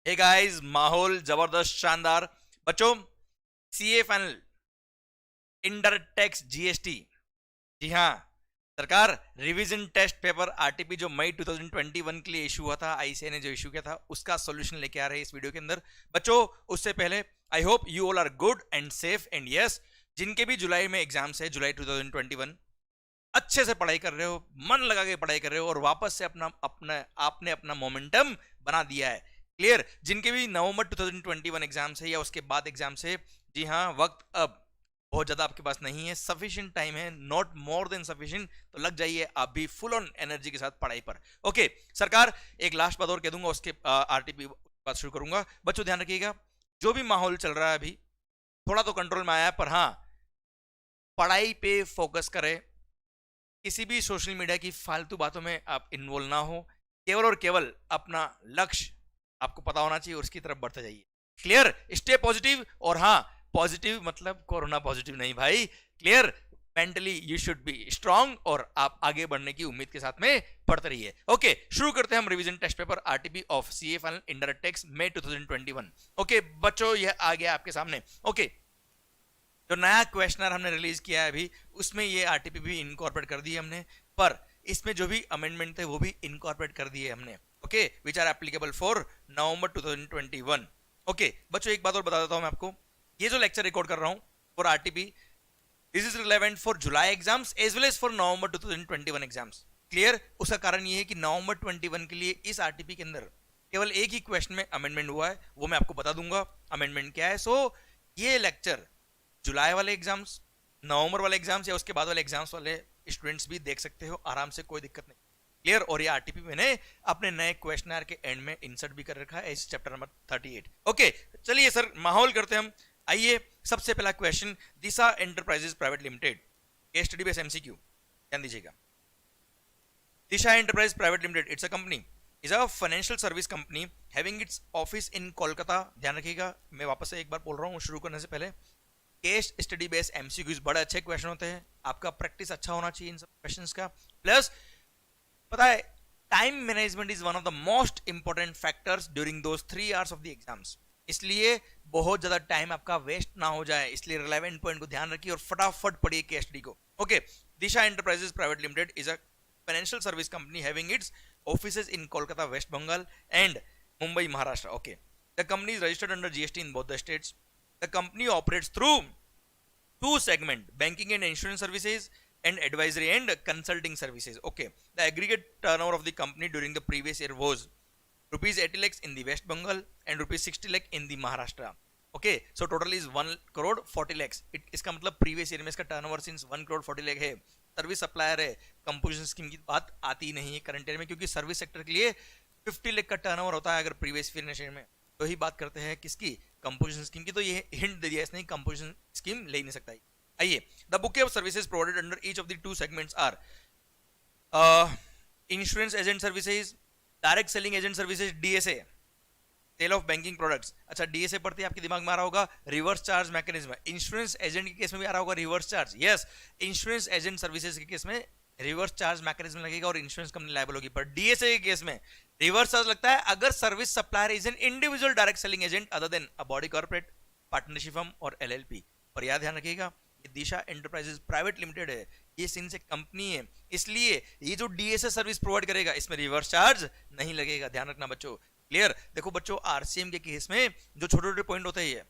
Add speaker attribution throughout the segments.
Speaker 1: Hey guys, माहौल जबरदस्त शानदार। बच्चों, CA final, indirect tax, GST. जी हाँ, सरकार रिवीजन टेस्ट पेपर आरटीपी जो मई 2021 के लिए इशू हुआ था, आईसीए ने जो इशू किया था, उसका सॉल्यूशन लेके आ रहे हैं इस वीडियो के अंदर। बच्चों, उससे पहले I hope you all are good and safe and yes, जिनके भी जुलाई में एग्जाम्स है, जुलाई 2021, अच्छे से पढ़ाई कर रहे हो, मन लगा के पढ़ाई कर रहे हो और वापस से अपना अपना आपने अपना मोमेंटम बना दिया है। क्लियर? जिनके भी नवंबर 2021 एग्जाम्स है या उसके बाद एग्जाम्स है, जी हाँ, वक्त अब बहुत ज्यादा आपके पास नहीं है, सफिशिएंट टाइम है, नॉट मोर देन सफिशिएंट। तो लग जाइए आप भी फुल ऑन एनर्जी के साथ पढ़ाई पर। ओके सरकार, एक लास्ट बात और कह दूंगा, उसके आरटीपी बात शुरू करूंगा। बच्चों ध्यान रखिएगा, जो भी माहौल चल रहा है अभी थोड़ा तो कंट्रोल में आया है, पर हाँ, पढ़ाई पे फोकस करें। किसी भी सोशल मीडिया की फालतू बातों में आप इन्वॉल्व ना हो, केवल और केवल अपना लक्ष्य आपको पता होना चाहिए और उसकी तरफ बढ़ते जाइए। क्लियर? Stay positive. और हाँ, पॉजिटिव मतलब कोरोना पॉजिटिव नहीं भाई। Clear? Mentally you should be strong और आप आगे बढ़ने की उम्मीद के साथ में पढ़ते रहिए। ओके, शुरू करते हैं हम revision test paper RTP of CA final indirect tax May 2021। Okay बच्चों, यह आ गया आपके सामने। ओके, जो नया क्वेश्चनर हमने रिलीज किया है अभी, उसमें ये आरटीपी भी इनकॉर्पोरेट कर दी हमने, पर इसमें जो भी अमेंडमेंट थे वो भी इनकॉर्पोरेट कर दिए हमने। Okay, which are applicable for November 2021। Okay बच्चों, एक बात और बता देता हूं मैं आपको, ये जो लेक्चर रिकॉर्ड कर रहा हूं for RTP, this is relevant for July exams as well as for November 2021 exams. Clear? उसका कारण ये है कि नवंबर 21 के लिए इस आरटीपी के अंदर केवल एक ही क्वेश्चन में अमेंडमेंट हुआ है, वो मैं आपको बता दूंगा अमेंडमेंट क्या है। सो ये लेक्चर जुलाई वाले एग्जाम्स, नवंबर वाले एग्जाम्स या उसके बाद वाले एग्जाम्स वाले स्टूडेंट्स भी देख सकते हो आराम से, कोई दिक्कत नहीं। क्लियर? और ये आरटीपी मैंने अपने नए क्वेश्चनर के एंड में इंसर्ट भी कर रखा है इस चैप्टर नंबर 38। ओके चलिए सर, माहौल करते हैं हम। आइए, सबसे पहला question, Disha enterprises private limited, case study base MCQ, ध्यान दीजिएगा। Disha enterprise private limited, it's a company, is a financial service company having its office in Kolkata. ध्यान रखिएगा, मैं वापस से एक बार बोल रहा हूँ शुरू करने से पहले, केस स्टडी बेस्ड एमसीक्यूज बड़े अच्छे क्वेश्चन होते हैं, आपका प्रैक्टिस अच्छा होना चाहिए इन सब क्वेश्चंस का। प्लस पता है, time management is one of the most important factors during those 3 hours of the exams. इसलिए बहुत ज्यादा टाइम आपका वेस्ट ना हो जाए, इसलिए रिलेवेंट पॉइंट को ध्यान रखिए और फटाफट पढ़िए केस स्टडी को। Okay, Disha enterprises private limited is a financial service company having its offices in Kolkata West Bengal and Mumbai Maharashtra. Okay, the company is registered under GST in both the states. The company operates through two segment, banking and insurance services and advisory and consulting services. Okay, the aggregate turnover of the company during the previous year was rupees 80 lakhs in the West Bengal and rupees 60 lakh in the Maharashtra. Okay, so total is 1 crore 40 lakhs. इसका मतलब previous year में इसका turnover since 1 crore 40 lakh है, service supplier है, composition scheme की बात आती नहीं है करंट ईयर में, क्योंकि सर्विस सेक्टर के लिए 50 लाख का टर्नओवर होता है अगर प्रीवियस फाइनेंशियल ईयर में। तो ही बात करते हैं किसकी, कंपोजिशन स्कीम की। तो ये हिंट दे दिया इसने, कंपोजिशन स्कीम ले नहीं सकता। आइए, the bouquet of services provided under each of the two segments are insurance agent services, direct selling agent services, DSA, sale of banking products. अच्छा, डीएसए पढ़ते आपके दिमाग में आ रहा होगा reverse charge mechanism. Insurance agent के केस में भी आ रहा होगा reverse charge. Yes, insurance agent services के केस में रिवर्स चार्ज मैकेनिज्म लगेगा और इंश्योरेंस कंपनी लायबल होगी। पर डीएसए के केस में रिवर्स चार्ज लगता है अगर service supplier is an individual direct selling agent other than a body corporate, partnership firm और एलएलपी। और याद ध्यान रखिएगा, ये दिशा एंटरप्राइजेस प्राइवेट लिमिटेड है, ये सिंस एक कंपनी है, इसलिए ये जो डीएसए सर्विस प्रोवाइड करेगा इसमें रिवर्स चार्ज नहीं लगेगा। ध्यान रखना बच्चों। क्लियर? देखो बच्चों, आरसीएम के केस में जो छोटे छोटे पॉइंट होते हैं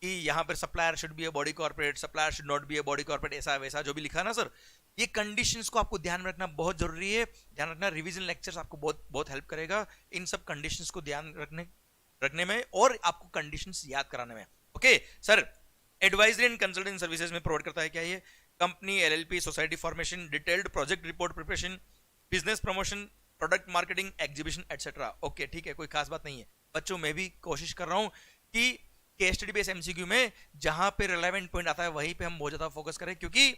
Speaker 1: कि यहाँ पर supplier should be a body corporate, supplier should not be a body corporate, ऐसा वैसा जो भी लिखा है ना सर, ये कंडीशंस को आपको ध्यान में रखना बहुत जरूरी है। ध्यान रखना, रिवीजन लेक्चर्स आपको बहुत बहुत हेल्प करेगा इन सब कंडीशंस को ध्यान रखने में और आपको कंडीशंस याद कराने में। Okay sir, advisory and consultant services में प्रोवाइड करता है क्या ये company, LLP, society formation, detailed project report preparation, business promotion, product marketing, exhibition etcetera. Okay ठीक है, कोई खास बात नहीं है बच्चों। मैं भी कोशिश कर रहा हूं कि केस स्टडी बेस्ड एमसीक्यू में जहां पे रिलेवेंट पॉइंट आता है वहीं पे हम बहुत ज्यादा फोकस करें, क्योंकि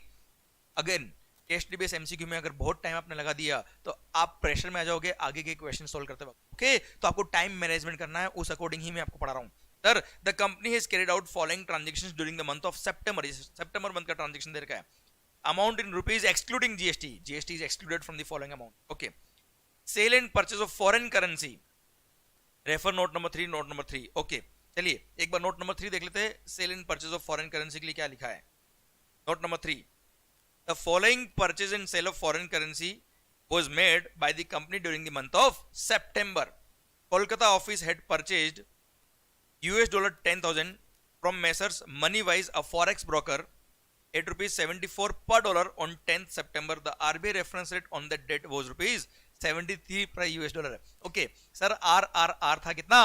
Speaker 1: again case study based MCQ में अगर बहुत टाइम आपने लगा दिया तो आप प्रेशर में आ जाओगे आगे के क्वेश्चन सोल्व करते वक्त। ओके, तो आपको टाइम मैनेजमेंट करना है, उस अकॉर्डिंग ही मैं आपको पढ़ा रहा हूं। Sir, the company has carried out following transactions during the month of September. सितंबर मंथ का ट्रांजैक्शन दे रखा है। Amount in rupees excluding GST, GST is excluded from the following amount. Okay, sale and purchase of foreign currency, refer note number 3 okay. चलिए एक बार note number 3 देख लेते हैं, sale and purchase of foreign currency के लिए क्या लिखा है। Note number 3, the following purchase and sale of foreign currency was made by the company during the month of September. Kolkata office had purchased $10,000 from Messrs Moneywise, a forex broker, at rupees 74 per dollar on 10th September. The RBI reference rate on that date was rupees 73 per US dollar. Okay, sir आर था कितना?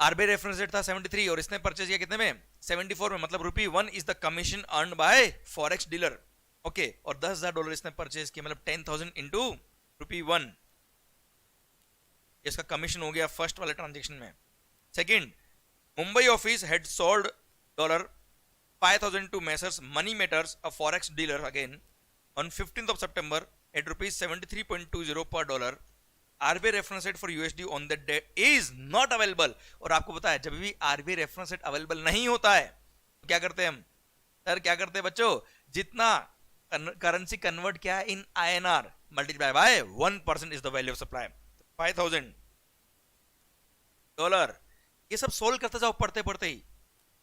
Speaker 1: RBI reference rate था 73 और इसने purchase किया कितने में? 74 में। मतलब ₹1 is the commission earn by forex dealer. Okay, और $10,000 इसने परचेज किया, मतलब 10,000 इंटू ₹1, इसका कमीशन हो गया फर्स्ट वाले ट्रांजेक्शन में। Second, Mumbai office had sold $5,000 to messrs money matters, a forex dealer, again on 15th of September at rupees 73.20 per dollar. RBI reference rate for USD on that day is not available. और आपको पता है जब भी RBI reference rate available नहीं होता है तो क्या करते हैं हम? सर क्या करते हैं बच्चों? जितना करेंसी कन्वर्ट किया इन INR multiply by 1% is the value of supply. $5,000 ये सब सोल्व करते जाओ पढ़ते पढ़ते ही,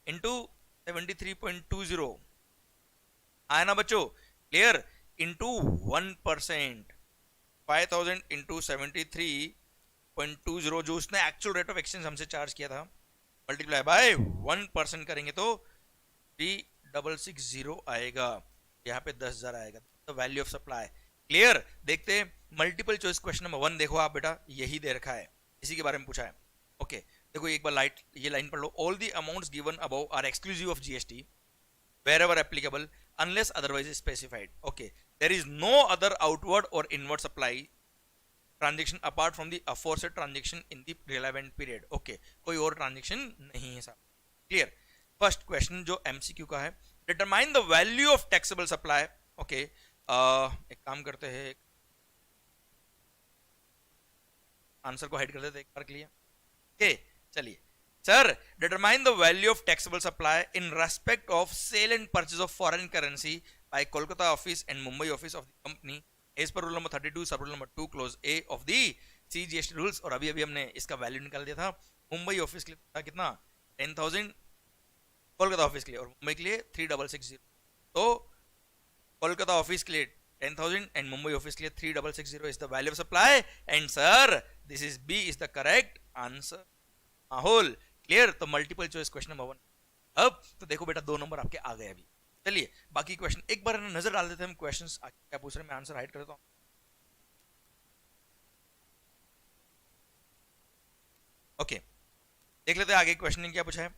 Speaker 1: इंटू 73.20 आया ना बच्चों? क्लियर? इंटू 1%, 5,000 इंटू 73.20 जो उसने एक्चुअल रेट ऑफ एक्सचेंज हमसे चार्ज किया था, मल्टीप्लाई बाय 1% करेंगे तो 3660 आएगा। यहाँ पे 10,000 आएगा, तो वैल्यू ऑफ सप्लाई। क्लियर? देखते हैं मल्टीपल चॉइस क्वेश्चन नंबर 1 देखो आप बेटा, यही दे रखा है, इसी के बारे में पूछा है। ओके देखो एक बार ये लाइन पढ़ लो। All the amounts given above are exclusive of GST wherever applicable unless otherwise specified. Okay, there is no other outward or inward supply transaction apart from the aforesaid transaction in the relevant period. Okay, कोई और transaction नहीं है साहब। Clear? First question जो MCQ का है, determine the value of taxable supply. Okay, एक काम करते हैं, आंसर को हाइड कर देते एक बार के लिए। ओके चलिए, sir determine the value of taxable supply in respect of sale and purchase of foreign currency by Kolkata office and Mumbai office of the company as per rule number 32 sub rule number 2 clause A of the CGST rules। और अभी हमने इसका value निकाल दिया था। Mumbai office के लिए था कितना? 10,000 कोलकाता ऑफिस के लिए, और मुंबई के लिए 3660। तो कोलकाता ऑफिस के लिए 10,000 एंड मुंबई ऑफिस के लिए 3660 is the value of supply. And sir this is B is the correct answer. माहौल क्लियर? तो मल्टीपल चॉइस क्वेश्चन नंबर 1। अब तो देखो बेटा 2 नंबर आपके आ गए अभी। चलिए बाकी क्वेश्चन एक बार नजर डाल देते हैं हम, क्वेश्चंस क्या पूछ रहे हैं। मैं आंसर हाइड कर देता हूं। ओके देख लेते हैं आगे क्वेश्चन ने क्या पूछा है।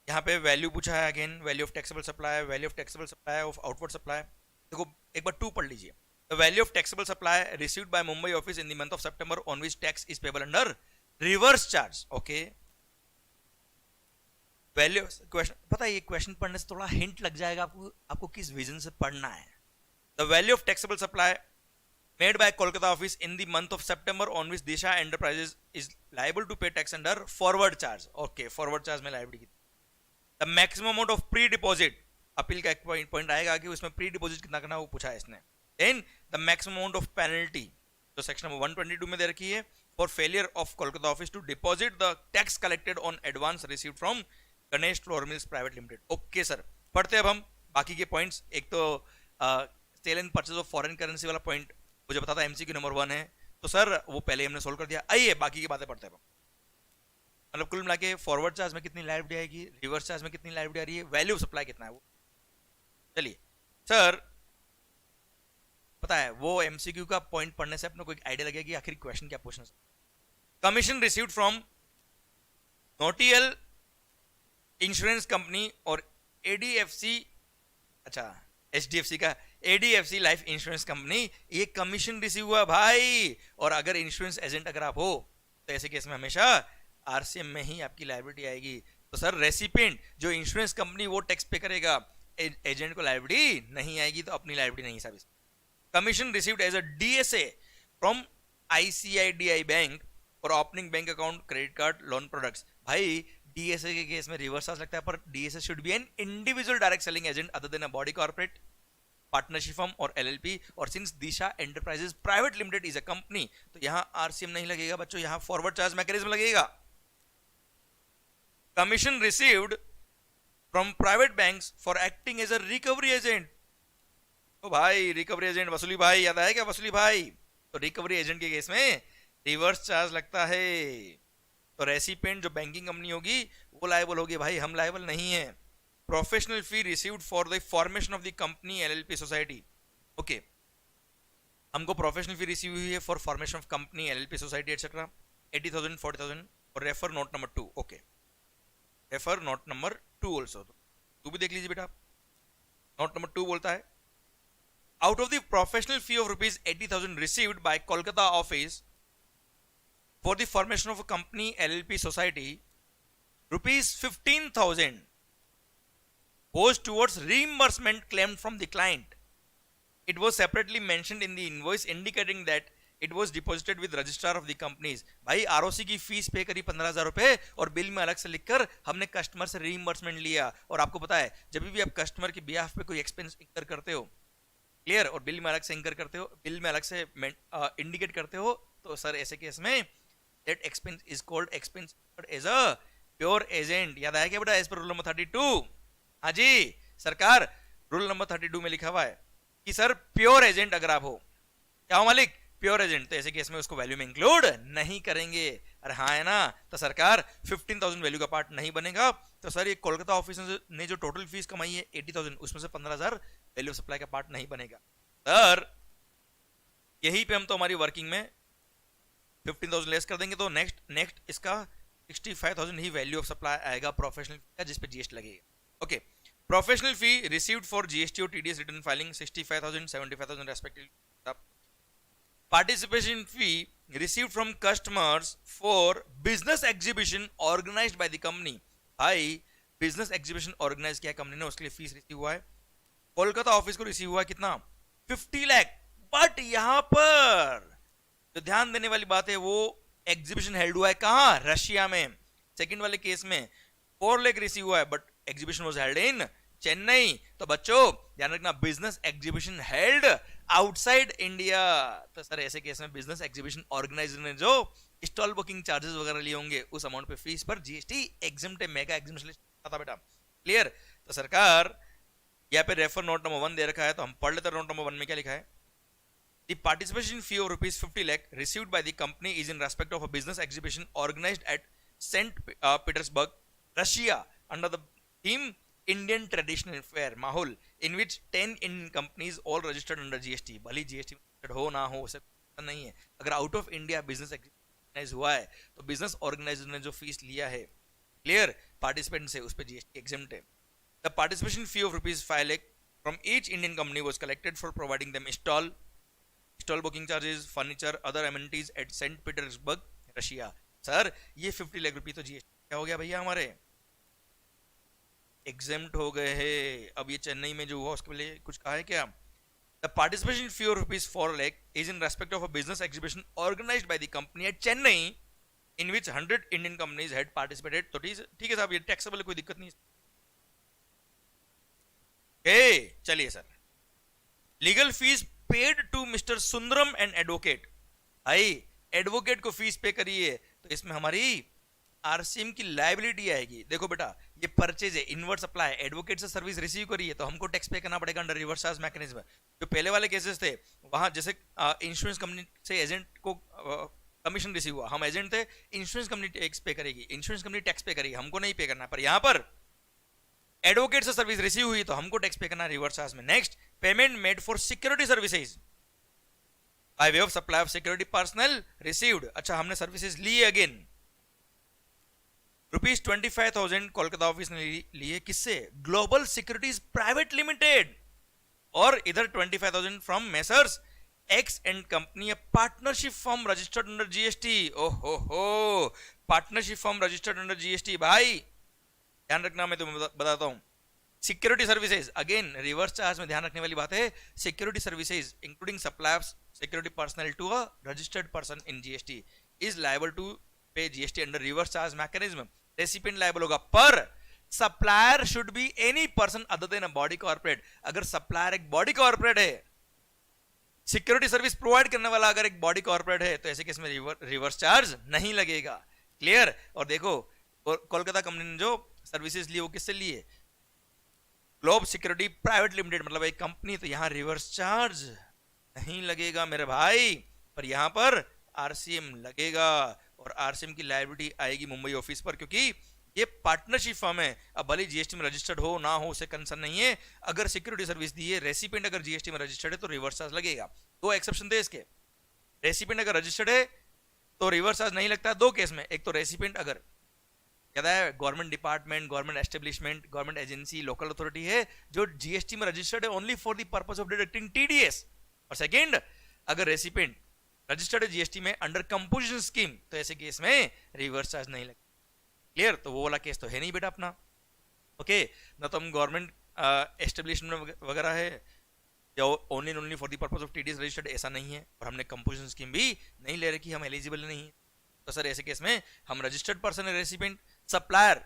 Speaker 1: यहाँ पे वैल्यू पूछा है, again value of taxable supply, value of taxable supply of outward supply. देखो एक बार 2 पढ़ लीजिए। The value of taxable supply received by Mumbai office in the month of September on which tax is payable under reverse charge. Okay, value question पता है, ये question पढ़ने से थोड़ा हिंट लग जाएगा आपको किस विजन से पढ़ना है। The value of taxable supply made by Kolkata office in the month of September on which Disha enterprises is liable to pay tax under forward charge. Okay, forward charge में लायबिलिटी कितनी? The maximum amount of pre deposit, appeal का एक point आएगा कि उसमें pre deposit कितना करना वो पूछा है इसने। Then the maximum amount of penalty जो सेक्शन नंबर 122 में दे रखी है, for failure of Kolkata office to deposit the tax collected on advance received from Ganesh flour mills private limited. Okay sir, पढ़ते अब हम बाकी के पॉइंट्स। एक तो sale and purchase of foreign currency वाला पॉइंट मुझे पता था MCQ नंबर 1 है, तो सर वो पहले हमने सोल्व कर दिया। आइए बाकी की बातें पढ़ते हैं। मतलब कुल मिला के फॉरवर्ड चार्ज में कितनी लायबिलिटी आएगी, रिवर्स चार्ज में कितनी लायबिलिटी आ रही है, वैल्यू ऑफ सप्लाई कितना है वो। चलिए सर पता है वो MCQ का पॉइंट पढ़ने से अपने को एक आइडिया लगेगा कि आखिर क्वेश्चन क्या पूछना है। Commission received from national insurance company और ADFC, अच्छा HDFC का ADFC लाइफ इंश्योरेंस कंपनी, ये कमीशन रिसीव हुआ भाई। और अगर इंश्योरेंस एजेंट अगर आप हो तो ऐसे केस में हमेशा RCM में ही आपकी लायबिलिटी आएगी। तो सर रेसिपिएंट जो इंश्योरेंस कंपनी वो टैक्स पे करेगा, एजेंट को लायबिलिटी नहीं आएगी, तो अपनी लायबिलिटी नहीं साबित। Commission received as a DSA from ICICI bank और opening bank account, credit card, loan products. भाई DSA के केस में रिवर्स चार्ज लगता है, पर DSA should be an individual direct selling agent other than a body corporate. Partnership firm और LLP, और since Disha enterprises private limited is a company, तो यहां आरसीएम नहीं लगेगा बच्चों, यहां फॉरवर्ड चार्ज मैकेनिज्म लगेगा. Commission received from private banks for acting as a recovery agent. तो भाई रिकवरी एजेंट वसूली भाई, याद आया क्या वसूली भाई? तो रिकवरी एजेंट के केस में रिवर्स चार्ज लगता है. तो रेसिपिएंट जो बैंकिंग कंपनी होगी वो लायबल होगी भाई, हम लायबल नहीं है. Professional fee received for the formation of the company LLP society. Okay, हमको प्रोफेशनल फी रिसीव हुई है for formation of company LLP society etcetera 80,000 40,000. और refer note number 2. Okay, refer note number 2 also. तू भी देख लीजिए बेटा. नोट नंबर 2 बोलता है, out of the professional fee of rupees 80,000 received by Kolkata office for the formation of a company LLP society, rupees 15,000 goes towards reimbursement claimed from the client. It was separately mentioned in the invoice indicating that it was deposited with registrar of the companies. भाई ROC की fees पे करी 15,000 रुपए और bill में अलग से लिखकर हमने कस्टमर से रीइंबर्समेंट लिया. और आपको पता है जब भी आप कस्टमर के बिहाफ पे कोई एक्सपेंस इंकर करते हो, क्लियर, और बिल में अलग से इंकर करते हो, बिल में अलग से इंडिकेट करते हो, तो सर ऐसे केस में that expense is called expense as a pure agent. याद आया क्या बेटा? As per rule number 32. हाँ जी सरकार, रूल नंबर 32 में लिखा हुआ है कि सर प्योर एजेंट अगर आप हो, क्या हो मालिक? प्योर एजेंट, तो ऐसे केस में उसको वैल्यू में इंक्लूड नहीं करेंगे. अरे हाँ है ना, तो सरकार 15,000 वैल्यू का पार्ट नहीं बनेगा. तो सर ये कोलकाता ऑफिस ने जो टोटल फीस कमाई है 80,000, उसमें से 15,000 वैल्यू सप्लाई का पार्ट नहीं बनेगा. सर यहीं पे हम तो हमारी वर्किंग में 15,000 लेस कर देंगे, तो नेक्स्ट इसका 65,000 ही वैल्यू ऑफ सप्लाई आएगा प्रोफेशनल का, जिस पे जीएसटी लगेगा. Okay, professional fee received for GST और TDS return filing 65,000 75,000 respectively. Participation fee received from customers for business exhibition organized by the company. भाई बिजनेस एग्जीबिशन ऑर्गेनाइज किया कंपनी ने, उसके लिए फीस रिसीव हुआ है. कोलकाता ऑफिस को रिसीव हुआ है कितना? 50 लाख. बट यहां पर जो ध्यान देने वाली बात है वो एग्जीबिशन हेल्ड हुआ है कहां? रशिया में. सेकंड वाले केस में 4 लाख रिसीव हुआ है but exhibition was held in Chennai. तो बच्चों ध्यान रखना, business exhibition held outside India. तो सर ऐसे केस में बिजनेस एग्जीबिशन ऑर्गेनाइजर ने जो स्टॉल बुकिंग चार्जेस वगैरह लिए होंगे उस अमाउंट पे फीस पर जीएसटी एग्जम्प्ट है. मेगा एग्जीबिशन था बेटा, क्लियर. तो सरकार यहाँ पे रेफर नोट नंबर 1 दे रखा है, तो हम पढ़ लेते हैं. नोट नंबर 1 में क्या लिखा है? The participation fee of rupees 50 lakh received by the company is in respect of a business exhibition organized at St. Petersburg, Russia, under the theme Indian Traditional Fair Mahol, in which 10 Indian companies all registered under GST. भली GST हो ना हो उसे नहीं है. अगर out of India business organise हुआ है तो बिजनेस ऑर्गेनाइजर ने जो फीस लिया है, क्लियर, पार्टिसिपेंट से, उस पर जीएसटी एग्जेम्प्ट है. The participation fee of rupees 5 lakh from each Indian company was collected for providing them stall booking charges, furniture, other amenities at Saint Petersburg, Russia. Sir ये 50 लाख रुपए तो जीएसटी क्या हो गया भैया? हमारे एग्जेम्प्ट हो गए हैं. अब ये चेन्नई में जो हुआ उसके लिए कुछ कहा है क्या? The participation fee of rupees 4 lakh is in respect of a business exhibition organized by the company at Chennai, in which 100 Indian companies had participated. तो ठीक है साहब, ये टैक्सेबल, कोई दिक्कत नहीं. चलिए sir, legal fees paid to mister Sundaram and advocate. भाई एडवोकेट को फीस पे करिए तो इसमें हमारी आरसीएम की लायबिलिटी आएगी. देखो बेटा, ये परचेज है, इनवर्ट सप्लाई, एडवोकेट से सर्विस रिसीव करिए तो हमको टैक्स पे करना पड़ेगा अंडर रिवर्स चार्ज मैकेनिज्म. जो पहले वाले केसेस थे वहां जैसे इंश्योरेंस कंपनी से एजेंट को कमीशन रिसीव हुआ, हम एजेंट थे, इंश्योरेंस कंपनी टैक्स पे करेगी, इंश्योरेंस कंपनी टैक्स पे करेगी, हमको नहीं पे करना. पर यहां पर एडवोकेट से सर्विस रिसीव हुई तो हमको टैक्स पे करना रिवर्स चार्ज में. Next, payment made for security services by way of supply of security personal received. अच्छा, हमने सर्विसेज ली अगेन, रुपीज 25,000 कोलकाता ऑफिस ने लिए, किससे? Global securities private limited. और इधर 25,000 from messrs x and company, partnership form registered under GST. ओहो हो, partnership form registered under GST. भाई ध्यान रखना, मैं तुम्हें बताता हूं. Security services, again reverse charge में ध्यान रखने वाली बात है. Security services including supply of security personal to a registered person in GST is liable to pay GST under reverse charge mechanism. Recipient liable होगा, पर supplier should be any person other than a body corporate. अगर supplier एक body corporate है, security service provide करने वाला अगर एक body corporate है, तो ऐसे केस में रिवर्स चार्ज नहीं लगेगा। क्लियर? और देखो कोलकाता कंपनी ने जो सर्विसेज ली वो किससे लिए? ग्लोब सिक्योरिटी प्राइवेट लिमिटेड, मतलब एक कंपनी, तो यहां रिवर्स चार्ज नहीं लगेगा मेरे भाई, पर यहां पर आरसीएम लगेगा, और आरसीएम की लायबिलिटी आएगी मुंबई ऑफिस पर, क्योंकि ये पार्टनरशिप फर्म है। अब भले जीएसटी में रजिस्टर्ड हो ना हो उसे कंसर्न नहीं है, अगर सिक्योरिटी सर्विस दी है, रेसिपिएंट अगर जीएसटी में रजिस्टर्ड है तो रिवर्स चार्ज लगेगा। दो एक्सेप्शन थे इसके। रेसिपिएंट अगर रजिस्टर्ड है तो रिवर्स चार्ज नहीं लगता दो केस में। एक तो रेसिपिएंट अगर क्या है, government department, government establishment, government agency, local authority है जो जीएसटी में रजिस्टर्ड है only for the purpose of deducting TDS. और सेकंड, अगर रेसिपिएंट रजिस्टर्ड है जीएसटी में अंडर कंपोजिशन स्कीम, तो ऐसे केस में रिवर्स चार्ज नहीं लगेगा। क्लियर? तो वो वाला केस तो है नहीं बेटा अपना। ओके, ना तो हम गवर्नमेंट एस्टेब्लिशमेंट वगैरह है या only for the purpose of TDS registered, ऐसा नहीं है, और हमने कंपोजिशन स्कीम भी नहीं ले रखी, हम एलिजिबल नहीं है। तो सर ऐसे केस में हम रजिस्टर्ड पर्सन है, recipient, supplier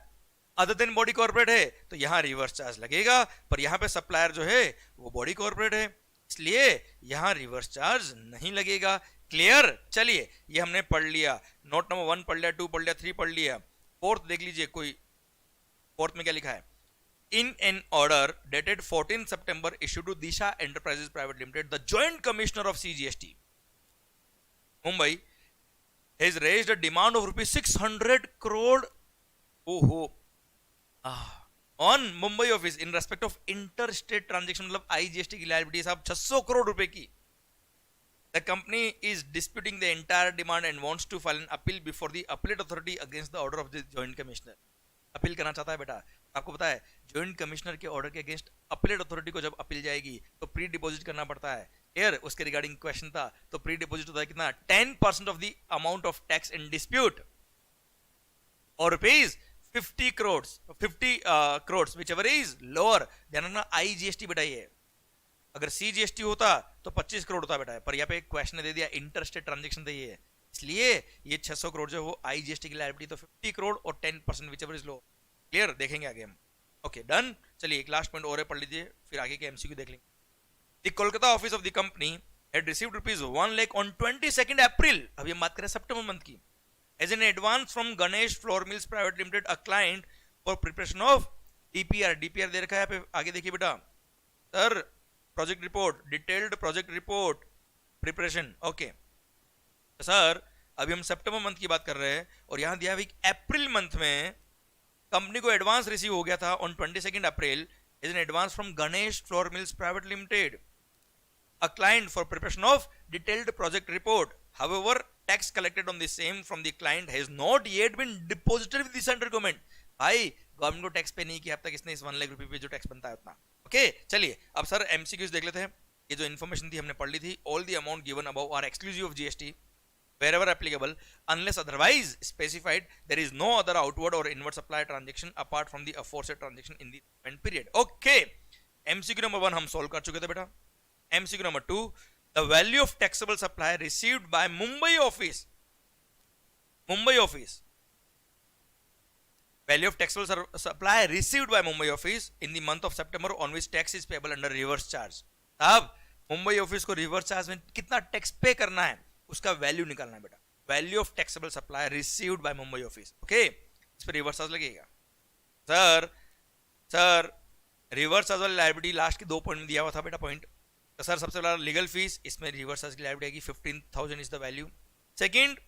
Speaker 1: other than body corporate है, तो यहां रिवर्स चार्ज लगेगा, पर यहां पे सप्लायर जो है वो बॉडी कॉर्पोरेट है, इसलिए यहां रिवर्स चार्ज नहीं लगेगा। क्लियर? चलिए ये हमने पढ़ लिया, नोट नंबर 1 पढ़ लिया, 2 पढ़ लिया, 3 पढ़ लिया। फोर्थ देख लीजिए, कोई फोर्थ में क्या लिखा है? In an order dated 14 September issued to Disha Enterprises Private Limited, the Joint Commissioner of CGST, Mumbai, has raised a demand of rupees 600 crore on Mumbai office in respect of interstate transaction, मतलब IGST की liability साहब 600 करोड़ रुपए की। The company is disputing the entire demand and wants to file an appeal before the appellate authority against the order of the Joint Commissioner. Appeal करना चाहता है बेटा। आपको पता है जॉइंट कमिश्नर के ऑर्डर के अगेंस्ट अपीलेट अथॉरिटी को जब अपील जाएगी तो प्री डिपॉजिट करना पड़ता है। क्लियर? उसके रिगार्डिंग क्वेश्चन था, तो प्री डिपॉजिट होता है कितना? 10% of the amount of tax in dispute, और rupees 50 crore whichever is lower. ध्यान रखना आईजीएसटी बेटा ये, अगर सीजीएसटी होता तो 25 करोड़ होता बेटा, पर यहाँ पे क्वेश्चन दे दिया इंटरस्टेट ट्रांजेक्शन थे ये, इसलिए ये 600 करोड़ जो वो आईजीएसटी की लायबिलिटी, तो 50 करोड़ और 10% which ever is low. Clear? देखेंगे आगे हम। Okay done. चलिए एक लास्ट पॉइंट और पढ़ लीजिए, फिर आगे के एमसीक्यू देख लेंगे। The Kolkata office of the company had received rupees 1 lakh on 22nd April, अभी हम बात करें सितंबर मंथ की, as an advance from Ganesh Flour Mills Private Limited, a client for preparation of DPR। DPR दे रखा है यहाँ पे, आगे देखिए बेटा sir, project report, detailed project report preparation. Okay sir अभी हम सितंबर मंथ की बात कर रहे हैं, और यहां दिया है अप्रैल मंथ में कंपनी को एडवांस रिसीव हो गया था on 22nd April as an advance from Ganesh flour mills private limited, a client for preparation of detailed project report. However, tax collected on the same from the client has not yet been deposited with the central government. भाई government को tax पे नहीं किया अब तक इसने, इस 1 लाख रुपए पे जो टैक्स बनता है उतना। ओके चलिए अब सर एमसीक्यूज देख लेते हैं। ये जो इन्फॉर्मेशन थी हमने पढ़ ली थी। All the amount given above are exclusive of GST wherever applicable unless otherwise specified. There is no other outward or inward supply transaction apart from the aforesaid transaction in the payment period. Okay, MCQ number 1 हम solve कर चुके थे बेटा। MCQ number 2, the value of taxable supply received by Mumbai office, value of taxable supply received by Mumbai office in the month of September on which tax is payable under reverse charge. अब Mumbai office को reverse charge में कितना tax पे करना है उसका value निकालना है बेटा। Value of taxable supply received by Mumbai office. Okay इस पर रिवर्स चार्ज लगेगा। सर रिवर्स चार्ज वाली लायबिलिटी लास्ट के 2 पॉइंट में दिया हुआ था बेटा पॉइंट। तो सर सबसे पहला लीगल फीस, इसमें रिवर्स चार्ज की लायबिलिटी आएगी 15,000 इज द वैल्यू। सेकंड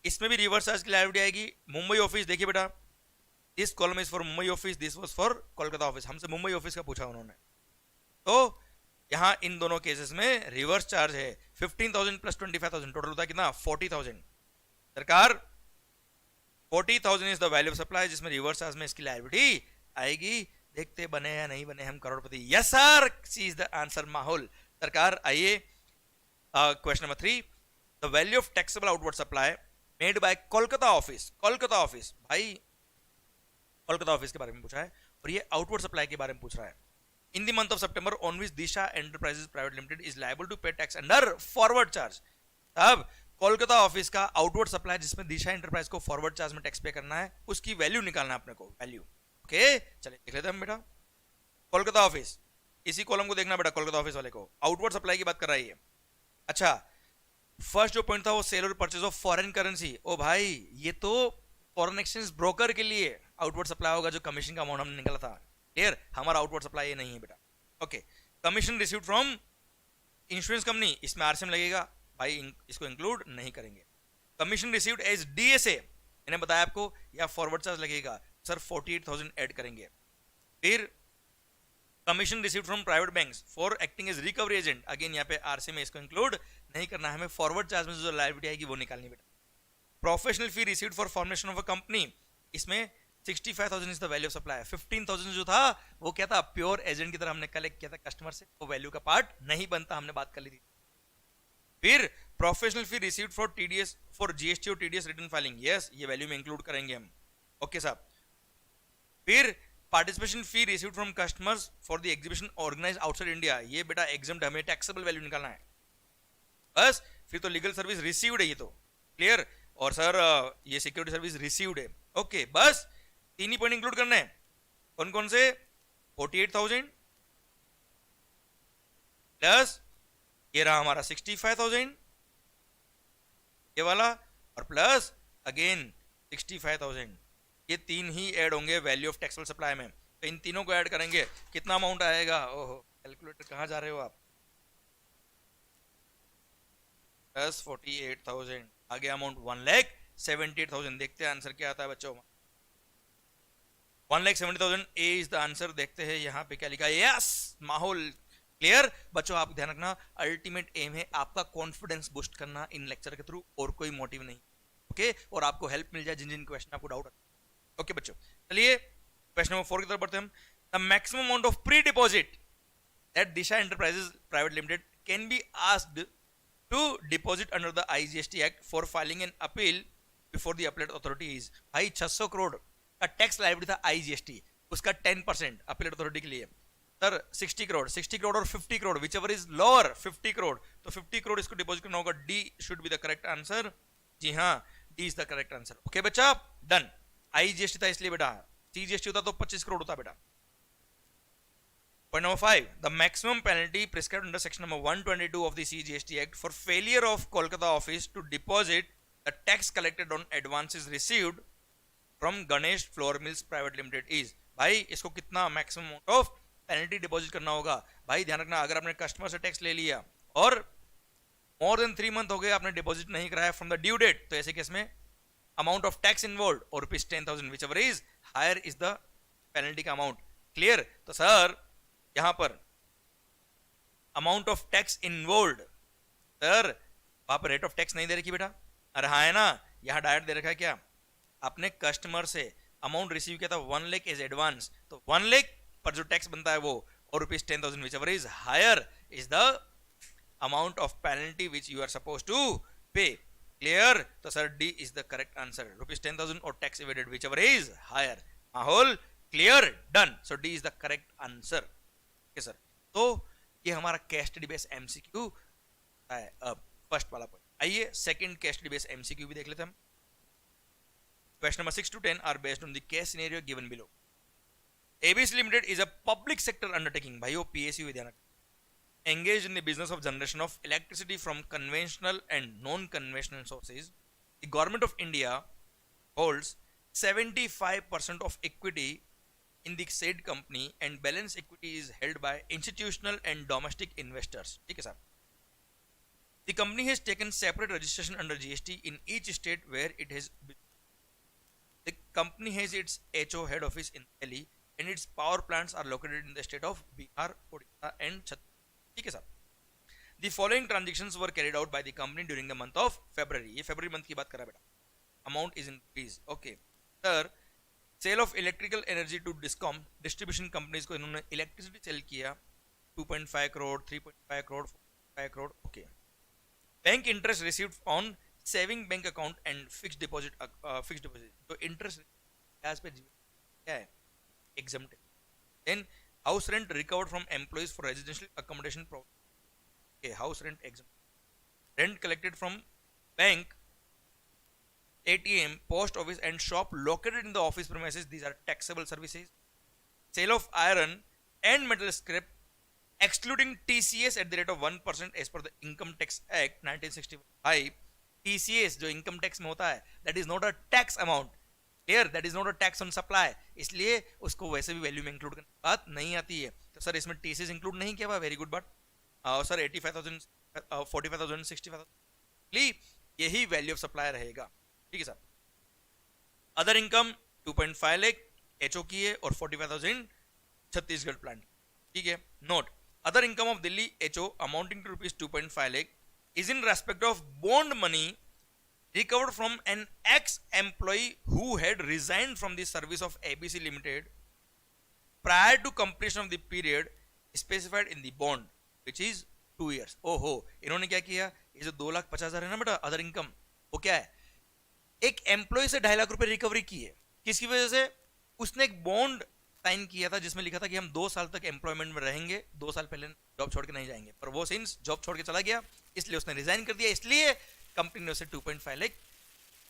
Speaker 1: इसमें भी रिवर्स चार्ज की लायबिलिटी आएगी। मुंबई ऑफिस देखिए बेटा, this column is for Mumbai office, this was for Kolkata office. हमसे मुंबई ऑफिस का पूछा उन्होंने, तो यहां इन दोनों केसेस में रिवर्स चार्ज है 15,000 प्लस 25,000, टोटल होता है कितना 40,000। सरकार 40,000 is the value of supply, जिसमें रिवर्स चार्ज में इसकी लायबिलिटी आएगी। देखते बने या नहीं बने हम करोड़पति। Yes sir, C is the answer माहौल। सरकार आइए question number 3, the value of taxable outward supply made by Kolkata office. Kolkata office भाई कोलकाता ऑफिस के बारे में पूछा है, और ये आउटवर्ड सप्लाई के बारे में पूछ रहा है। In the month of September on which Disha Enterprises Private Limited is liable to pay tax under forward charge। अब कोलकाता ऑफिस का आउटवर्ड सप्लाई जिसमें दिशा एंटरप्राइज को फॉरवर्ड चार्ज में टैक्स पे करना है, उसकी वैल्यू निकालना है अपने को। वैल्यू ओके चलिए देख लेते हैं हम बेटा। कोलकाता ऑफिस, इसी कॉलम को देखना बेटा, कोलकाता ऑफिस वाले को। आउटवर्ड सप्लाई की बात कर रहा है ये। अच्छा, फर्स्ट जो पॉइंट था वो सेल और परचेज ऑफ फॉरेन करेंसी। ओ भाई, ये तो फॉरेन एक्सचेंज ब्रोकर के लिए आउटवर्ड सप्लाई होगा, जो कमीशन का अमाउंट हमने निकाला था। क्लियर, हमारा आउटवर्ड सप्लाई ये नहीं है बेटा। Okay, commission received from insurance company, इसमें आरसीएम लगेगा भाई, इसको इंक्लूड नहीं करेंगे। कमीशन रिसीव्ड एज डीएसए, मैंने बताया आपको, या फॉरवर्ड चार्ज लगेगा सर, 48,000 ऐड करेंगे। फिर commission received from private banks for acting as recovery agent, again यहाँ पे आरसी में इसको इंक्लूड नहीं करना है हमें, फॉरवर्ड चार्ज में जो लायबिलिटी आएगी वो निकालनी बेटा। Professional fee received for formation of a company, इसमें 65,000 is the value of supply. 15,000 जो था वो क्या था, प्योर एजेंट की तरह हमने कलेक्ट किया था कस्टमर से, वो वैल्यू का पार्ट नहीं बनता, हमने बात कर ली थी। फिर professional fee received for TDS, for GST और टीडीएस रिटर्न फाइलिंग, यस ये वैल्यू में इंक्लूड करेंगे हम। ओके साहब। फिर participation fee received from customers for the exhibition organised outside India, ये बेटा एग्जम्प्ट, हमें टैक्सेबल वैल्यू निकालना है बस। फिर तो लीगल सर्विस रिसीव्ड है ये तो, क्लियर, और सर ये सिक्योरिटी सर्विस रिसीव्ड है। ओके बस, तीन ही पॉइंट इंक्लूड करने हैं। कौन कौन से, 48,000 प्लस ये रहा हमारा 65,000 ये वाला, और प्लस अगेन 65,000, ये तीन ही ऐड होंगे वैल्यू ऑफ टैक्सेबल सप्लाई में। तो इन तीनों को ऐड करेंगे, कितना अमाउंट आएगा, ओहो कैलकुलेटर कहाँ जा रहे हो आप, प्लस 48,000, आगे अमाउंट 1,78,000। देखते हैं आंसर क्या आता है बच्चों। 1,70,000 ए इज द आंसर। देखते हैं यहाँ पे क्या लिखा है, यस माहौल क्लियर। बच्चों आप ध्यान रखना, अल्टीमेट एम है आपका कॉन्फिडेंस बूस्ट करना इन लेक्चर के थ्रू, और कोई मोटिव नहीं। ओके, और आपको हेल्प मिल जाए जिन जिन क्वेश्चन आपको डाउट। ओके बच्चों, चलिए क्वेश्चन नंबर 4 की तरफ बढ़ते हैं हम। The maximum amount of pre deposit that Disha enterprises private limited can be asked to deposit under the IGST act for filing an appeal before the appellate authority is, भाई 600 करोड़ का tax liability था IGST, उसका 10% appellate authority के लिए sir 60 crore, 60 crore और 50 crore, whichever is lower 50 crore, तो 50 करोड़ इसको deposit करना होगा। D should be the correct answer. जी हाँ, D is the correct answer. Okay बच्चा, डन। आईजीएसटी था इसलिए बेटा, सीजीएसटी होता तो 25 करोड़ होता बेटा। Point number 5, the maximum penalty prescribed under section number 122 of the CGST Act for failure of Kolkata office to deposit the tax collected on advances received from Ganesh Flour Mills Private Limited is, भाई इसको कितना maximum amount of penalty deposit करना होगा। भाई ध्यान रखना, अगर आपने कस्टमर से टैक्स ले लिया और मोर देन 3 मंथ हो गए आपने डिपॉजिट नहीं कराया फ्रॉम द ड्यू डेट, तो ऐसे केस में amount of tax involve or rupees 10,000 whichever is higher is the penalty का अमाउंट। क्लियर, तो सर यहां पर amount of tax involve, sir वहां पर रेट ऑफ टैक्स नहीं दे रखी बेटा, अरे हाँ है ना, यहां डायरेक्ट दे रखा है। क्या आपने कस्टमर से अमाउंट रिसीव किया था 1 लाख एज एडवांस, तो 1 लाख पर जो टैक्स बनता है वो, और rupees 10,000 whichever is higher is the amount of penalty which you are suppose to pay. Clear, तो sir D is the correct answer, rupees 10,000 और tax evaded whichever is higher. माहौल clear, done, so D is the correct answer. Sir तो ये हमारा case study based MCQ है, first वाला point. आइए second case study based MCQ भी देख लेते हैं हम। Question number 6 to 10 are based on the case scenario given below. ABC limited is a public sector undertaking, भाई वो पीएसयू ध्यान रखना, engaged in the business of generation of electricity from conventional and non-conventional sources. The government of India holds 75% of equity in the said company and balance equity is held by institutional and domestic investors. ठीक है साहब। The company has taken separate registration under GST in each state where it has. The company has its HO head office in Delhi and its power plants are located in the state of Bihar, Odisha and Chhattisgarh. ठीक है साहब। The following transactions were carried out by the company during the month of February. ये फरवरी month की बात कर रहा है बेटा। Amount is in rupees. Okay. Sir, sale of electrical energy to discom distribution companies को इन्होंने इलेक्ट्रिसिटी सेल किया 2.5 crore, 3.5 crore, 4.5 crore. Okay. Bank interest received on saving bank account and fixed deposit, fixed deposit तो इंटरेस्ट ब्याज पे क्या है, एग्जम्प्ट है। Then house rent recovered from employees for residential accommodation, house rent exempt. Rent collected from bank ATM, post office, and shop located in the office premises. These are taxable services. Sale of iron and metal scrap, excluding TCS at the rate of 1% as per the Income Tax Act 1965. TCS जो income tax में होता है, that is not a tax amount. Clear? That is not a tax on supply. इसलिए उसको वैसे भी value में include करने की बात नहीं आती है. तो सर इसमें TCS इंक्लूड नहीं किया हुआ. Very good. बट सर 85,000, 45,000, 65,000 यही वैल्यू ऑफ सप्लाई रहेगा. ठीक है sir. Other income 2.5 lakh HO की है और 45,000 छत्तीसगढ़ प्लांट. ठीक है. Note, other income of Delhi HO amounting to rupees 2.5 lakh is in respect of bond money recovered from an ex-employee who had resigned from the service of ABC Limited prior to completion of the period specified in the bond, which is 2 years. ओहो, इन्होंने क्या किया? ये जो 2,50,000 है ना बेटा other income, वो क्या है? एक एम्प्लॉय से 2.5 लाख रुपए रिकवरी की है. किसकी वजह से? उसने एक बॉन्ड साइन किया था जिसमें लिखा था कि हम 2 साल तक एम्प्लॉयमेंट में रहेंगे, 2 साल पहले जॉब छोड़ के नहीं जाएंगे. पर वो सिंस जॉब छोड़ के चला गया इसलिए उसने रिजाइन कर दिया. इसलिए कंपनी ने उसे 2.5 लाख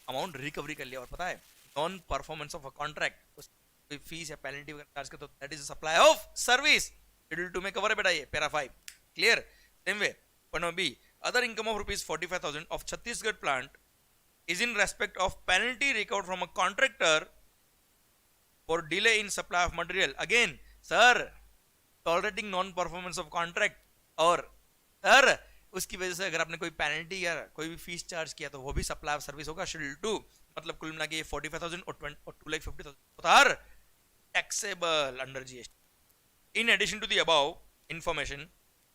Speaker 1: अमाउंट रिकवरी कर लिया. और पता है non performance of a contract कोई फीस या पेनल्टी वगैरह चार्ज कर तो that is supply of service. Schedule 2 में कवर है बेटा ये para 5. Clear? Same way point B, other income of rupees 45,000 of Chhattisgarh plant is in respect of penalty recovered from a contractor for delay in supply of material. Again, sir, tolerating non-performance of contract. और sir उसकी वजह से अगर आपने कोई penalty या कोई भी फीस चार्ज किया तो वो भी सप्लाई ऑफ सर्विस होगा. शेड्यूल 2 मतलब कुल मिला के 45,000 और 2,50,000 उतार taxable under GST. In addition to the above information,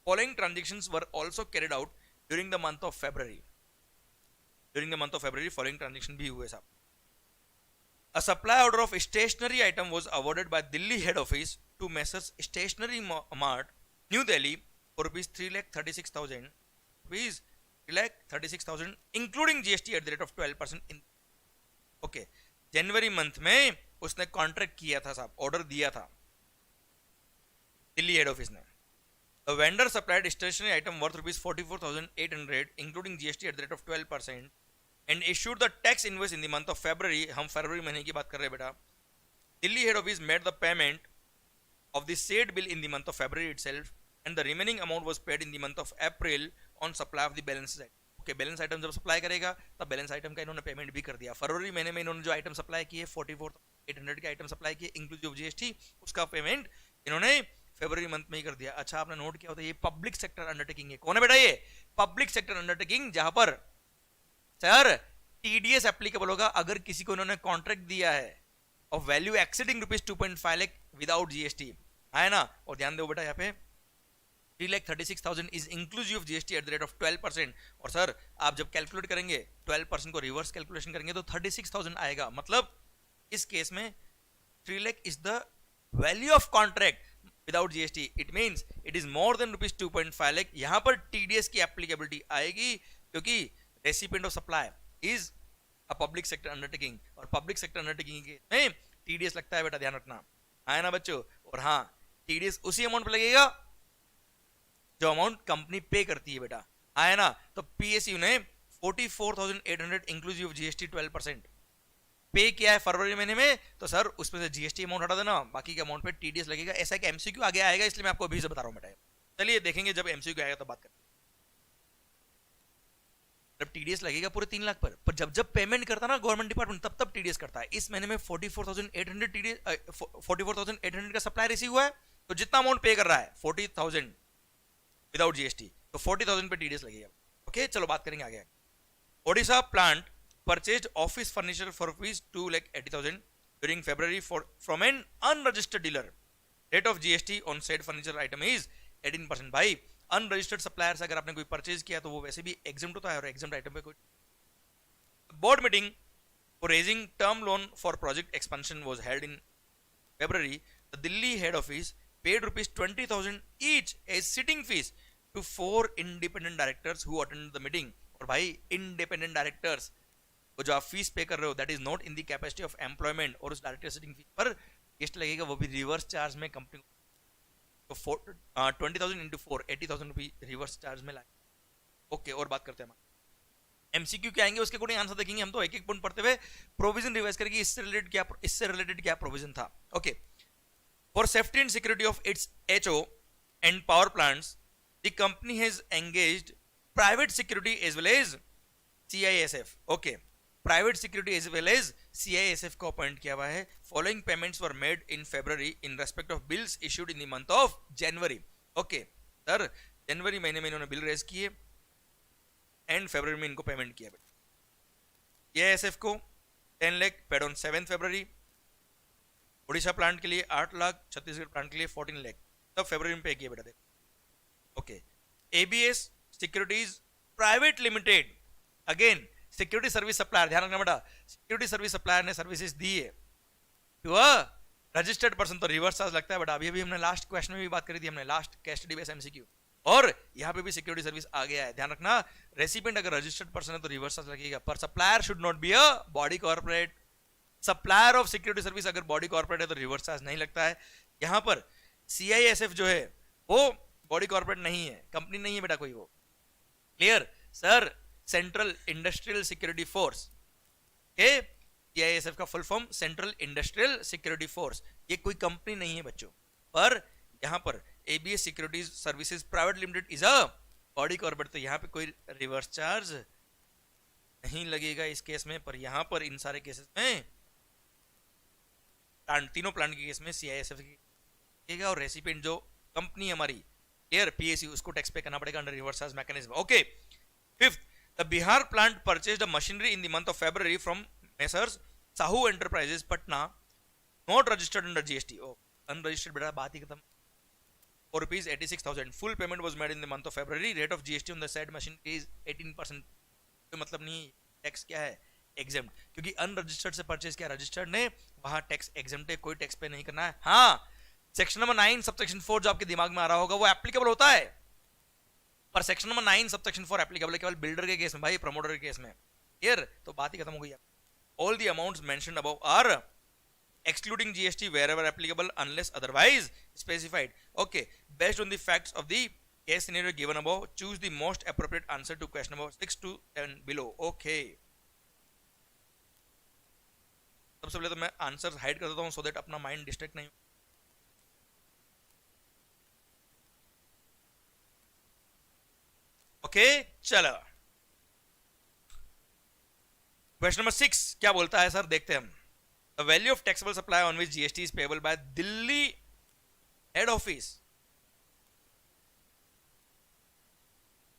Speaker 1: following transactions were also carried out during the month of February. During the month of February, following transaction भी हुए साहब. A supply order of stationery item was awarded by Delhi head office to Messrs Stationery Mart, New Delhi for rupees 3,36,000, rupees 3,36,000 including GST at the rate of 12% in. Okay, January month में उसने contract किया था साहब, order दिया था Delhi head office ने. The vendor supplied stationery item worth rupees 44,800 including GST at the rate of 12% and issued the tax invoice in the month of February. हम फरवरी महीने की बात कर रहे हैं बेटा. Delhi head office made the payment of the said bill in the month of February itself and the remaining amount was paid in the month of April on supply of the balance item. Okay, balance item जब supply करेगा तब balance item का इन्होंने payment भी कर दिया. फरवरी महीने में इन्होंने जो आइटम सप्लाई किए 44,800 के आइटम सप्लाई किए इंक्लूसिव जीएसटी, उसका पेमेंट इन्होंने फरवरी मंथ में ही कर दिया. अच्छा, आपने नोट किया होता है ये पब्लिक सेक्टर अंडरटेकिंग है. कौन है बेटा ये? पब्लिक सेक्टर अंडरटेकिंग, जहां पर सर टीडीएस एप्लीकेबल होगा अगर किसी को इन्होंने कॉन्ट्रैक्ट दिया है of value exceeding rupees 2.5 lakh without GST, है ना. और ध्यान दो बेटा यहाँ पे 3,36,000 is inclusive of GST at the rate of 12%. और सर आप जब कैलकुलेट करेंगे 12% को रिवर्स कैलकुलेशन करेंगे तो 36,000 आएगा. मतलब इस केस में 3 lakh is the value of contract without GST. It means it is more than rupees 2.5 lakh. यहां पर टीडीएस की एप्लीकेबिलिटी आएगी क्योंकि recipient of supply is a public sector undertaking. और पब्लिक सेक्टर अंडरटेकिंग में टीडीएस लगता है बेटा, ध्यान रखना, है ना बच्चों. और हाँ, टीडीएस उसी अमाउंट पर लगेगा जो अमाउंट कंपनी पे करती है बेटा, है ना. तो पीएसयू ने 44,800 इंक्लूसिव ऑफ जीएसटी 12% पे किया है फरवरी महीने में. तो सर उसमें से जीएसटी अमाउंट हटा देना, बाकी के अमाउंट पे टीडीएस लगेगा. ऐसा एक एमसीक्यू आगे आएगा इसलिए मैं आपको अभी से बता रहा हूं बेटा. चलिए देखेंगे जब एमसीक्यू आएगा तो बात करेंगे. जब टीडीएस लगेगा पूरे 3 लाख पर जब जब पेमेंट करता ना गवर्नमेंट डिपार्टमेंट तब तब टीडीएस करता है. इस महीने में 44,800 टीडीएस 44,800 का सप्लाई रिसीव हुआ है. तो जितना अमाउंट पे कर रहा है 40,000 विदाउट जीएसटी, तो 40,000 पे टीडीएस लगेगा. ओके, चलो बात करेंगे आगे. Odisha plant purchased office furniture for rupees 2,80,000 during February from an unregistered dealer. Rate of GST on said furniture item is 18%. भाई अनरजिस्टर्ड सप्लायर से अगर आपने कोई परचेज किया तो वो वैसे भी एग्जम्प्ट होता है और एग्जम्प्ट आइटम पे कोई. Board meeting for raising term loan for project expansion was held in February. The Delhi head office paid rupees 20,000 each as sitting fees to 4 independent directors who attended the meeting. और भाई independent directors वो जो आप fees पे कर रहे हो that is not in the capacity of employment और उस डायरेक्टर सिटिंग फीस पर गेस्ट लगेगा वो भी रिवर्स चार्ज में कंपनी को. 20,000 इंटू 4 80,000 रुपये रिवर्स चार्ज में लाए. ओके, और बात करते हैं. एमसीक्यू क्या आएंगे उसके अकॉर्डिंग आंसर देखेंगे हम, तो एक एक पॉइंट पढ़ते हुए प्रोविजन रिवाइज करेंगे, इससे रिलेटेड क्या प्रोविजन था. Okay, for safety and security of its HO and power plants the company has engaged private security as well as CISF. Okay, private security as well as CISF को appoint किया हुआ है. Following payments were made in February in respect of bills issued in the month of January. Okay sir, जनवरी महीने में इन्होंने bill raise किए and फरवरी में इनको पेमेंट किया. CISF को 10 lakh paid on 7 February, Orissa plant के लिए 8 लाख, छत्तीसगढ़ प्लांट के लिए 14 लाख, तब फरवरी में पे किया बेटा. देखो okay, ABS securities private limited, again security service supplier, ध्यान रखना बेटा, सिक्योरिटी सर्विस सप्लायर ने सर्विसेज दी है टू अ रजिस्टर्ड पर्सन, तो रिवर्स चार्ज लगता है बेटा. अभी अभी हमने लास्ट क्वेश्चन में भी बात करी थी, हमने last case study base MCQ, और यहाँ पे भी सिक्योरिटी सर्विस आ गया है. ध्यान रखना, रेसिपिएंट अगर रजिस्टर्ड पर्सन है तो रिवर्स चार्ज लगेगा, पर supplier should not be a body corporate. Supplier of security service अगर बॉडी कॉर्पोरेट है तो रिवर्स चार्ज नहीं लगता है. यहाँ पर CISF जो है वो बॉडी कॉर्पोरेट नहीं है, कंपनी नहीं है बेटा कोई वो. Clear sir? Central industrial security force, CISF का full form central industrial security force, ये कोई कंपनी नहीं है बच्चों. पर यहां पर ABS securities services private limited is a body corporate, तो यहां पे कोई रिवर्स चार्ज नहीं लगेगा इस केस में. पर यहां पर इन सारे केसेस में तीनों प्लांट के केस में CISF लगेगा, और रेसिपिएंट जो कंपनी हमारी क्लियर PSU, उसको टैक्स पे करना पड़ेगा under reverse charge mechanism. Okay, fifth, the Bihar plant purchased machinery in the month of February from messrs Sahu enterprises Patna, not registered under GST. Unregistered बेटा, बात ही खत्म. for rupees 86,000. Full payment was made in the month of February. Rate of GST on the said machine is 18%. तो मतलब नहीं, tax क्या है? Exempt, क्योंकि unregistered से परचेज किया, रजिस्टर्ड ने वहां टैक्स एग्जेम्प्ट है, कोई टैक्स पे नहीं करना है. हाँ, सेक्शन नंबर 9 सबसेक्शन 4 जो आपके दिमाग में आ रहा होगा वो एप्लीकेबल होता है, पर सेक्शन नंबर 9 सबसेक्शन 4 एप्लीकेबल है केवल बिल्डर के केस में भाई, प्रमोटर के केस में. क्लियर? तो बात ही खत्म हो गई. All the amounts mentioned above are excluding GST wherever applicable unless otherwise specified. Okay, based on the facts of the case scenario given above, choose the most appropriate answer to question number 6 to 10 below. Okay, सबसे पहले तो मैं answer hide कर देता हूं सो that अपना mind distract नहीं हो. ओके, चलो क्वेश्चन नंबर 6 क्या बोलता है सर, देखते हैं हम. The value of taxable supply on which GST is payable by Delhi head office.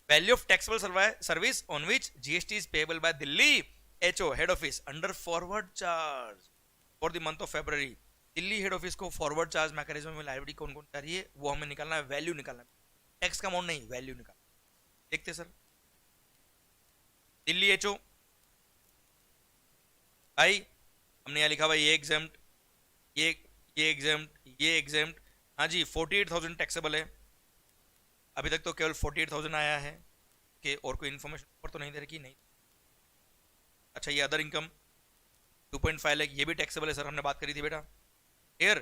Speaker 1: Value of taxable service on which GST is payable by Delhi HO head office under forward charge for the month of February. Delhi head office को forward charge mechanism में liability कौन कौन चाहिए है वो हमें निकालना है, वैल्यू निकालना है, टैक्स का अमाउंट नहीं, वैल्यू निकालना. देखते सर, दिल्ली HO भाई हमने यहाँ लिखा हुआ ये एग्जाम्प्ट, ये एग्जाम्प्ट, ये एग्जाम्प्ट. हाँ जी, 48,000 टैक्सेबल है. अभी तक तो केवल 48,000 आया है कि और कोई इन्फॉर्मेशन ऊपर तो नहीं दे रखी, नहीं. अच्छा, ये अदर इनकम 2.5 लाख, ये भी टैक्सेबल है सर, हमने बात करी थी बेटा. Clear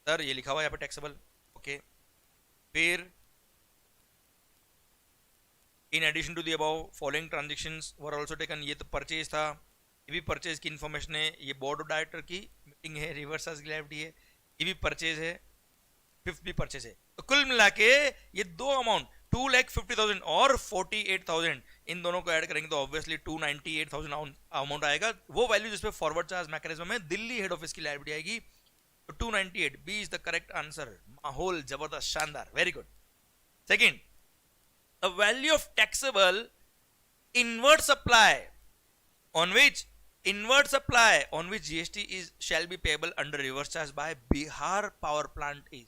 Speaker 1: sir? ये लिखा हुआ है यहाँ पे टैक्सेबल. ओके, फिर in addition to the above following transactions were also taken, ये तो परचेज था, ये भी परचेज की इन्फॉर्मेशन है, ये बोर्ड ऑफ डायरेक्टर की मीटिंग है, रिवर्स चार्ज लायबिलिटी है, ये भी परचेज है, फिफ्थ भी परचेज है. तो कुल मिला के ये दो अमाउंट 2,50,000 और 48,000, इन दोनों को ऐड करेंगे तो ऑब्वियसली 298,000 अमाउंट आएगा. वो वैल्यू जिसपे फॉरवर्ड चार्ज मैकेनिज्म में दिल्ली हेड ऑफिस की लायबिलिटी आएगी, तो 298 B is the correct answer. माहौल जबरदस्त, शानदार, very good. Second, the value of taxable inward supply on which GST is shall be payable under reverse charge by Bihar Power Plant is.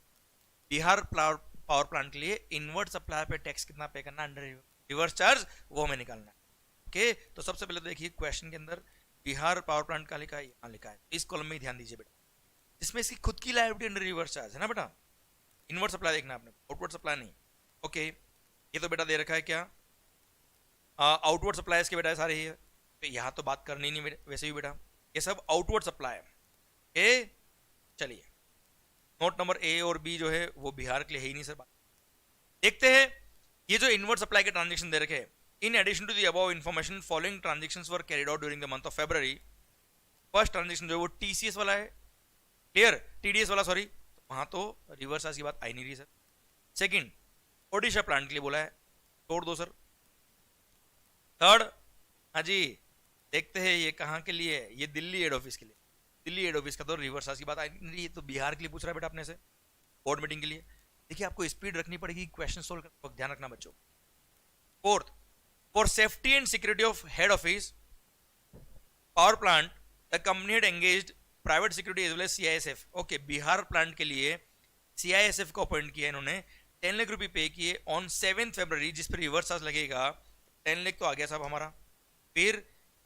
Speaker 1: Bihar power plant के लिए inward supply पे tax कितना पे करना under reverse charge, वो हमें निकालना है. ओके, तो सबसे पहले देखिए क्वेश्चन के अंदर बिहार पावर प्लांट का लिखा है, यहाँ लिखा है, इस कॉलम में ध्यान दीजिए बेटा, जिसमें इसकी खुद की लायबिलिटी अंडर रिवर्स चार्ज है ना बेटा. इनवर्ट सप्लाई देखना आपने, आउटवर्ड सप्लाई नहीं. ओके, ये तो बेटा दे रखा है क्या, आउटवर्ड सप्लाई इसके बेटा सारे ही, तो यहाँ तो बात करनी नहीं वैसे भी बेटा, ये सब आउटवर्ड सप्लाई है. चलिए, नोट नंबर ए और बी जो है वो बिहार के लिए है ही नहीं सर. बात देखते हैं, ये जो इनवर्ट सप्लाई के ट्रांजेक्शन दे रखे हैं, In addition to the above information, following transactions were carried out during the month of February. First transaction जो है वो TCS वाला है, क्लियर, TDS वाला सॉरी, वहां तो रिवर्स की बात आई नहीं रही सर. सेकंड, ओडिशा प्लांट के लिए बोला है, छोड़ दो सर. थर्ड, हाँ जी, देखते हैं ये कहाँ के लिए है, ये दिल्ली हेड ऑफिस के लिए. दिल्ली हेड ऑफिस का तो रिवर्स की बात आई नहीं रही, तो बिहार के लिए पूछ रहा है बेटा अपने से, बोर्ड मीटिंग के लिए. देखिए आपको स्पीड रखनी पड़ेगी क्वेश्चन सोल्व करते वक्त, ध्यान रखना बच्चों. Fourth, for safety and security of head office power plant the company had engaged private security as well as CISF. Okay, Bihar plant के लिए CISF को अपॉइंट किया इन्होंने, 10 लाख रुपए पे किए ऑन 7 फरवरी, जिस पर रिवर्स चार्ज लगेगा 10 लाख तो आ गया साहब हमारा. फिर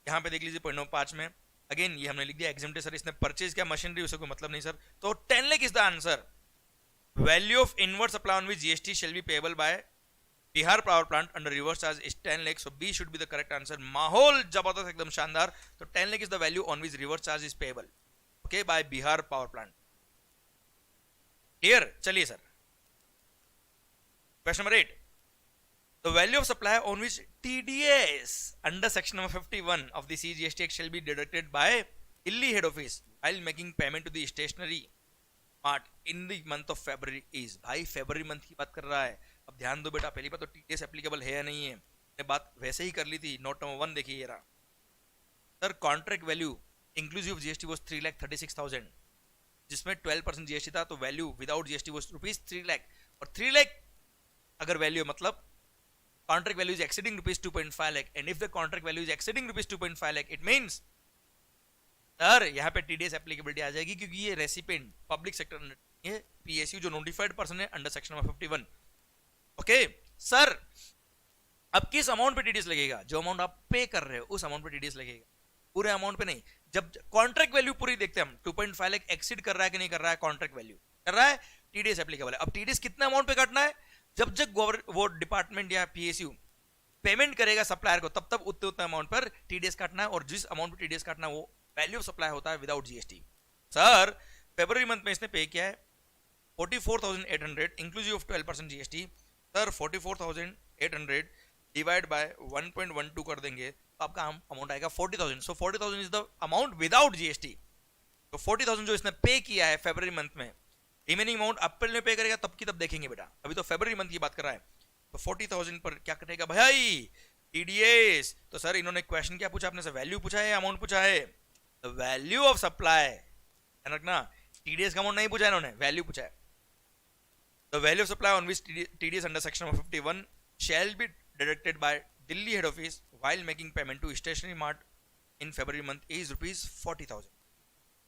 Speaker 1: यहाँ पे देख लीजिए पॉइंट नंबर 5 में अगेन ये हमने लिख दिया एग्जाम्प्ट सर, इसने परचेज किया मशीनरी, उसे कोई मतलब नहीं सर, तो 10 lakh is the answer. Value of inward supply on which GST shall be payable by Bihar power plant under reverse charge is 10 lakh. So B should be the correct answer. माहौल जबरदस्त एकदम शानदार. तो 10 lakh is the value on which reverse charge is payable, okay, by Bihar power plant. Clear. चलिए sir, question number 8. The value of supply on which TDS under section number 51 of the CGST Act shall be deducted by Delhi head office while making payment to the stationery mart in the month of February is. भाई फरवरी month की बात कर रहा है. अब ध्यान दो बेटा, पहली बात तो TDS एप्लीकेबल है या नहीं है, मैंने बात वैसे ही कर ली थी. नोट नंबर 1 देखिए ये रहा sir. Contract value inclusive GST was 3,36,000, जिसमें 12% GST था, तो value without GST was rupees 3 lakh. और 3 लाख अगर वैल्यू मतलब contract value is exceeding rupees 2.5 lakh, and if the contract value is exceeding rupees 2.5 lakh, it means sir यहाँ पे TDS applicability आ जाएगी, क्योंकि ये रेसिपेंट पब्लिक सेक्टर, ये PSU जो नोटिफाइड पर्सन है under section number 51. Okay sir, अब किस अमाउंट पे TDS लगेगा? जो अमाउंट आप पे कर रहे हो उस अमाउंट पे TDS लगेगा, पूरे अमाउंट पे नहीं. जब कॉन्ट्रैक्ट वैल्यू पूरी देखते हैं हम, 2.5 लाख एक्सीड कर रहा है कि नहीं कर रहा है, कॉन्ट्रैक्ट वैल्यू कर रहा है, TDS एप्लीकेबल है. अब TDS कितने अमाउंट पे काटना है? जब जब वो डिपार्टमेंट या PSU पेमेंट करेगा सप्लायर को, तब तब उतने उतने अमाउंट पर TDS काटना है, और जिस अमाउंट पर TDS काटना है वो वैल्यू ऑफ सप्लाई होता है विदाउट GST. सर फरवरी मंथ में इसने पे किया है 44,800 inclusive of 12% GST. Sir 44,800 divide by 1.12 कर देंगे तो आपका अमाउंट आएगा 40,000. सो 40,000 is the amount without GST. तो 40,000 जो इसने पे किया है फरवरी मंथ में, रिमेनिंग अमाउंट अप्रैल में पे करेगा तब की तब देखेंगे बेटा, अभी तो फरवरी मंथ की बात कर रहा है. तो 40,000 पर क्या कटेगा भाई? TDS. तो सर इन्होंने क्वेश्चन क्या पूछा आपने से, वैल्यू पूछा है या अमाउंट पूछा है? द वैल्यू ऑफ सप्लाई, ध्यान रखना, TDS का अमाउंट नहीं पूछा इन्होंने, वैल्यू पूछा है. The value of supply on which TDS under section 51 shall be deducted by Delhi head office while making payment to stationery mart in February month is rupees 40,000.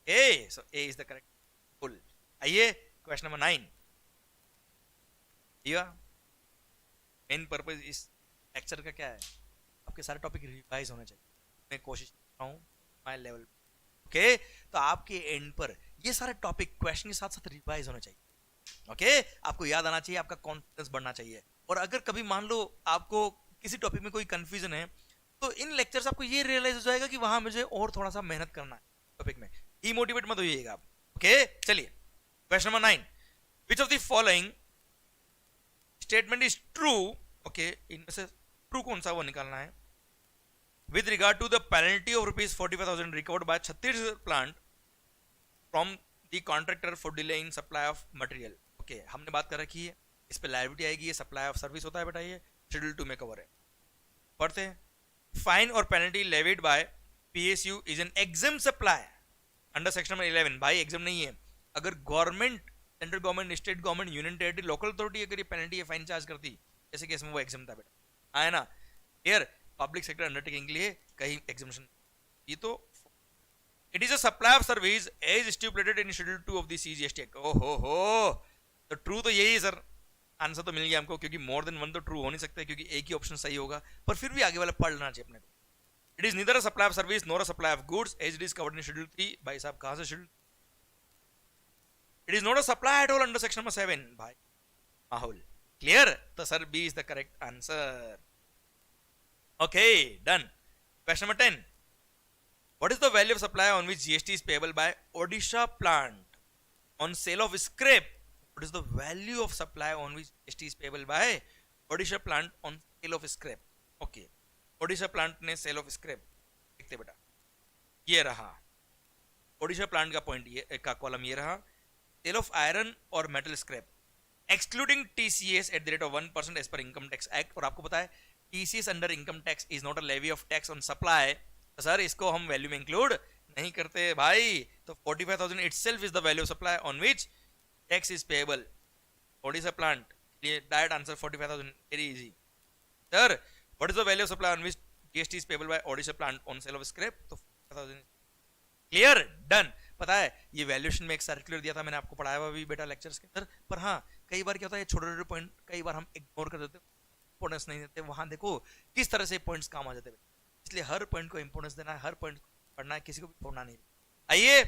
Speaker 1: A, so A is the correct full. आइए question number 9. Main purpose इस lecture का क्या है? आपके सारे topic revise होने चाहिए. मैं कोशिश कर रहा हूँ माय लेवल, ओके. तो आपके एंड पर ये सारे टॉपिक क्वेश्चन के साथ साथ रिवाइज होने चाहिए, ओके. आपको याद आना चाहिए, आपका कॉन्फिडेंस बढ़ना चाहिए. और अगर कभी मान लो आपको किसी टॉपिक में कोई कंफ्यूजन है, तो इन लेक्चर से आपको ये रियलाइज हो जाएगा कि वहां मुझे और थोड़ा सा मेहनत करना है टॉपिक में. डीमोटिवेट मत होइएगा आप, ओके. चलिए question number 9. Which of the following statement is true, okay. इनमें से ट्रू कौन सा वो निकालना है. With regard to the penalty of rupees 45,000 recovered by Chhattisgarh plant from the contractor for delay in supply of material. Okay, हमने बात कर रखी है, इस पे लायबिलिटी आएगी. ये सप्लाई ऑफ सर्विस होता है बेटा, ये शेड्यूल 2 में कवर है. पढ़ते हैं. फाइन और penalty levied by PSU is an exempt supply under section number 11. भाई एग्जाम नहीं है. अगर government, central government, state government, union territory, local authority अगर ये पेनल्टी या फाइन चार्ज करती, जैसे केस में वो एग्जाम था बेटा, है ना. हियर पब्लिक सेक्टर अंडरटेकिंग के लिए कहीं एग्जामिशन. ये तो it is a supply of service as stipulated in schedule 2 of the CGST act. ओहो हो, तो ट्रू तो यही है सर. आंसर तो मिल गया हमको, क्योंकि मोर देन वन तो ट्रू हो नहीं सकता, क्योंकि एक ही ऑप्शन सही होगा. पर फिर भी आगे वाला पढ़ लेना चाहिए अपने को. It is neither a supply of service nor a supply of goods as it is covered in schedule 3. भाई साहब कहां से schedule? It is not a supply at all under section number 7. भाई माहौल क्लियर. तो sir B is the correct answer. Okay done. Question number 10. What is the value of supply on which GST is payable by Odisha plant on sale of scrap? What is the value of supply on which GST is payable by Odisha plant on sale of scrap? Okay, Odisha plant ने cell of scrap, देखते बेटा, ये रहा Odisha plant का point, ये का column ये रहा, सेल ऑफ आयरन और metal scrap excluding TCS at the rate of 1% as per income tax act. और आपको पता है TCS under income tax is not a levy of tax on supply, तो सर इसको हम वैल्यू में इंक्लूड नहीं करते भाई। तो 45,000 itself is the value of supply on which tax is payable. Odisha plant, ये direct answer 45,000, very easy. Sir what is the value of supply on which GST is payable by Odisha plant on sale of scrap, तो 45,000। Clear, done. पता है ये valuation में एक circular दिया था, मैंने आपको पढ़ाया हुआ भी बेटा लेक्चर्स के अंदर, पर हाँ कई बार क्या होता है छोटे छोटे पॉइंट कई बार हम इग्नोर कर देते, इंपोर्टेंस नहीं देते। वहां देखो किस तरह से पॉइंट्स काम आ जाते हैं, इसलिए हर पॉइंट को इंपोर्टेंस देना है, हर पॉइंट पढ़ना है, किसी को भी छोड़ना नहीं। आइए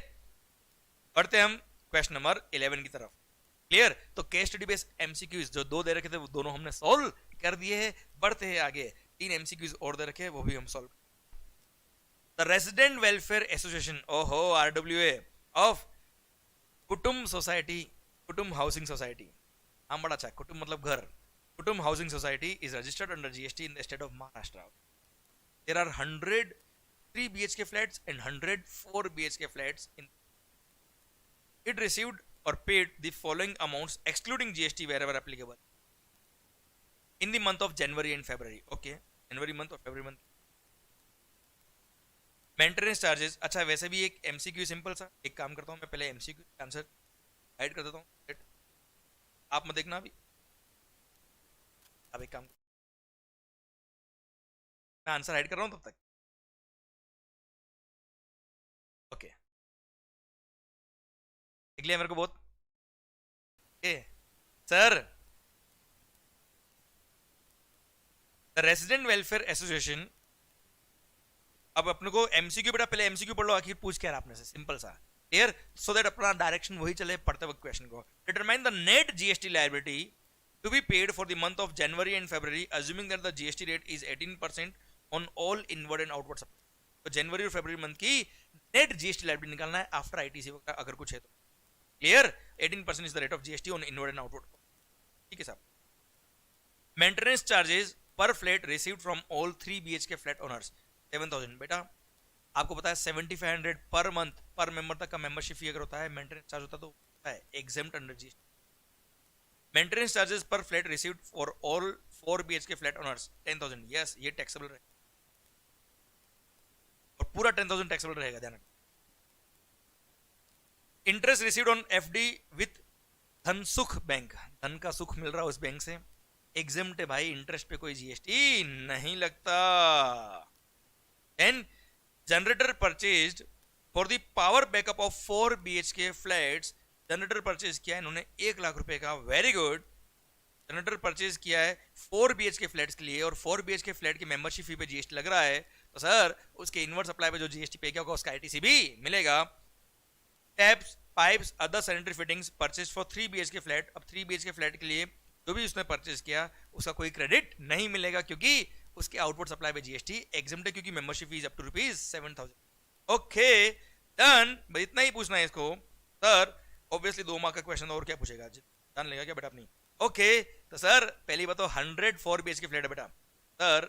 Speaker 1: बढ़ते हम क्वेश्चन नंबर 11 की तरफ। क्लियर, तो केस स्टडी बेस्ड एमसीक्यूज जो दो दे रखे थे वो दोनों हमने सॉल्व कर दिए हैं। बढ़ते हैं आगे, 3 एमसीक्यूज और दे रखे वो भी हम solve. The resident welfare association, ओहो RWA, of Kutumb society, Kutumb housing society, नाम बड़ा अच्छा, कुटुंब मतलब घर, Kutumb housing society is registered under GST in the state of Maharashtra. There are 100 3 BHK flats and 100 4 BHK flats in it received or paid the following amounts excluding GST wherever applicable in the month of January and February. Okay, January month और February month। Maintenance charges, अच्छा वैसे भी एक MCQ simple सा, एक काम करता हूँ मैं पहले एमसीक्यू आंसर हाइड कर देता हूँ, आप मत देखना अभी, अब एक काम मैं आंसर हाइड कर रहा हूँ तब तक। ओके देख लिया मेरे को बहुत, sir the resident welfare association, अब अपने को एमसीक्यू बेटा पहले एमसीक्यू पढ़ लो, आखिर पूछ क्या रहा आपने से, सिंपल सा, क्लियर, सो दैट अपना डायरेक्शन वही चले पढ़ते वक्त क्वेश्चन को। Determine the net GST liability to be paid for the month of January and February assuming that the GST rate is 18% on all inward and outward supply. तो जनवरी और फरवरी मंथ की नेट जीएसटी लायबिलिटी निकालना है after ITC वगैरह अगर कुछ है तो। Clear, 18% is the rate of GST on inward and outward. ठीक है साहब। मेंटेनेंस चार्जेस पर flat received from all 3 BHK flat owners 7,000। बेटा आपको पता है 7,500 पर मंथ पर मेंबर तक का मेंबरशिप फी अगर होता है, मेंटेनेंस चार्ज होता है तो होता है exempt under GST. Maintenance charges पर flat received for all 4 BHK flat owners 10,000। Yes, ये टैक्सेबल रहेगा और पूरा 10,000 टैक्सेबल रहेगा, ध्यान रखना। Interest received on FD with Dhansukh bank, धन का सुख मिल रहा है उस बैंक से, एग्जेम्प्ट है भाई, इंटरेस्ट पे कोई जीएसटी नहीं लगता। Then generator purchased for the power backup of 4 BHK flats, generator purchase किया है इन्होंने 1 लाख रुपए का, वेरी गुड। जनरेटर परचेज किया है 4 BHK फ्लैट्स के लिए और 4 BHK फ्लैट की मेंबरशिप फी पे जीएसटी लग रहा है, तो सर उसके इनवर्ट सप्लाई पे जो जीएसटी पे किया होगा उसका आईटीसी भी मिलेगा। Taps, pipes, other sanitary fittings purchase for 3 BHK flat, अब 3 BHK फ्लैट के लिए जो भी उसने परचेज किया उसका कोई क्रेडिट नहीं मिलेगा क्योंकि उसके आउटपुट सप्लाई पे जीएसटी एग्जेम्प्ट है, क्योंकि membership fee up to ₹7,000। Okay done, बस इतना ही पूछना है इसको। सर ऑब्वियसली 2 मार्क का क्वेश्चन और क्या पूछेगा, जान लेगा क्या बेटा अपनी। ओके तो सर पहली बात तो 100 4 BHK फ्लैट है बेटा, सर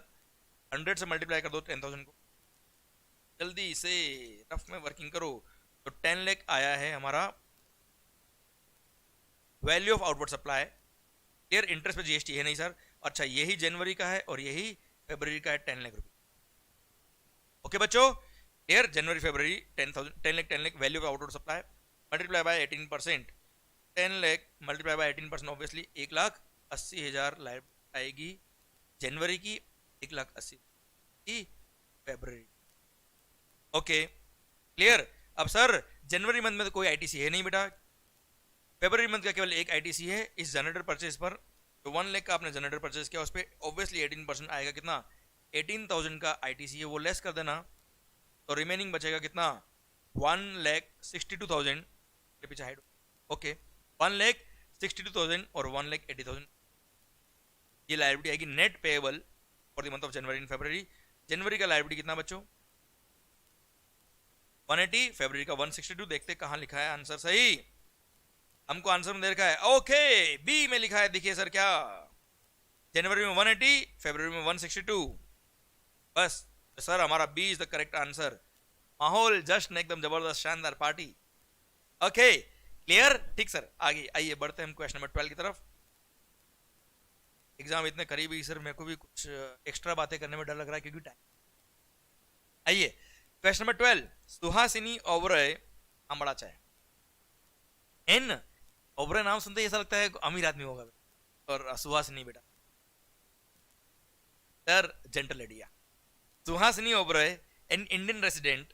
Speaker 1: 100 से मल्टीप्लाई कर दो 10,000 को, जल्दी से रफ में वर्किंग करो, तो 10 लाख आया है हमारा value of outward supply. Clear, interest पे जीएसटी है नहीं सर, अच्छा यही जनवरी का है और यही फरवरी का है 10 लाख रुपए। ओके बच्चों, क्लियर, जनवरी फरवरी 10 lakh value of outward supply multiply by 18%, 10 lakh multiply by 18% obviously 1,80,000 लाइफ आएगी जनवरी की, 1,80,000 की फरवरी। Okay clear. अब सर जनवरी मंथ में तो कोई आईटीसी है नहीं बेटा, फरवरी मंथ का केवल एक आईटीसी है इस जनरेटर परचेज पर, तो 1 लाख का आपने जनरेटर परचेज किया उस पर ऑब्वियसली 18% आएगा, कितना 18,000 का आईटीसी है वो लेस कर देना, तो रिमेनिंग बचेगा कितना 1,62,000 के पीछे हाइड। ओके 1,62,000 और 1,80,000 ये लायबिलिटी आएगी net payable for the month of January and February. जनवरी का लायबिलिटी कितना बच्चों 180, फरवरी का 162, देखते कहां लिखा है आंसर सही, हमको आंसर में दे रखा है ओके बी में लिखा है, देखिए सर क्या, जनवरी में 180, फरवरी में 162, बस सर हमारा B is the correct answer. माहौल जश्न एकदम जबरदस्त शानदार पार्टी। ओके क्लियर, ठीक सर। आगे आइए बढ़ते हैं हम क्वेश्चन नंबर 12 की तरफ। एग्जाम इतने करीब ही सर, मेरे को भी कुछ एक्स्ट्रा बातें करने में डर लग रहा है क्योंकि टाइम। आइए क्वेश्चन नंबर 12, सुहासिनी ओबरॉय बड़ा अच्छा है। एन ओबरॉय नाम सुनते ही ऐसा लगता है अमीर आदमी होगा, और सुहासिनी बेटा sir gentle lady. Suhasini Oberoi, an Indian resident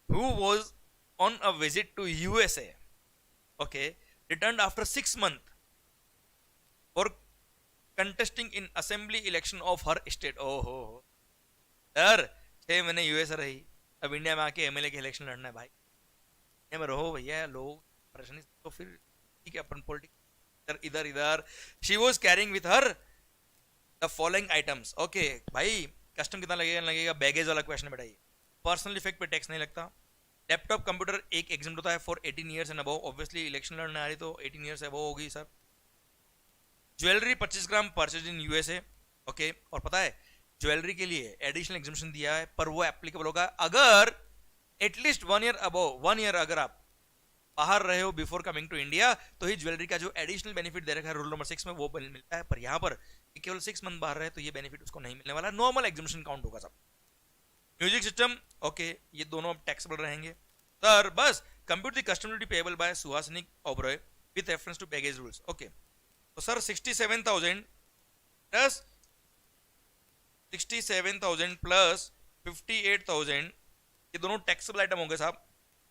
Speaker 1: who was on a visit to USA, okay, returned after 6 months for contesting in assembly election of her state। oh हो सर 6 महीने यूएसए रही, अब इंडिया में आके एमएलए के इलेक्शन लड़ना है भाई। इंडिया में रहो भैया, लोग परेशानी तो फिर ठीक है अपन पॉलिटिक्स इधर इधर। She was carrying with her the following items. Okay भाई कस्टम कितना लगेगा बैगेज वाला क्वेश्चन बेटा। ये पर्सनल इफेक्ट पे टैक्स नहीं लगता। लैपटॉप कंप्यूटर एक एग्जाम होता है for 18 years and above, obviously election लड़ने आ रही तो 18 ईयर्स अबव होगी sir. Jewellery 25 gram purchase in USA. Okay, और पता है ज्वेलरी के लिए एडिशनल एग्जामिशन दिया है, पर वो एप्लीकेबल होगा अगर एटलीस्ट 1 ईयर अबव, 1 ईयर अगर आप बाहर रहे हो बिफोर कमिंग टू इंडिया, तो ही ज्वेलरी का जो एडिशनल बेनिफिट दे रखा है रूल नंबर 6 में वो मिलता है। पर यहाँ पर केवल 6 मंथ बाहर रहे तो ये बेनिफिट उसको नहीं मिलने वाला, नॉर्मल एग्जामिशन काउंट होगा सब। म्यूजिक सिस्टम ओके, ये दोनों टैक्सेबल रहेंगे सर। बस compute the custom duty payable by Suhasini Oberoi with reference to baggage rules. Okay तो सर 67,000 प्लस 67,000 प्लस 58,000 ये दोनों टैक्सेबल आइटम होंगे साहब।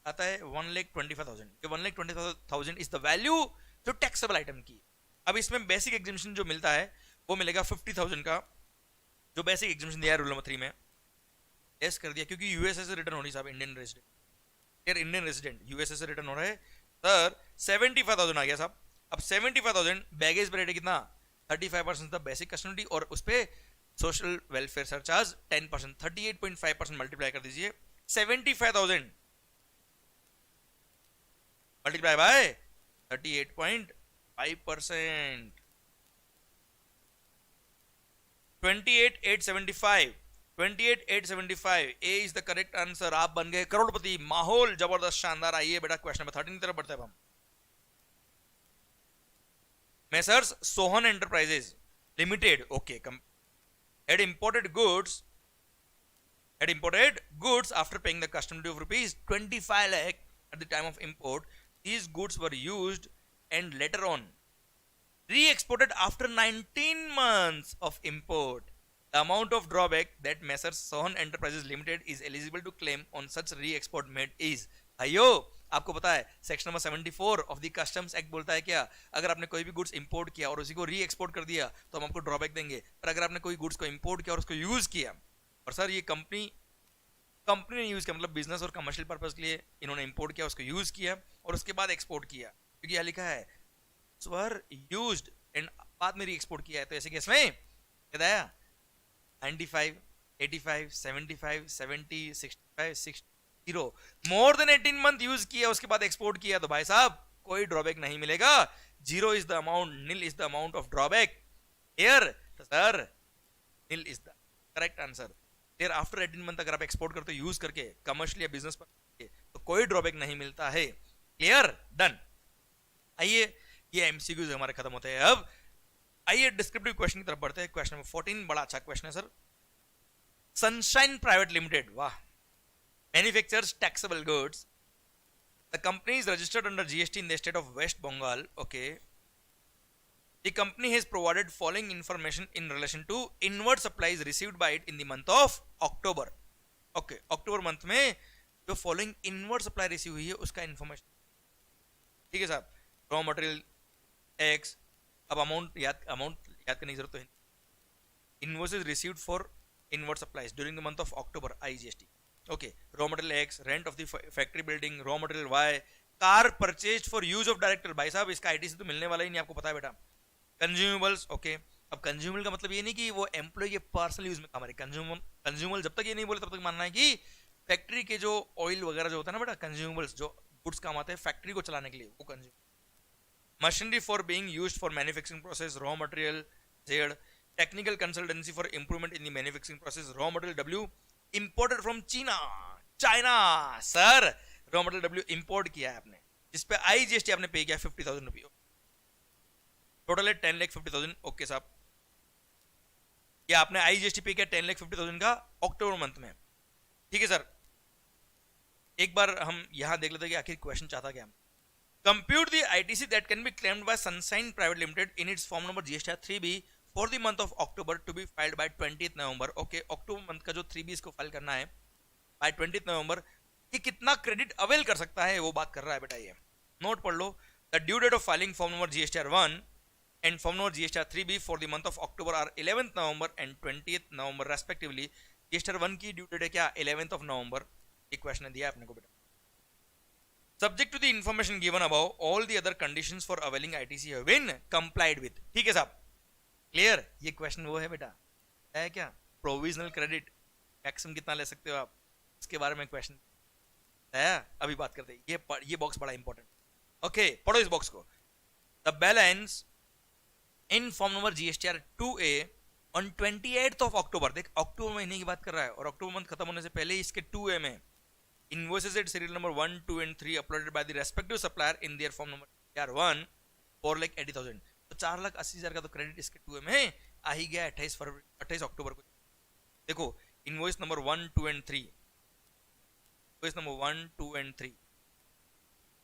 Speaker 1: आता है 1,25,000। ये 1,25,000 इज द वैल्यू जो टैक्सेबल आइटम की। अब इसमें बेसिक एग्जामिशन जो मिलता है वो मिलेगा 50,000 का, जो बेसिक एग्जामिशन दिया है रूल नंबर 3 में। एस कर दिया क्योंकि यूएसए से रिटर्न होनी साहब, इंडियन रेसिडेंट, यार इंडियन रेसिडेंट यूएसए से रिटर्न हो रहा है सर। 75,000 आ गया साहब। अब 75,000 बैगेज पर रेट है कितना, 35% द बेसिक कस्टडी, और उस पर सोशल वेलफेयर सरचार्ज 10%, 38.5% मल्टीप्लाई कर दीजिए। 75,000 multiply by 38.5%, 28,875, 28,875 A is the correct answer. आप बन गए करोड़पति। माहौल जबरदस्त शानदार। आइए बेटा क्वेश्चन नंबर 13 की तरफ बढ़ते हैं हम। Messrs Sohan enterprises limited okay had imported goods after paying the custom duty of rupees 25 lakh at the time of import. These goods were used and later on re-exported after 19 months of import. The amount of drawback that Messrs Sohan Enterprises Limited is eligible to claim on such re-export made is। भाइयों आपको पता है section number 74 of the customs act बोलता है क्या, अगर आपने कोई भी गुड्स इंपोर्ट किया और उसी को री एक्सपोर्ट कर दिया तो हम आपको ड्रॉबैक देंगे। पर अगर आपने कोई गुड्स को इंपोर्ट किया और उसको यूज किया, और सर ये कंपनी ने यूज किया, मतलब बिजनेस और कमर्शियल पर्पज के लिए इन्होंने इंपोर्ट किया, उसको यूज किया और उसके बाद एक्सपोर्ट किया, क्योंकि यहाँ लिखा है स्वर यूज्ड एंड बाद में री एक्सपोर्ट किया है, तो ऐसे केस में बताया 95, 85, 75, 70, 65, 60 मोर देन 18 मंथ यूज किया उसके बाद एक्सपोर्ट किया तो भाई साहब कोई ड्रॉबैक नहीं मिलेगा। Zero is the amount, nil is the amount of drawback here. तो sir nil is the correct answer. फिर आफ्टर 18 मंथ अगर आप एक्सपोर्ट करते हो यूज करके कमर्शियल या बिजनेस पर तो कोई ड्रॉबैक नहीं मिलता है। Clear, done. आइए ये एमसीक्यूज हमारे खत्म होते हैं। अब आइए डिस्क्रिप्टिव क्वेश्चन की तरफ बढ़ते हैं। क्वेश्चन नंबर 14 बड़ा अच्छा क्वेश्चन है सर। सनशाइन प्राइवेट लिमिटेड, वाह, manufactures taxable goods. The company is registered under GST in the state of West Bengal. Okay. The company has provided following information in relation to inward supplies received by it in the month of October. Okay. October month में जो following inward supply receive हुई है उसका information, ठीक है साहब। Raw material X, अब amount याद करने की जरूरत है। Invoices received for inward supplies during the month of October, IGST. Okay, raw material X, rent of the factory building, raw material Y, car purchase for use of director. भाई साहब इसका ITC तो मिलने वाला ही नहीं, आपको पता है बेटा। कंज्यूमेबल्स ओके, अब कंज्यूमल का मतलब ये नहीं कि वो एम्प्लॉय के पर्सनल यूज में काम आ रहे। कंज्यूमल जब तक ये नहीं बोले तब तक मानना है कि फैक्ट्री के जो ऑयल वगैरह जो होता है ना बेटा, कंज्यूमबल्स जो गुड्स काम आते हैं फैक्ट्री को चलाने के लिए, वो consume. Machinery for being used for manufacturing process, raw material Z, technical consultancy for improvement in the manufacturing process, raw material W imported from China sir, raw material W import किया है आपने, जिस पे IGST आपने पे किया 50,000 रुपये, total है 10,50,000। ओके साहब, या आपने IGST पे किया 10,50,000 का अक्टूबर मंथ में, ठीक है सर। एक बार हम यहां देख लेते हैं कि आखिर क्वेश्चन चाहता क्या। Compute the ITC that can be claimed by Sunshine private limited in its form number GSTR 3B for the month of October to be filed by 20th November. Okay, October month का जो 3B इसको file करना है bye 20th नवंबर, ये कितना credit avail कर सकता है वो बात कर रहा है बेटा। ये नोट पढ़ लो, the due date of filing form number GSTR 1 and form number GSTR 3B for the month of October are 11th November and 20th November respectively। GSTR 1 की ड्यू डेट है क्या, 11th of November। एक question दिया आपने को बेटा। Subject to the information given above, all the other conditions for availing ITC have been complied with। ठीक है साहब, क्लियर। ये क्वेश्चन वो है बेटा, है क्या, प्रोविजनल क्रेडिट मैक्सिमम कितना ले सकते हो आप, इसके बारे में क्वेश्चन है। अभी बात करते हैं, ये बॉक्स बड़ा इंपॉर्टेंट। ओके, पढ़ो इस बॉक्स को। The balance in form number GSTR 2A on 28th of October, देख अक्टूबर महीने की बात कर रहा है और अक्टूबर मंथ खत्म होने से पहले इसके 2A में invoices at serial number 1, 2 and 3 uploaded by the respective supplier in their form number GSTR 1 4,80,000। तो 4,80,000 का तो क्रेडिट इसके 2A में आ ही गया 28 अक्टूबर को। देखो invoice number 1, 2 and 3, invoice number 1, 2 and 3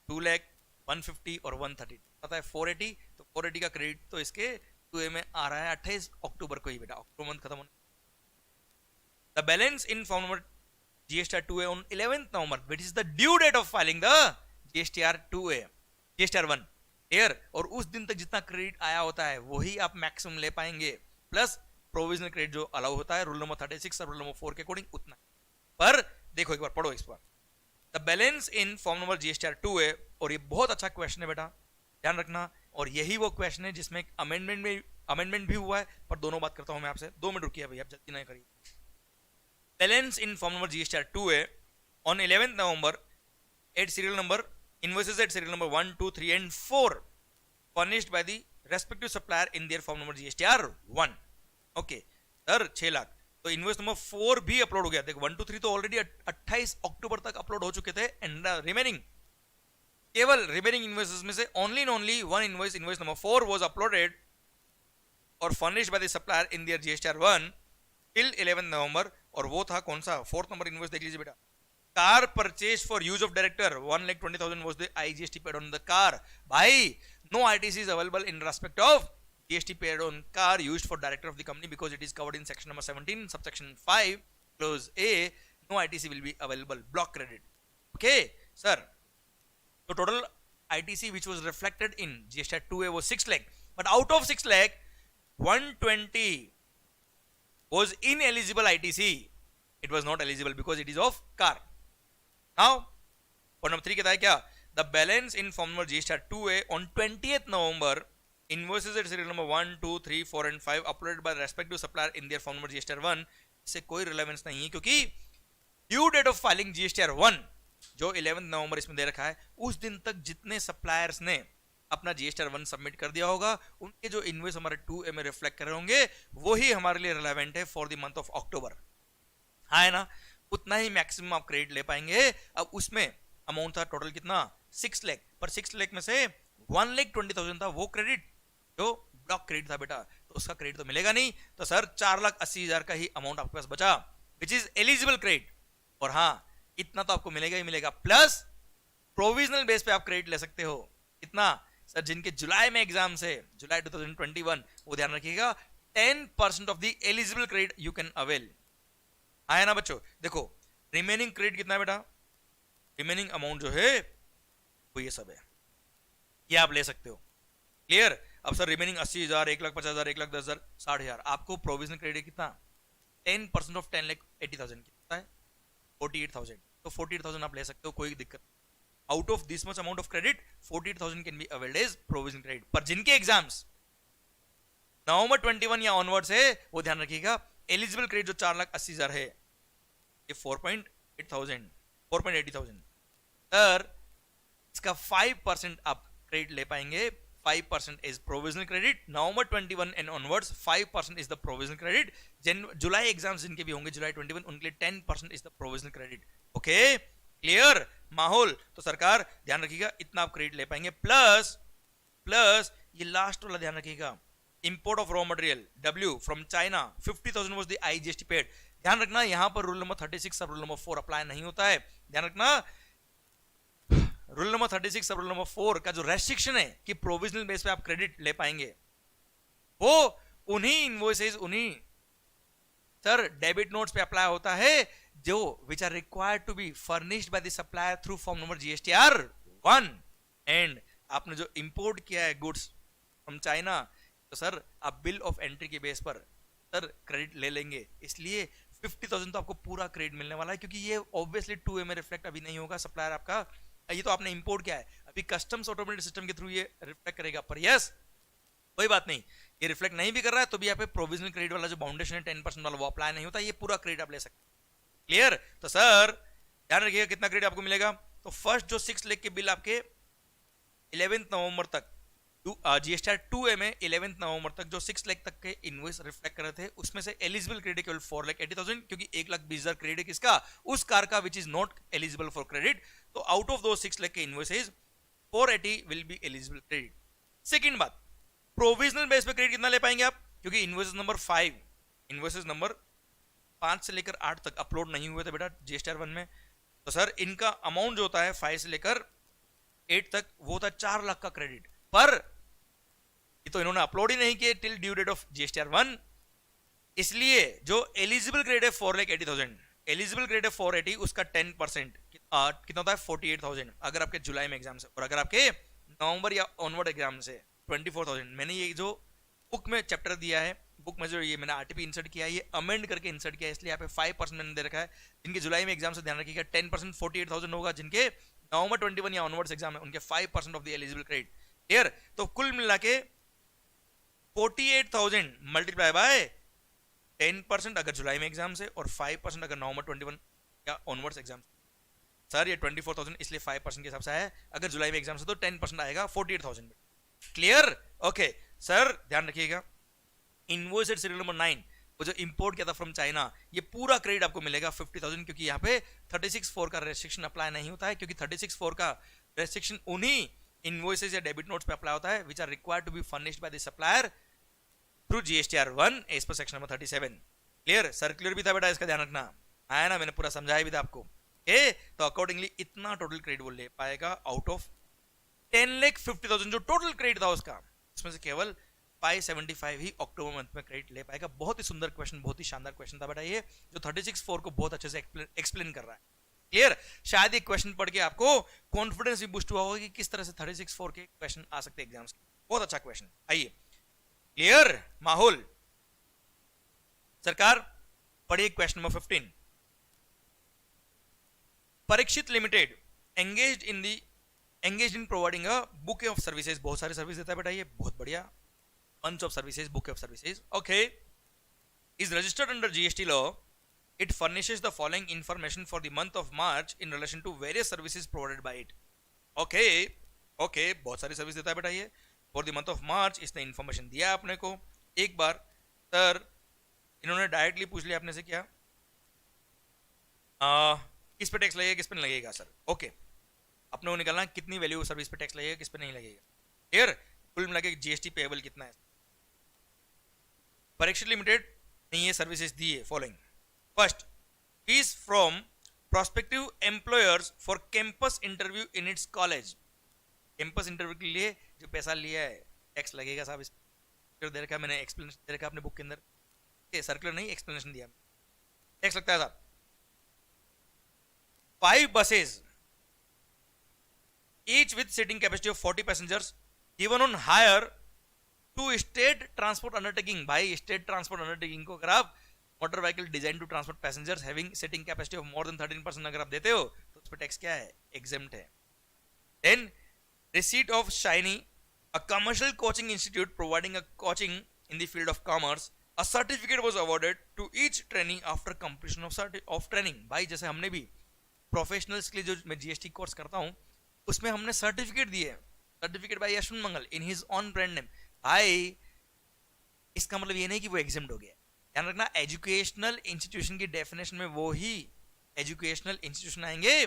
Speaker 1: 2 lakh 150 और 130 पता है 480, तो 480 का क्रेडिट तो इसके 2A में आ रहा है 28 अक्टूबर को ही बेटा, अक्टूबर मंथ खत्म होने। The balance in form number GSTR 2A on 11th November which is the due date of filing the GSTR 2A GSTR 1 clear. और उस दिन तक जितना क्रेडिट आया होता है वही आप मैक्सिमम ले पाएंगे, प्लस प्रोविजनल क्रेडिट जो अलाउ होता है रूल नंबर 36 और रूल नंबर 4 के अकॉर्डिंग उतना। पर देखो एक बार पढ़ो इस बार, the balance in form number GSTR 2A, और ये बहुत अच्छा क्वेश्चन है बेटा, ध्यान रखना। और यही वो क्वेश्चन है जिसमें अमेंडमेंट भी हुआ है, पर दोनों बात करता हूं मैं आपसे, 2 मिनट रुकिए भैया, आप जल्दी नहीं करिए। Balance in form number GSTR 2A on 11th November at serial number invoices at serial number 1, 2, 3 and 4 furnished by the respective supplier in their form number GSTR 1। Okay sir 6 lakh, तो इनवॉइस नंबर 4 भी upload हो गया। देखो 1, 2, 3 तो already 28 अक्टूबर तक upload हो चुके थे, एंड रिमेनिंग केवल रिमेनिंग इनवॉइसेस में से only one invoice number 4 was uploaded और furnished by the supplier in their GSTR 1 till 11th November, और वो था कौन सा, 4th नंबर इनवॉइस देख लीजिए बेटा। Car purchase for use of director 1,20,000 was the IGST paid on the car. भाई no ITC is available in respect of GST paid on car used for director of the company because it is covered in section number 17 subsection 5 clause A। no ITC will be available, block credit। okay sir, so total ITC which was reflected in GSTR 2A was 6 lakh, but out of 6 lakh 120 was ineligible ITC, it was not eligible because it is of car। now point number 3 कहता है क्या, the balance in form number GSTR 2A on 20th November invoices at serial number 1, 2, 3, 4 and 5 uploaded by the respective supplier in their form number GSTR 1 इससे कोई relevance नहीं है, क्योंकि due date of filing GSTR 1 जो 11th नवंबर इसमें दे रखा है, उस दिन तक जितने सप्लायर्स ने अपना GSTR 1 सबमिट कर दिया होगा, उनके जो इनवॉइस हमारे 2A में रिफ्लेक्ट कर रहे होंगे, वही हमारे लिए रिलेवेंट है फॉर द मंथ ऑफ अक्टूबर। हाँ है ना, उतना ही मैक्सिमम आप क्रेडिट ले पाएंगे। अब उसमें अमाउंट था टोटल कितना, 6 लाख, पर 6 लाख में से 1,20,000 था वो क्रेडिट जो ब्लॉक क्रेडिट था बेटा, तो उसका क्रेडिट तो मिलेगा नहीं। तो सर 4,80,000 का ही अमाउंट आपके पास बचा विच इज एलिजिबल क्रेडिट, और हाँ इतना तो आपको मिलेगा ही मिलेगा, प्लस प्रोविजनल बेस पे आप क्रेडिट ले सकते हो। कितना सर, जिनके जुलाई में एग्जाम से, जुलाई 2021, वो ध्यान रखिएगा 10% of the eligible credit you can avail. आया ना बच्चों, देखो रिमेनिंग क्रेडिट कितना है बेटा, रिमेनिंग अमाउंट जो है वो ये सब है, ये आप ले सकते हो। क्लियर। अब सर रिमेनिंग 80,000, 1,50,000, 1,10,000, 60,000, आपको प्रोविजनल क्रेडिट कितना, 10% ऑफ 10,80,000 कितना है, 48,000, तो 48,000 आप ले सकते हो, कोई दिक्कत। Out of this much amount of credit 48,000 can be availed as provisional credit. पर जिनके एग्जाम्स नवंबर 21 या ऑनवर्ड्स है, वो ध्यान रखिएगा एलिजिबल क्रेडिट जो 4,80,000 है, ये 4,80,000 सर, इसका 5% आप क्रेडिट ले पाएंगे 5% is provisional credit. November 21 and onwards 5% is the provisional credit. July exams जिनके भी होंगे July 21 उनके लिए 10% is the provisional credit. Okay, clear माहौल? तो सरकार ध्यान रखिएगा इतना आप क्रेडिट ले पाएंगे. प्लस ये लास्ट वाला ध्यान रखिएगा, import of raw material W from China 50,000 was the IGST paid. ध्यान रखना यहां पर रूल नंबर 36 सब रूल नंबर 4 अप्लाई नहीं होता है. ध्यान रखना रूल नंबर 36 सब रूल नंबर 4 का जो रेस्ट्रिक्शन है कि प्रोविजनल बेस पे आप क्रेडिट ले पाएंगे, वो उन्हीं इनवॉइसेस उन्हीं सर डेबिट नोट्स पे अप्लाई होता है जो which are required to be furnished by the supplier through form number GSTR 1. And आपने जो इंपोर्ट किया है गुड्स फ्रॉम चाइना, तो सर आप बिल ऑफ एंट्री के बेस पर सर क्रेडिट ले लेंगे. इसलिए 50,000 तो आपको पूरा क्रेडिट मिलने वाला है, क्योंकि ये ऑब्वियसली 2A में रिफ्लेक्ट अभी नहीं होगा. सप्लायर आपका ये तो आपने इंपोर्ट किया है, अभी कस्टम्स ऑटोमेटेड सिस्टम के थ्रू ये रिफ्लेक्ट करेगा. पर यस कोई बात नहीं, ये रिफ्लेक्ट नहीं भी कर रहा है तो भी यहाँ पे प्रोविजनल क्रेडिट वाला जो बाउंडेशन है 10% वाला वो अप्लाई नहीं होता. ये पूरा क्रेडिट आप ले सकते हैं. क्लियर? तो सर ध्यान रखिएगा कितना क्रेडिट आपको मिलेगा. तो फर्स्ट जो 6 लाख के बिल आपके 11 नवंबर तक GSTR 2A में 11 नवंबर तक जो 6 लाख तक के इनवॉइस रिफ्लेक्ट कर रहे थे, उसमें से एलिजिबल क्रेडिट केवल 4,80,000, क्योंकि 1,20,000 क्रेडिट किसका, उस कार का which is not eligible for credit. तो आउट ऑफ दो 6 लाख के invoices 480 will be eligible credit. Second बात, प्रोविजनल बेस पे क्रेडिट कितना ले पाएंगे आप, क्योंकि इनवॉइसेस नंबर 5 से लेकर 8 तक अपलोड नहीं हुए थे बेटा GSTR 1 में. तो सर इनका अमाउंट जो होता है 5 से लेकर 8 तक वो होता है 4 लाख का क्रेडिट. पर ये तो इन्होंने अपलोड ही नहीं किए till due date of GSTR 1, इसलिए जो एलिजिबल क्रेडिट है 4,80,000, एलिजिबल क्रेडिट है 480, उसका 10% कितना होता है 48,000 अगर आपके जुलाई में एग्जाम से, और अगर आपके नवंबर या ऑनवर्ड एग्जाम से 24,000. मैंने ये जो बुक में चैप्टर दिया है, बुक में जो ये मैंने RTP इंसर्ट किया है, ये अमेंड करके इंसर्ट किया है, इसलिए यहाँ पे 5% मैंने दे रखा है. जिनके जुलाई में एग्जाम से ध्यान रखिएगा 10% 48,000 होगा, जिनके नवंबर 21 या ऑनवर्ड्स एग्जाम है उनके 5% of the eligible credit. Clear? तो कुल मिला के 48,000 मल्टीप्लाई बाय 10% अगर जुलाई में एग्जाम से, और 5% अगर नवंबर 21 या ऑनवर्ड्स एग्जाम. सर ये 24,000 इसलिए 5% के हिसाब से है, अगर जुलाई में एग्जाम से तो 10% आएगा 48,000 में. क्लियर? ओके सर ध्यान रखिएगा इनवॉइस सीरियल नंबर 9 वो जो इंपोर्ट किया था फ्रॉम चाइना, ये पूरा क्रेडिट आपको मिलेगा 50,000, क्योंकि यहाँ पे 36(4) का रेस्ट्रिक्शन अप्लाई नहीं होता है, क्योंकि 36(4) का रेस्ट्रिक्शन उन्हीं इनवॉइसेस या डेबिट नोट्स पे अप्लाई होता है which are required to be furnished by the supplier through GSTR 1 as per section number 37. Clear? Circular भी था बेटा, इसका ध्यान रखना आया ना, मैंने पूरा समझाया भी था आपको. तो अकॉर्डिंगली इतना टोटल क्रेडिट वो ले पाएगा आउट ऑफ 10,50,000 जो टोटल क्रेडिट था उसका, इसमें से केवल 575 ही अक्टूबर मंथ में क्रेडिट ले पाएगा. बहुत ही सुंदर क्वेश्चन, बहुत ही शानदार क्वेश्चन था बेटा ये, जो 36(4) को बहुत अच्छे से एक्सप्लेन कर रहा है. क्लियर? शायद ये क्वेश्चन पढ़ के आपको कॉन्फिडेंस भी बूस्ट हुआ होगा कि किस तरह से 36(4) के क्वेश्चन आ सकते हैं एग्जाम्स के. बहुत अच्छा क्वेश्चन. आइए क्लियर माहौल? सरकार पढ़िए question number 15. Parikshit limited engaged in providing a bouquet of services. बहुत सारे सर्विस देता है बेटा ये, बहुत बढ़िया. bunch of services, book of services. Okay, is registered under GST law. It furnishes the following information for the month of March in relation to various services provided by it. Okay, बहुत सारी service देता है बेटा ये. For the month of March इसने information दिया आपने को. एक बार सर इन्होंने डायरेक्टली पूछ लिया आपने से क्या किस पे टैक्स लगेगा, किस पे नहीं लगेगा सर. ओके, अपने को निकालना कितनी वैल्यू सर्विस पे टैक्स लगेगा, किस पे नहीं लगेगा. क्लियर? कुल मिला के GST पेएबल कितना है. परीक्षित लिमिटेड ने ये सर्विसेज दी है following. First, fees from prospective employers for campus interview in its college. Campus interview के लिए जो पैसा लिया है टैक्स लगेगा साहब. इस दे रखा मैंने, एक्सप्लेनेशन दे रखा अपने बुक के अंदर, सर्कुलर नहीं एक्सप्लेनेशन दिया, टैक्स लगता है साहब. 5 buses each with seating capacity of 40 passengers given on hire to state transport undertaking. भाई स्टेट ट्रांसपोर्ट अंडरटेकिंग को अगर आप motor vehicle designed to transport passengers having seating capacity of more than 13% अगर आप देते हो तो उस पर टैक्स क्या है, एग्जेम्प्ट है. Then receipt of Shiny, a commercial coaching institute providing a coaching in the field of commerce, a certificate was awarded to each training after completion of training. भाई जैसे हमने भी प्रोफेशनल्स के लिए जो मैं GST कोर्स करता हूं उसमें हमने सर्टिफिकेट दिए certificate bye Yashwant Mangal in his on brand name. भाई इसका मतलब ये नहीं कि वो एग्जाम्ड हो गया। ध्यान रखना, एजुकेशनल इंस्टीट्यूशन की डेफिनेशन में वो ही एजुकेशनल इंस्टीट्यूशन आएंगे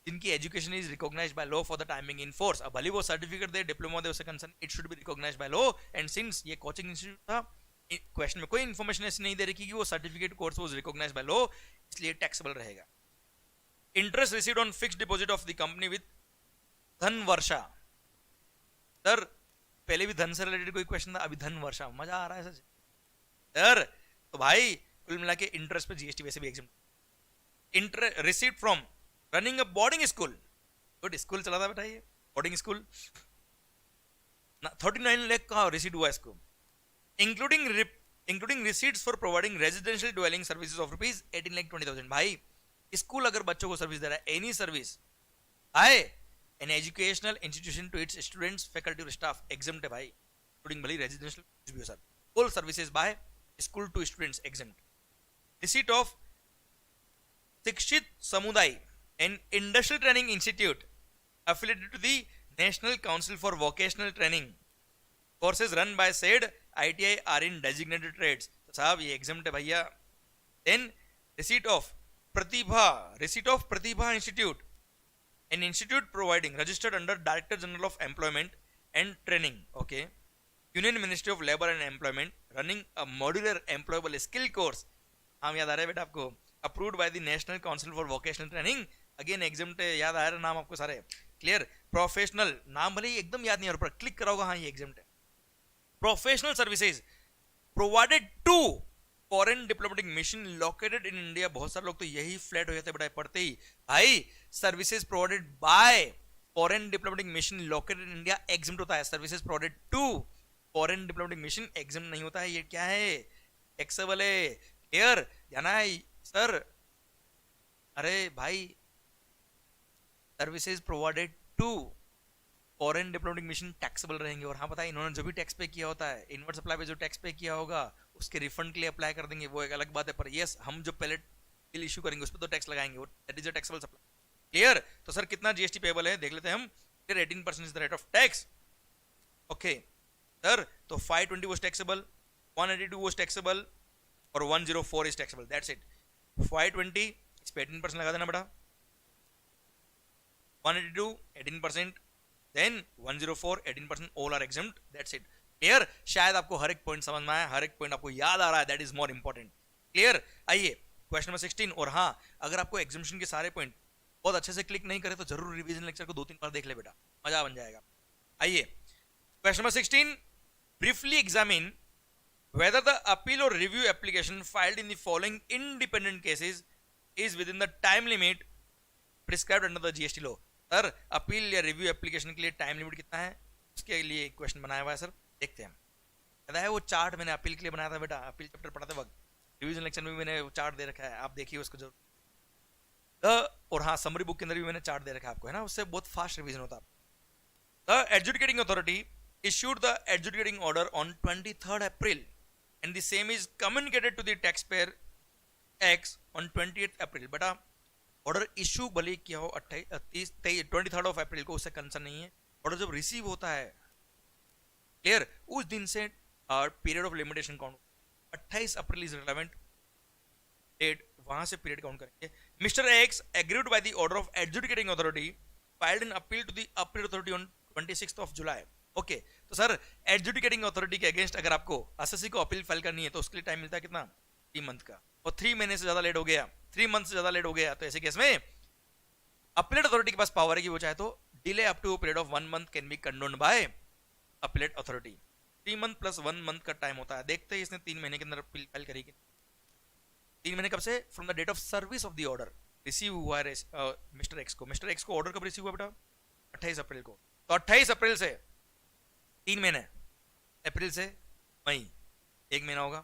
Speaker 1: जिनकी education is recognised by law for the timing in force. अब भले वो सर्टिफिकेट दे, डिप्लोमा दे, उससे concern, it should be recognised by law. And since ये कोचिंग इंस्टीट्यूट था, क्वेश्चन में कोई इंफॉर्मेशन ऐसी नहीं दे रही कि वो certificate course was recognised by law, इसलिए टैक्सेबल रहेगा। Interest received on fixed deposit of the company with Dhan Varsha. Sir पहले भी धन से रिलेटेड कोई क्वेश्चन था, अभी धन वर्षा, मजा आ रहा है सर। तो भाई कुल मिला के इंटरेस्ट पे जीएसटी वैसे भी exam. Interest received from running a boarding school, good, school चला था बेटा ये बोर्डिंग स्कूल, 39 लाख का रिसीट हुआ इसको, including receipts for providing residential dwelling services of rupees 18,20,000। भाई स्कूल अगर बच्चों को सर्विस दे रहा है, एनी सर्विस, आए an educational institution to its students, faculty और स्टाफ एग्जाम्ड है भाई, इंक्लूडिंग भले रेजिडेंशियल भी हो sir, all services by school to students exempted. Receipt of Shikshit Samuday and industrial training institute affiliated to the National Council for Vocational Training, courses run by said ITI are in designated trades। तो साहब ये exempt है भैया। Then receipt of Pratibha Institute, an institute providing registered under Director General of Employment and Training, okay, Union Ministry of Labor and Employment, running a modular employable skill course। नाम याद आ रहा है बेटा आपको, approved by the National Council for Vocational Training, again exempt है, याद आ रहा है नाम आपको सारे, क्लियर। प्रोफेशनल, नाम भले ही एकदम याद नहीं आ रहा, पर क्लिक कराओगे हाँ ये एग्जाम्ट है। Professional services provided to foreign diplomatic mission located in India. बहुत सारे लोग तो यही फ्लैट हो जाते बेटा पढ़ते ही, भाई services provided by foreign diplomatic mission located in India exempt होता है, services provided to foreign diplomatic mission exempt नहीं होता है। ये क्या है, टैक्सेबल है, क्लियर, ध्यान है सर। अरे भाई services provided to foreign diplomatic mission taxable रहेंगे। और हाँ पता है, इन्होंने जो भी टैक्स पे किया होता है, इनवर्ट सप्लाई पे जो टैक्स पे किया होगा उसके रिफंड के लिए अप्लाई कर देंगे, वो एक अलग बात है। पर यस, हम जो पैलेट बिल इशू करेंगे उस पर तो टैक्स लगाएंगे, that is a taxable supply, clear. तो सर कितना जीएसटी पेबल है देख लेते हैं हम, 18% is the rate of tax, okay sir. तो 520 वाज टैक्सेबल, 182 वाज टैक्सेबल और 104 इज टैक्सेबल, दैट्स इट। 520 इस पे 18% लगा देना बेटा, 182 18%, then 104 18%, all are exempt, that's it, clear। शायद आपको हर एक पॉइंट समझ में आया, हर एक पॉइंट आपको याद आ रहा है, that is more important, clear। आइए क्वेश्चन नंबर 16। और हाँ, अगर आपको एग्जामिनेशन के सारे पॉइंट बहुत अच्छे से क्लिक नहीं करे तो जरूर रिवीजन लेक्चर को 2-3 बार देख ले बेटा, मजा बन जाएगा। आइए question number 16, briefly examine whether the appeal or review application filed in the following independent cases is within the time limit prescribed under the GST law। Sir appeal या रिव्यू एप्लीकेशन के लिए टाइम लिमिट कितना है, उसके लिए question बनाया हुआ है सर, देखते हैं। पता है वो चार्ट मैंने अपील के लिए बनाया था बेटा, अपील चैप्टर पढ़ाते वक्त, रिवीजन लेक्चर में भी मैंने वो चार्ट दे रखा है, आप देखिए उसको जरूर। और हाँ समरी बुक के अंदर भी मैंने चार्ट दे रखा है आपको, है ना, उससे बहुत फास्ट रिवीजन होता है। The adjudicating authority issued the adjudicating order on 23rd April and the same is communicated to the taxpayer X on 28th April। बेटा ऑर्डर इशू भले किया हो 23rd ऑफ अप्रैल को, उससे कंसर्न नहीं है। ऑर्डर जब रिसीव होता है, क्लियर, उस दिन से period of limitation count, 28 April is relevant date, वहां से पीरियड काउंट करेंगे। Mister X agreed by the order of adjudicating authority filed an appeal to the appeal authority on 26th of July. Okay तो sir adjudicating authority के against अगर आपको SSC को appeal file करनी है तो उसके लिए टाइम मिलता है कितना, 3 मंथ का, और 3 महीने से ज्यादा लेट हो गया, 3 मंथ से ज्यादा लेट हो गया, तो ऐसे केस में अपीलेट अथॉरिटी के पास पावर है कि वो चाहे तो delay up to period of 1 month can be condoned by appellate authority. 3 month plus 1 month का टाइम होता है, देखते हैं इसने 3 महीने के अंदर अपील फाइल करेगी। 3 महीने कब से, from the date of service of the order, receive हुआ है मिस्टर एक्स को। मिस्टर एक्स को ऑर्डर कब रिसीव हुआ बेटा, 28 अप्रैल को, तो 28 अप्रैल से 3 महीने, अप्रैल से मई 1 महीना होगा,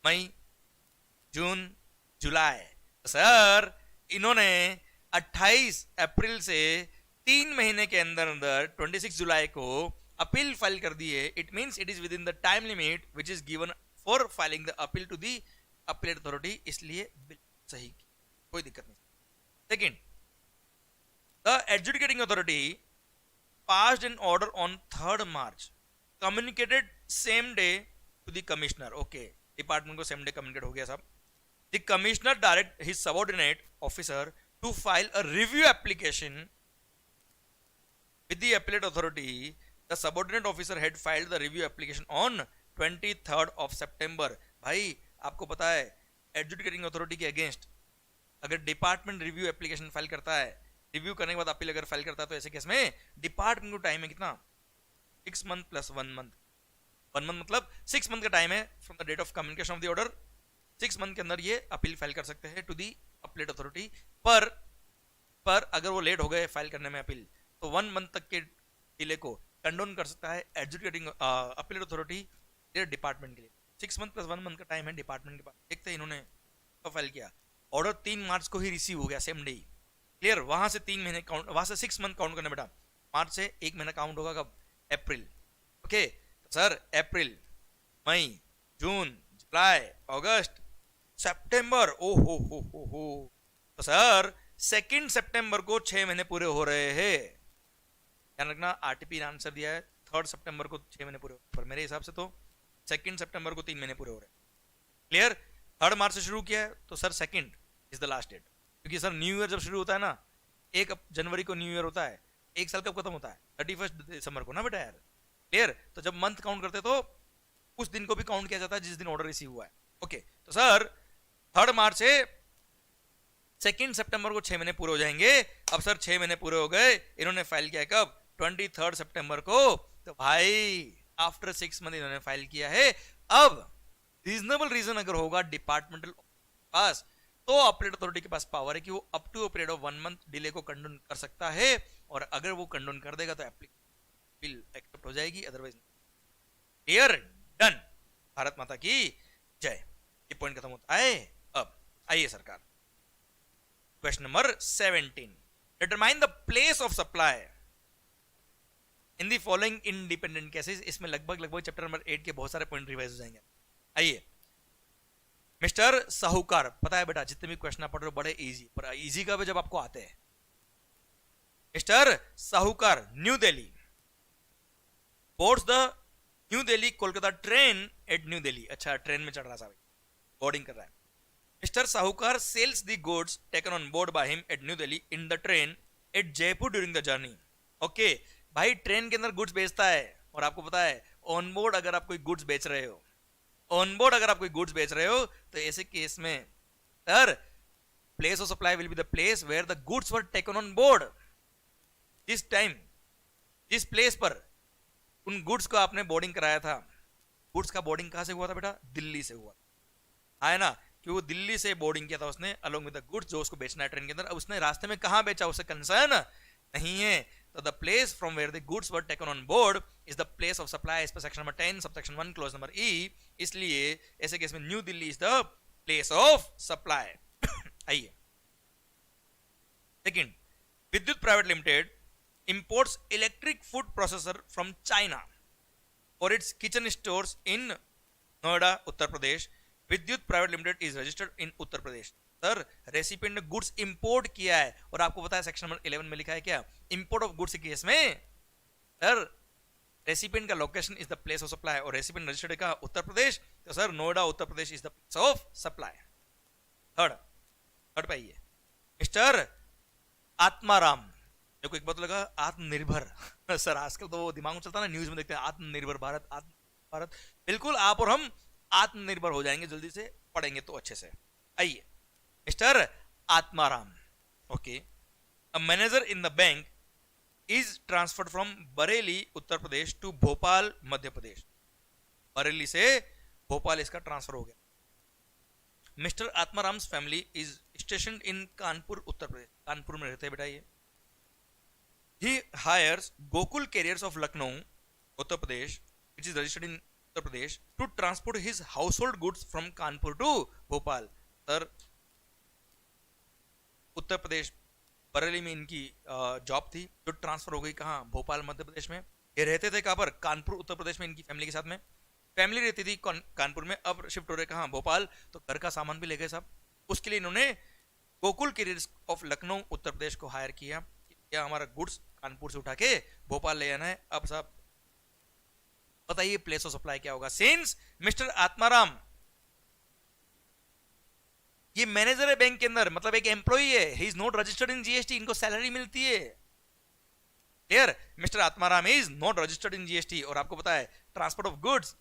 Speaker 1: मई जून जुलाई। सर इन्होंने 28 अप्रैल से 3 महीने के अंदर अंदर 26 जुलाई को अपील फाइल कर दी है। It means it is within the time limit which is given for filing the appeal to the appellate authority, इसलिए बिल्कुल सही, कोई दिक्कत नहीं। Second, the adjudicating authority passed an order on 3rd March, communicated same day to the commissioner. Okay, department को same day communicate हो गया साहब. The commissioner direct his subordinate officer to file a review application with the appellate authority. The subordinate officer had filed the review application on 23rd of September. भाई आपको पता है adjudicating authority के against अगर department review application file करता है, review करने के बाद अपील अगर फाइल करता है, तो ऐसे केस में डिपार्टमेंट को टाइम है कितना? 6 मंथ प्लस 1 मंथ. 1 मंथ मतलब 6 मंथ का टाइम है from the date of communication of the order. 6 month के अंदर ये अपील फाइल कर सकते हैं टू दी अपीलेट अथॉरिटी. पर अगर वो लेट हो गए फाइल करने में अपील, तो 1 मंथ तक के डिले को कंडोन कर सकता है एडजुडिकेटिंग अपीलेट अथॉरिटी डिपार्टमेंट के लिए. 6 मंथ प्लस 1 मंथ का टाइम है डिपार्टमेंट के पास. देखते हैं इन्होंने कब फाइल किया. ऑर्डर 3 मार्च को ही रिसीव हो गया, सेम डे. क्लियर? वहां से 3 महीने काउंट, वहां से 6 मंथ काउंट करना बेटा. मार्च से 1 महीना काउंट होगा कब? अप्रैल. ओके सर, अप्रैल, मई, जून, जुलाई, अगस्त, सितंबर. ओ हो. तो सर 2 सितंबर को 6 महीने पूरे हो रहे हैं. ध्यान रखना, आरटीपी ने आंसर दिया है 3 सितंबर को 6 महीने पूरे, पर मेरे हिसाब से तो 2 सितंबर को 3 महीने पूरे हो रहे हैं. क्लियर? 3 मार्च से शुरू किया है तो sir 2 is the last date. क्योंकि सर न्यू ईयर जब शुरू होता है ना, 1 जनवरी को न्यू ईयर होता है, 1 साल कब खत्म होता है? 31 दिसंबर को ना बेटा यार. क्लियर? तो जब मंथ काउंट करते तो उस दिन को भी काउंट किया जाता है जिस दिन ऑर्डर रिसीव हुआ है. ओके, तो सर 3 मार्च से 2 सितंबर को 6 महीने पूरे हो जाएंगे. अब सर 6 महीने पूरे हो गए, इन्होंने फाइल किया कब? 23 सितंबर को. तो भाई आफ्टर 6 मंथ इन्होंने फाइल किया है. अब रीजनेबल रीजन अगर होगा डिपार्टमेंटल पास, तो अपीलेट अथॉरिटी के पास पावर है कि वो up to a period of 1 month delay को कंडोन कर सकता है. और अगर वो कंडोन कर देगा तो बिल एक्सेप्ट हो जाएगी, अदरवाइज. क्लियर? डन. भारत माता की जय. ये पॉइंट खत्म होता है. अब आइए सरकार, question number 17. Determine the place of supply in the following independent cases. इसमें लगभग चैप्टर नंबर 8 के बहुत सारे पॉइंट रिवाइज हो जाएंगे. आइए, मिस्टर साहूकार. पता है बेटा जितने भी क्वेश्चन आप पढ़ रहे हो बड़े इजी, पर इजी का भी जब आपको आते हैं. मिस्टर साहूकार, new Delhi boards the new Delhi Kolkata train eight new Delhi. अच्छा, ट्रेन में चढ़ रहा था भाई, बोर्डिंग कर रहा है. Mister Sahukar sells the goods taken on board by him at new Delhi in the train at Jaipur during the journey. Okay भाई, ट्रेन के अंदर गुड्स बेचता है. और आपको पता है ऑन बोर्ड अगर आप कोई गुड्स बेच रहे हो, ऑन बोर्ड अगर आप कोई गुड्स बेच रहे हो, तो ऐसे केस में sir place of supply will be the place where the goods were taken on board. जिस टाइम जिस प्लेस पर उन गुड्स को आपने बोर्डिंग कराया था, गुड्स का बोर्डिंग कहां से हुआ था बेटा? दिल्ली से हुआ है ना, कि वो दिल्ली से बोर्डिंग किया था उसने अलोंग विद द गुड्स जो उसको बेचना है ट्रेन के अंदर. अब उसने रास्ते में कहां बेचा उसे कंसर्न नहीं है. तो the place from where the goods were taken on board is the place of supply as per section number 10 subsection 1 clause number E. इसलिए ऐसे केस में new Delhi is the place of supply. आइए, second, Vidyut private limited imports electric food processor from China for its kitchen stores in Noida, Uttar Pradesh. विद्युत private limited is registered in Uttar Pradesh. Sir recipient ने goods import किया है, और आपको पता है section number 11 में लिखा है क्या? इंपोर्ट ऑफ गुड्स के केस में सर रेसिपिएंट का location is the place of supply, और रेसिपिएंट रजिस्टर्ड का उत्तर प्रदेश, तो sir Noida Uttar Pradesh is the place of supply. Third पे आइए, मिस्टर आत्माराम. देखो एक बात लगा, आत्मनिर्भर. सर आजकल तो वो दिमाग में चलता है ना, न्यूज में देखते हैं आत्मनिर्भर भारत, आत्मनिर्भर भारत. बिल्कुल आप और हम आत्मनिर्भर हो जाएंगे जल्दी से, पढ़ेंगे तो अच्छे से. आइए, mister Atmaram. Okay, a manager in the bank is transferred from Bareilly Uttar Pradesh to Bhopal Madhya Pradesh. Bareilly से भोपाल इसका ट्रांसफर हो गया. Mister Atmaram's family is station in Kanpur Uttar Pradesh. Kanpur में रहते हैं बेटा ये. He hires Gokul Carriers of Lucknow, Uttar Pradesh, which is registered in Uttar Pradesh, to transport his household goods from Kanpur to Bhopal. Sir, Uttar Pradesh Bareilly में इनकी जॉब थी जो ट्रांसफर हो गई कहाँ? भोपाल मध्य प्रदेश में. ये रहते थे कहाँ पर? कानपुर उत्तर प्रदेश में इनकी फैमिली के साथ में. फैमिली रहती थी कानपुर में, अब शिफ्ट हो रहे कहाँ? भोपाल. तो घर का सामान भी ले गए साहब. उसके लिए इन्होंने गोकुल कैरियर्स ऑफ लखनऊ उत्तर प्रदेश को हायर किया. हमारा गुड्स कानपुर से उठा के भोपाल ले जाना है। अब साहब बताइए प्लेस ऑफ सप्लाई क्या होगा। सिंस मिस्टर आत्माराम ये मैनेजर है बैंक के अंदर, मतलब एक एम्प्लॉई है, he is not registered in GST, इनको सैलरी मिलती है। Clear, mister Atmaram is not registered in GST. और आपको पता है ट्रांसपोर्ट ऑफ गुड्स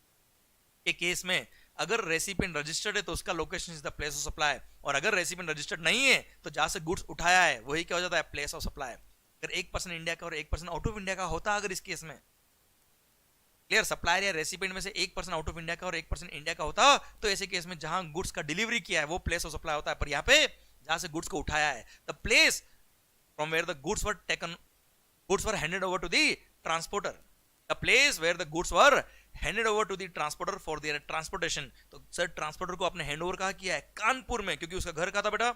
Speaker 1: के केस में अगर रेसिपिएंट रजिस्टर्ड है तो उसका location is the place of supply, और अगर रेसिपिएंट रजिस्टर्ड नहीं है तो जहां से गुड्स उठाया है वही क्या हो जाता है, प्लेस ऑफ सप्लाई। अगर 1% इंडिया का और 1% आउट ऑफ इंडिया का होता अगर इस केस में, क्लियर, सप्लायर या रेसिपिएंट में से 1% आउट ऑफ इंडिया का और 1% इंडिया का होता तो ऐसे केस में जहां गुड्स का डिलीवरी किया है वो प्लेस ऑफ सप्लाई होता है। पर यहाँ पे जहां से गुड्स को उठाया है, the place from where the goods were taken, goods were handed over to the transporter, the place where the goods were handed over to the transporter for their transportation. तो सर ट्रांसपोर्टर को आपने hand over कहा किया है कानपुर में, क्योंकि उसका घर कहा था बेटा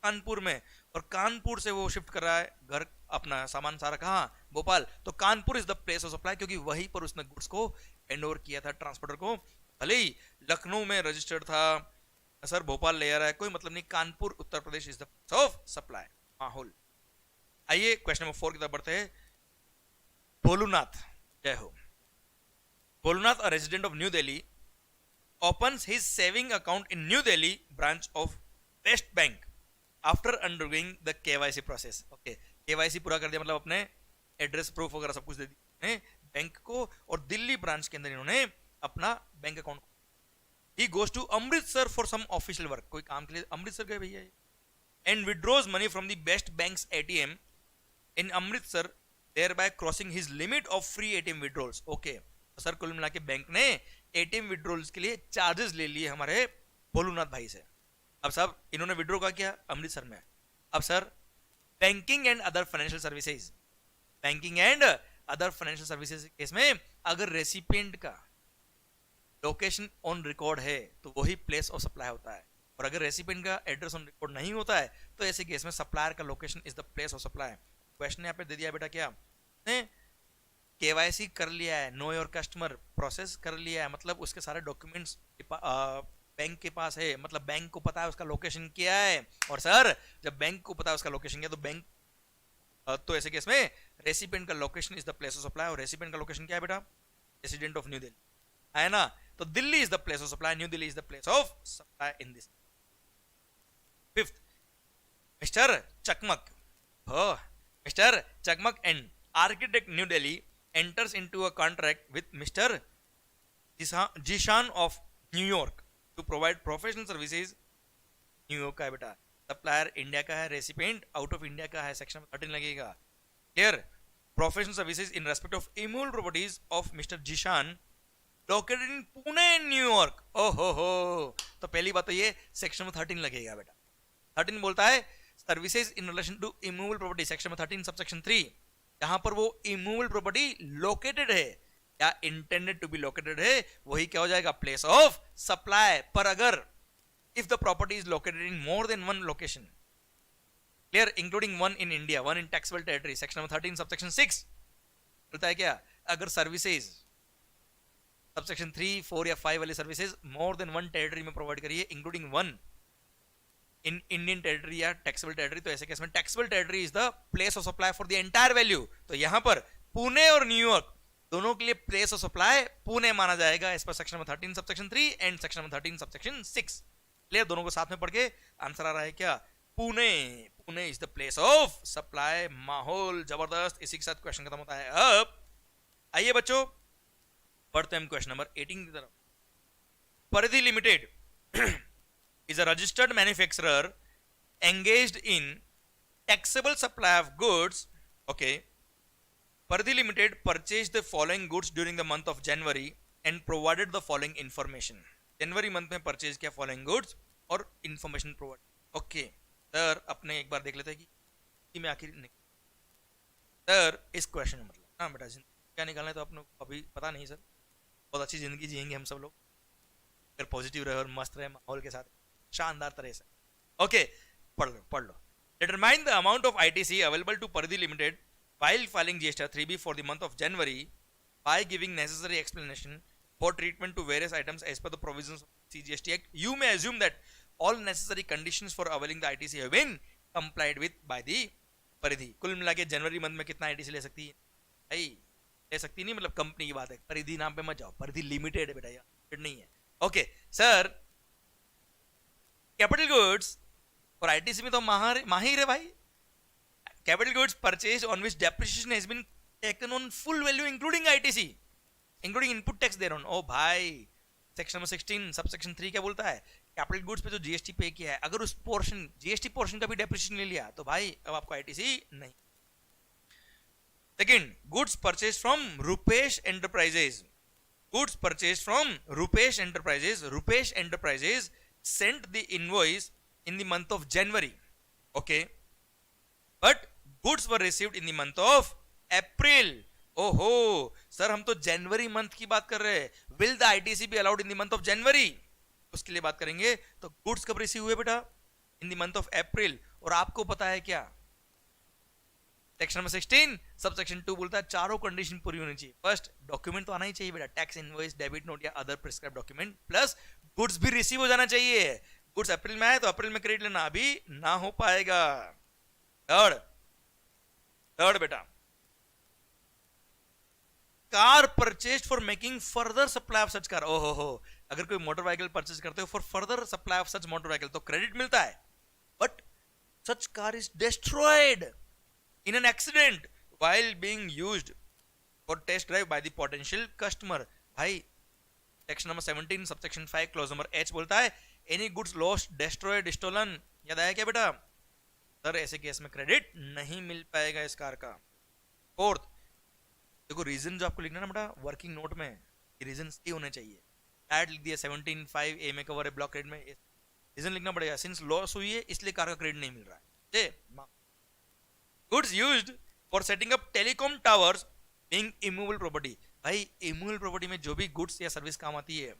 Speaker 1: कानपुर में, और कानपुर से वो शिफ्ट कर रहा है घर अपना सामान सारा कहाँ, भोपाल। तो Kanpur is the place of supply, क्योंकि वहीं पर उसने गुड्स को हैंड ओवर किया था ट्रांसपोर्टर को। भले ही लखनऊ में रजिस्टर्ड था सर, भोपाल ले आ रहा है, कोई मतलब नहीं, Kanpur Uttar Pradesh is the place of supply. माहौल। आइए क्वेश्चन नंबर 4 की तरफ बढ़ते हैं। भोलूनाथ, जय हो। भोलूनाथ, a resident of New Delhi, opens his saving account in New Delhi branch of West Bank after undergoing the KYC process. Okay, KYC पूरा कर दिया, मतलब अपने एड्रेस प्रूफ वगैरह सब कुछ दे दिया बैंक को, और दिल्ली ब्रांच के अंदर इन्होंने अपना bank account. He goes to Amritsar for some official work, कोई काम के लिए अमृतसर गए भैया, and withdraws money from the Best Bank's ATM in Amritsar, thereby crossing his limit of free ATM withdrawals. Okay, sir कुल मिला के बैंक ने एटीएम विड्रॉल्स के लिए चार्जेस ले लिए हमारे भोलूनाथ भाई से। अब साहब इन्होंने विड्रॉ का किया अमृतसर में। अब sir banking and other financial services, banking and other financial services के केस में अगर रेसिपिएंट का लोकेशन ऑन रिकॉर्ड है तो वही प्लेस ऑफ सप्लाई होता है, और अगर रेसिपिएंट का एड्रेस ऑन रिकॉर्ड नहीं होता है तो ऐसे केस में सप्लायर का location is the place of supply. Question यहाँ पे दे दिया बेटा, क्या केवाईसी कर लिया है, नो योर कस्टमर प्रोसेस कर लिया है, मतलब उसके सारे डॉक्यूमेंट्स बैंक के पास है, मतलब बैंक को पता है उसका लोकेशन क्या है। और सर जब बैंक को पता है उसका लोकेशन क्या, तो बैंक तो ऐसे केस में रेसिपिएंट का location is the place of supply, और रेसिपिएंट का लोकेशन क्या है बेटा, रेसिडेंट ऑफ न्यू दिल्ली है ना, तो Delhi is the place of supply, new Delhi is the place of supply in this. Fifth, mister चकमक, मिस्टर चकमक and architect new Delhi enters into a contract with Mr. Jishan of New York to provide professional services। New York का है बेटा, supplier India का है, recipient out of India का है, section 13 लगेगा। Clear, professional services in respect of immovable properties of mister Zishan located in Pune New York. ओहो, तो पहली बात तो ये सेक्शन 13 लगेगा बेटा। 13 बोलता है services in relation to immovable property, section 13 subsection 3, जहां पर वो इमूवेबल प्रॉपर्टी लोकेटेड है या इंटेंडेड टू बी लोकेटेड है वही क्या हो जाएगा, प्लेस ऑफ सप्लाई। पर अगर if the property is located in more than one location, clear, including one in India, one in taxable territory, section 13 subsection 6 बोलता है क्या, अगर सर्विसेज सबसेक्शन 3, 4 या 5 वाली services more than one territory में provide करिए, including one in Indian territory या taxable territory, तो ऐसे केस में taxable territory is the place of supply for the entire value. तो यहां पर पुणे और न्यूयॉर्क दोनों के लिए प्लेस ऑफ सप्लाई पुणे माना जाएगा इस पर section 13 subsection 3 and section 13 subsection 6। Clear, दोनों को साथ में पढ़ के आंसर आ रहा है क्या, Pune, Pune is the place of supply. माहौल जबरदस्त, इसी के साथ क्वेश्चन खत्म होता है। अब आइए बच्चों पढ़ते हैं हम क्वेश्चन नंबर 18 की तरफ। परिधि limited is a registered manufacturer engaged in taxable supply of goods. Okay, Paridhi Limited purchased the following goods during the month of January and provided the following information. January month में purchase किया following goods और information provide. Okay sir, अपने एक बार देख लेते हैं कि में आखिर सर इस क्वेश्चन में मतलब हाँ बेटा क्या निकालना है तो अपने अभी पता नहीं सर, बहुत अच्छी जिंदगी जिएंगे हम सब लोग अगर पॉजिटिव रहे और मस्त रहे माहौल के साथ शानदार तरह से। ओके, पढ़ लो। Determine the amount of ITC available to Paridhi limited while filing GST 3B for the month of January by giving necessary explanation for treatment to various items as per the provisions of CGST Act. You may assume that all necessary conditions for availing the ITC have been complied with by the परिधि। कुल मिला के जनवरी month में कितना ITC ले सकती है भाई? ले सकती नहीं, मतलब कंपनी की बात है, परिधि नाम पे मत जाओ, परिधि लिमिटेड है बेटा, यार नहीं है। ओके सर, कैपिटल गुड्स और आईटीसी में तो माहिर है भाई। Capital goods purchase on which depreciation has been taken on full value including ITC including input tax thereon. ओ भाई, सेक्शन नंबर 16 सब सेक्शन 3 क्या बोलता है? कैपिटल गुड्स पे जो जीएसटी पे किया है, अगर उस पोर्शन जीएसटी पोर्शन का भी डेप्रिसिएशन ले लिया तो भाई अब आपको आईटीसी नहीं। Second, goods purchase from Rupesh enterprises. Goods purchase from Rupesh enterprises. Rupesh enterprises sent the invoice in the month of January, okay, but goods were received in the month of April. ओहो सर, हम तो जनवरी मंथ की बात कर रहे हैं। Will the ITC be allowed in the month of जनवरी? उसके लिए बात करेंगे। तो गुड्स कब रिसीव हुए बेटा? इन द मंथ ऑफ अप्रैल। और आपको पता है क्या, सेक्शन नंबर 16 सब सेक्शन 2 बोलता है चारों कंडीशन पूरी होनी चाहिए। फर्स्ट, डॉक्यूमेंट तो आना ही चाहिए बेटा, टैक्स इनवॉइस, डेबिट नोट या other prescribe document, plus goods भी रिसीव हो जाना चाहिए। गुड्स अप्रैल में आए तो अप्रैल में क्रेडिट लेना अभी ना हो पाएगा। थर्ड बेटा, car purchase for making further supply of such car. ओहो हो, अगर कोई मोटर व्हीकल परचेज करते हो for further supply of such motor vehicle तो क्रेडिट मिलता है, but such car is destroyed in an accident while being used for test drive by the potential customer। भाई section number 17 subsection 5 clause number H बोलता है any goods lost, destroyed, stolen. याद आया क्या बेटा? सर ऐसे केस में credit नहीं मिल पाएगा इस कार का। फोर्थ, देखो रीजन जो आपको लिखना है ना बेटा वर्किंग नोट में, ये रीजन सही होने चाहिए। ऐड लिख दिया 17(5)A में कवर है, ब्लॉक क्रेडिट में रीजन लिखना पड़ेगा। सिंस लॉस हुई है इसलिए कार का क्रेडिट नहीं मिल रहा है। Goods used for setting up telecom towers being immovable property. भाई इमूवेबल प्रॉपर्टी में जो भी गुड्स या सर्विस काम आती है,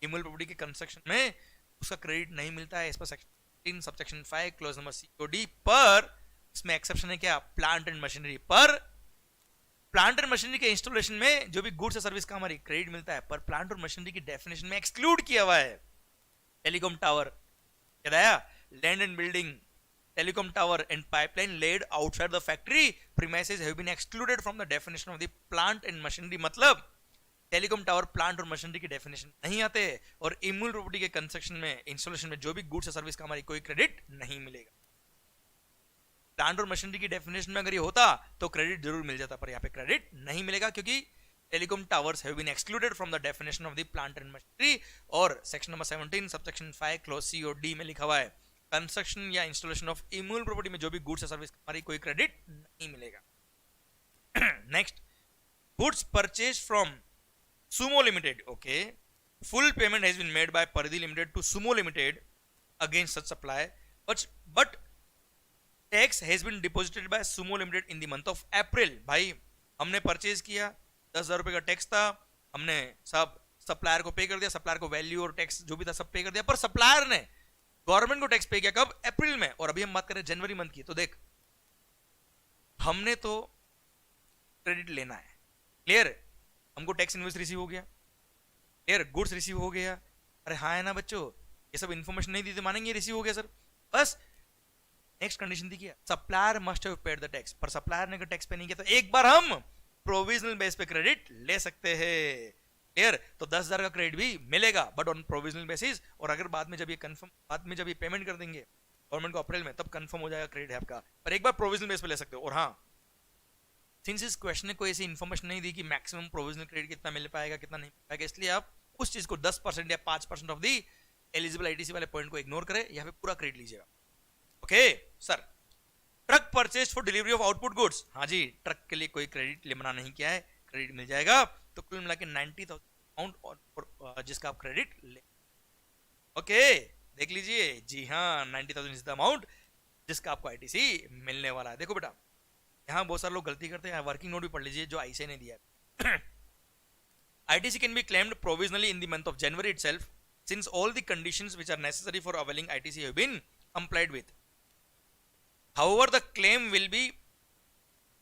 Speaker 1: इमूवेबल प्रॉपर्टी के कंस्ट्रक्शन में उसका क्रेडिट नहीं मिलता है। इस पर section subsection 5 clause number COD। पर इसमें एक्सेप्शन है क्या? Plant and machinery. पर प्लांट एंड मशीनरी के इंस्टॉलेशन में जो भी गुड्स या सर्विस काम आ रही क्रेडिट मिलता है, पर प्लांट और मशीनरी की डेफिनेशन में एक्सक्लूड किया हुआ है। टेलीकॉम टावर, याद आया? Land and building, telecom tower and pipeline laid outside the factory premises have been excluded from the definition of the plant and machinery। मतलब टेलीकॉम टावर, प्लांट और machinery की definition नहीं आते, और इमूवेबल प्रॉपर्टी के construction में, installation में जो भी गुड्स या सर्विस का हमारी कोई क्रेडिट नहीं मिलेगा। प्लांट और मशीनरी की डेफिनेशन में अगर ये होता तो क्रेडिट जरूर मिल जाता, पर यहाँ पे क्रेडिट नहीं मिलेगा क्योंकि telecom towers have been excluded from the definition of the plant and machinery. और section number 17 subsection 5 clause COD में लिखा हुआ है कंस्ट्रक्शन या इंस्टॉलेशन ऑफ इमूवेबल प्रॉपर्टी में जो भी गुड्स या सर्विस हमारी कोई क्रेडिट नहीं मिलेगा। Next, goods purchase from Sumo limited. Okay, full payment has been made by Paridhi limited to Sumo limited against such supply, but tax has been deposited by Sumo limited in the month of April. भाई हमने purchase किया, 10,000 रुपए का tax था, हमने सब supplier को पे कर दिया, सप्लायर को वैल्यू और टैक्स जो भी था सब पे कर दिया, पर सप्लायर ने गवर्नमेंट को टैक्स पे किया कब? अप्रैल में। और अभी हम बात करें जनवरी मंथ की, तो देख हमने तो क्रेडिट लेना है, क्लियर? हमको टैक्स इनवॉइस रिसीव हो गया, क्लियर? गुड्स रिसीव हो गया। अरे हाँ है ना बच्चों, ये सब इन्फॉर्मेशन नहीं दी तो मानेंगे रिसीव हो गया सर। बस नेक्स्ट कंडीशन दी क्या? Supplier must have paid the tax. पर सप्लायर ने अगर टैक्स पे नहीं किया तो एक बार हम प्रोविजनल बेस पे क्रेडिट ले सकते हैं, क्लियर? तो 10,000 का क्रेडिट भी मिलेगा, बट ऑन प्रोविजनल बेसिस। और अगर बाद में जब ये कंफर्म, बाद में जब ये पेमेंट कर देंगे गवर्नमेंट को अप्रैल में, तब कंफर्म हो जाएगा क्रेडिट है आपका, पर एक बार प्रोविजनल बेस पे ले सकते हो। और हाँ, सिंस इस क्वेश्चन ने कोई ऐसी इन्फॉर्मेशन नहीं दी कि मैक्सिमम प्रोविजनल क्रेडिट कितना मिल पाएगा कितना नहीं मिल पाएगा, इसलिए आप उस चीज को 10% या 5% ऑफ दी एलिजिबल आईटीसी वाले पॉइंट को इग्नोर करें, या फिर पूरा क्रेडिट लीजिएगा। Okay sir, truck purchase for delivery of output goods. हाँ जी, ट्रक के लिए कोई क्रेडिट लेना नहीं किया है, क्रेडिट मिल जाएगा। तो कुल मिला के 90,000 अमाउंट जिसका आप क्रेडिट ले। ओके देख लीजिए, जी हाँ 90,000 इज द अमाउंट जिसका आपको आईटीसी मिलने वाला है। देखो बेटा, यहाँ बहुत सारे लोग गलती करते हैं, वर्किंग नोट भी पढ़ लीजिए जो आईसीए ने दिया है। ITC can be claimed provisionally in the month of January itself, since all the conditions which are necessary for availing ITC have been complied with. However, the claim will be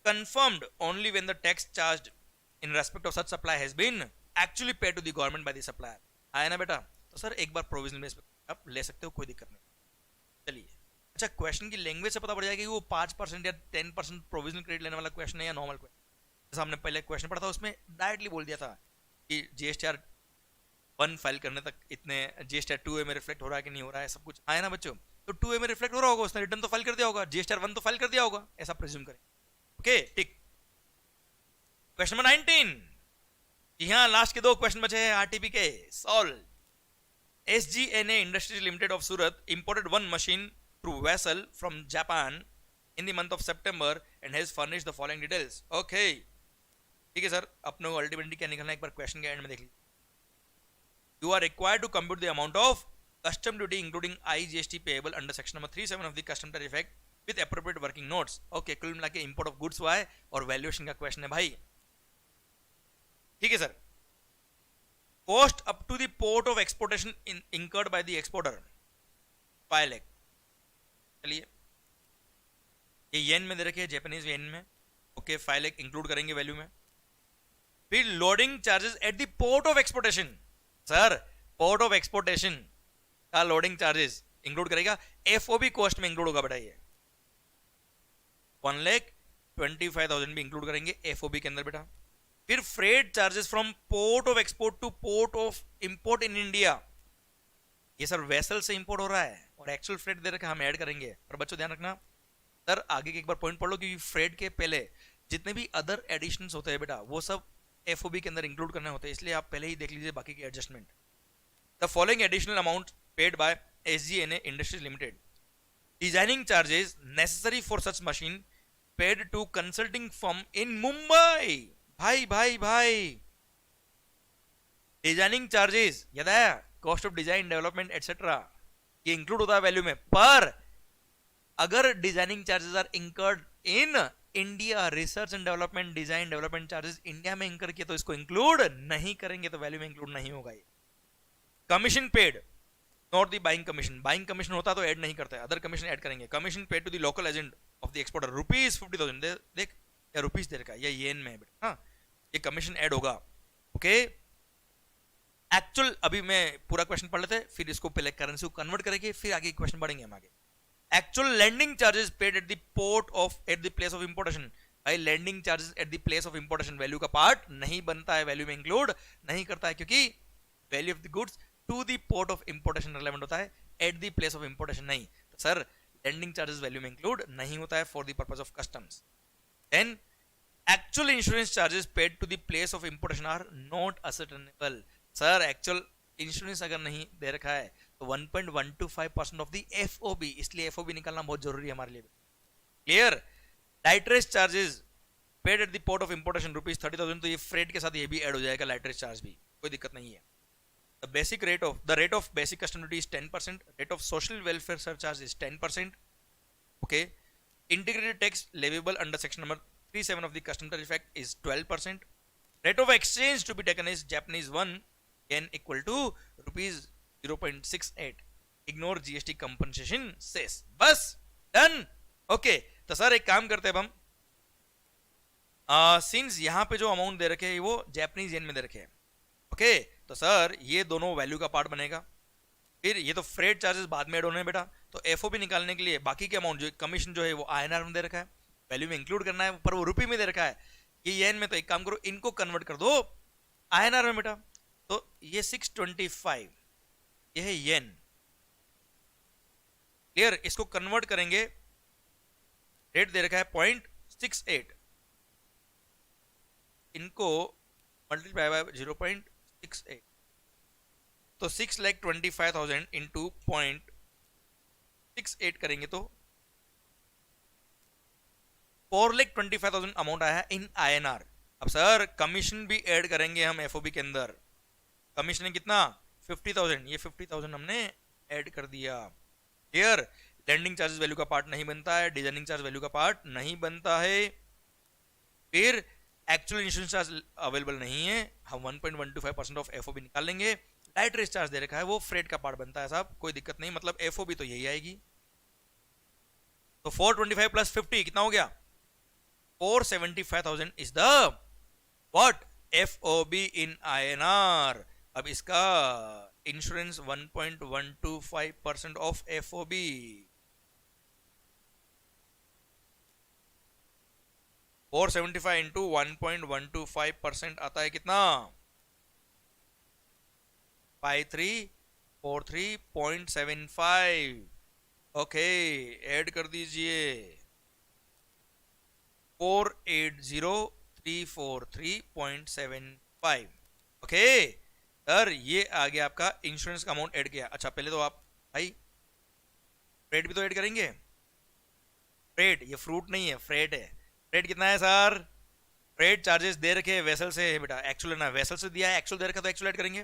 Speaker 1: confirmed only when the tax charged in respect of such supply has been actually paid to the government by the supplier. आया ना बेटा? तो sir एक बार provisional base पे आप ले सकते हो, कोई दिक्कत नहीं। चलिए अच्छा, क्वेश्चन की लैंग्वेज से पता पड़ जाएगा कि वो 5% या 10% प्रोविजनल क्रेडिट लेने वाला क्वेश्चन है या नॉर्मल क्वेश्चन। जैसे हमने पहले क्वेश्चन पढ़ा था, उसमें डायरेक्टली बोल दिया था कि जीएसटीआर 1 फाइल करने तक इतने, जीएसटीआर 2A में रिफ्लेक्ट हो रहा है कि नहीं हो रहा है, सब कुछ आया ना बच्चों। तो 2A में रिफ्लेक्ट हो रहा होगा, उसने रिटर्न तो फाइल कर दिया होगा, जीएसटीआर 1 तो फाइल कर दिया होगा, ऐसा प्रिज्यूम करें। ओके ठीक। क्वेश्चन नंबर 19, यहाँ लास्ट के 2 क्वेश्चन बचे हैं आरटीपी के। Solve. SGNA Industries Limited of Surat imported one machine through vessel from Japan in the month of September and has furnished the following details. Okay, ठीक है sir, अपने को ultimately क्या निकलना है एक बार क्वेश्चन के एंड में देख लीजिए। You are required to compute the amount of custom duty including IGST payable under section number 37 of the Custom Tariff Act with appropriate working notes. Okay, कुल मिला के इंपोर्ट ऑफ गुड्स हुआ है और वैल्यूएशन का क्वेश्चन है भाई। ठीक है sir. Cost up to the port of exportation incurred by the exporter 5 lakh. चलिए, ये येन में दे रखे हैं, जापानीज येन में। ओके, 5 लाख इंक्लूड करेंगे वैल्यू में। फिर loading charges at the port of exportation. Sir, port of exportation का लोडिंग चार्जेस इंक्लूड करेगा, एफओबी कॉस्ट में इंक्लूड होगा बेटा ये। 1,25,000 भी इंक्लूड करेंगे एफओबी के अंदर बेटा। फिर freight charges from port of export two port of import in India. ये सर वेसल से इंपोर्ट हो रहा है और एक्चुअल फ्रेट दे रखा, हम ऐड करेंगे। और बच्चों ध्यान रखना सर, आगे के एक बार पॉइंट पढ़ लो, क्योंकि फ्रेट के पहले जितने भी अदर एडिशंस होते हैं बेटा, वो सब एफओबी के अंदर इंक्लूड करने होते हैं, इसलिए आप पहले ही देख लीजिए बाकी की adjustment. The following additional amount paid by SGNA industries limited. Designing charges necessary for such machine paid to consulting firm in Mumbai. भाई भाई भाई, डिजाइनिंग चार्जेस याद आया, cost of design development etcetera, ये इंक्लूड होता है वैल्यू में। पर अगर designing charges are incurred in India, research and development design development charges India में इंकर किए तो इसको इंक्लूड नहीं करेंगे, तो वैल्यू में इंक्लूड नहीं होगा ये। Commission paid not the buying commission, buying commission होता तो ऐड नहीं करते, अदर कमीशन ऐड करेंगे। Commission paid to the local agent of the exporter ₹50,000। देख या रुपीस दे रखा है या येन में है बेटा, हाँ ये कमीशन ऐड होगा। ओके, एक्चुअल अभी मैं पूरा क्वेश्चन पढ़ लेते, फिर इसको पहले करेंसी को कन्वर्ट करेंगे, फिर आगे क्वेश्चन पढ़ेंगे हम आगे। Actual landing charges paid at the port of at the place of importation. भाई landing charges at the place of importation value का पार्ट नहीं बनता है, वैल्यू में इंक्लूड नहीं करता है, क्योंकि value of the goods to the port of importation relevant होता है, at the place of importation नहीं। तो सर लैंडिंग चार्जेस वैल्यू में इंक्लूड नहीं होता है for the purpose of customs. Then actual insurance charges paid to the place of importation are not ascertainable. Sir actual insurance अगर नहीं दे रखा है तो 1.125% ऑफ द एफओबी, इसलिए एफओबी निकालना बहुत जरूरी है हमारे लिए। Clear. Lighterage charges paid at the port of importation ₹30,000, तो ये फ्रेट के साथ ये भी ऐड हो जाएगा, लाइटरेज चार्ज भी, कोई दिक्कत नहीं है। The rate of basic custom duty is 10%. Rate of social welfare surcharge is 10%. Okay. Integrated tax leviable under section number 37 of the Custom Tariff Act is 12%. Rate of exchange to be taken is Japanese 1 yen equal to ₹0.68. Ignore GST compensation cess. बस done. Okay, तो sir एक काम करते हैं अब हम, since यहाँ पे जो अमाउंट दे रखे हैं वो जापानीज येन में दे रखे हैं। ओके, तो सर ये दोनों वैल्यू का पार्ट बनेगा। फिर ये तो फ्रेट चार्जेस बाद में ऐड होने हैं बेटा, तो एफओबी निकालने के लिए बाकी के अमाउंट जो कमीशन जो है वो आईएनआर में दे रखा है, वैल्यू में इंक्लूड करना है, पर वो रुपये में दे रखा है, ये येन में। तो एक काम करो, इनको कन्वर्ट कर दो आईएनआर में बेटा। तो ये 625 ये है येन। क्लियर। इसको कन्वर्ट करेंगे, रेट दे रखा है 0.68, इनको मल्टीप्लाई बाय 0.68, तो 6,25,000 इंटू 0.68 करेंगे तो 4,25,000 अमाउंट आया है इन आईएनआर। अब सर कमीशन भी ऐड करेंगे हम एफओबी के अंदर। कमीशन है कितना? 50,000, ये 50,000 हमने ऐड कर दिया। क्लियर। लैंडिंग चार्जेस वैल्यू का पार्ट नहीं बनता है, डिजाइनिंग चार्ज वैल्यू का पार्ट नहीं बनता है। फिर एक्चुअल इंश्योरेंस चार्ज अवेलेबल नहीं है, हम 1.125% ऑफ एफओबी निकाल लेंगे। लाइट रेस चार्ज दे रखा है, वो फ्रेट का पार्ट बनता है साहब, कोई दिक्कत नहीं, मतलब एफओबी तो यही आएगी। तो 425 प्लस 50 कितना हो गया? 475,000 is the what? FOB in INR. अब इसका इंश्योरेंस 1.125% ऑफ एफओबी। 475 इंटू 1.125% आता है कितना? 5343.75। ओके, ऐड कर दीजिए 480343.75। ओके सर, ये आ गया आपका इंश्योरेंस का अमाउंट ऐड किया। अच्छा पहले तो आप भाई फ्रेट भी तो ऐड करेंगे। फ्रेट, ये फ्रूट नहीं है, फ्रेट है। फ्रेट कितना है सर? फ्रेट चार्जेस दे रखे वेसल से है बेटा, एक्चुअल ना वेसल से दिया है, एक्चुअल दे रखा तो एक्चुअल ऐड करेंगे।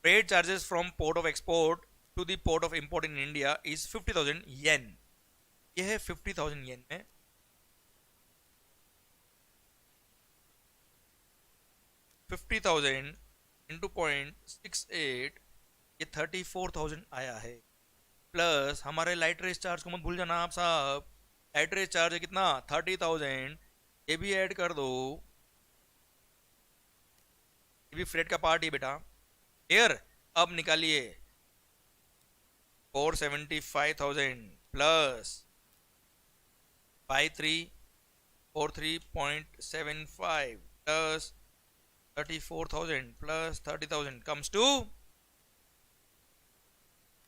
Speaker 1: Freight charges from port of export to the port of import in India is 50,000 yen. ये है 50,000 येन में 50,000 इंटू 0.68, ये 34,000 आया है। प्लस हमारे लाइट रेस चार्ज को मत भूल जाना आप साहब, लाइट रेस चार्ज है कितना? 30,000, ये भी ऐड कर दो, ये भी फ्रेट का पार्ट ही बेटा। क्लियर? अब निकालिए 475,000 plus 5343.75 plus 34,000 plus 30,000 comes to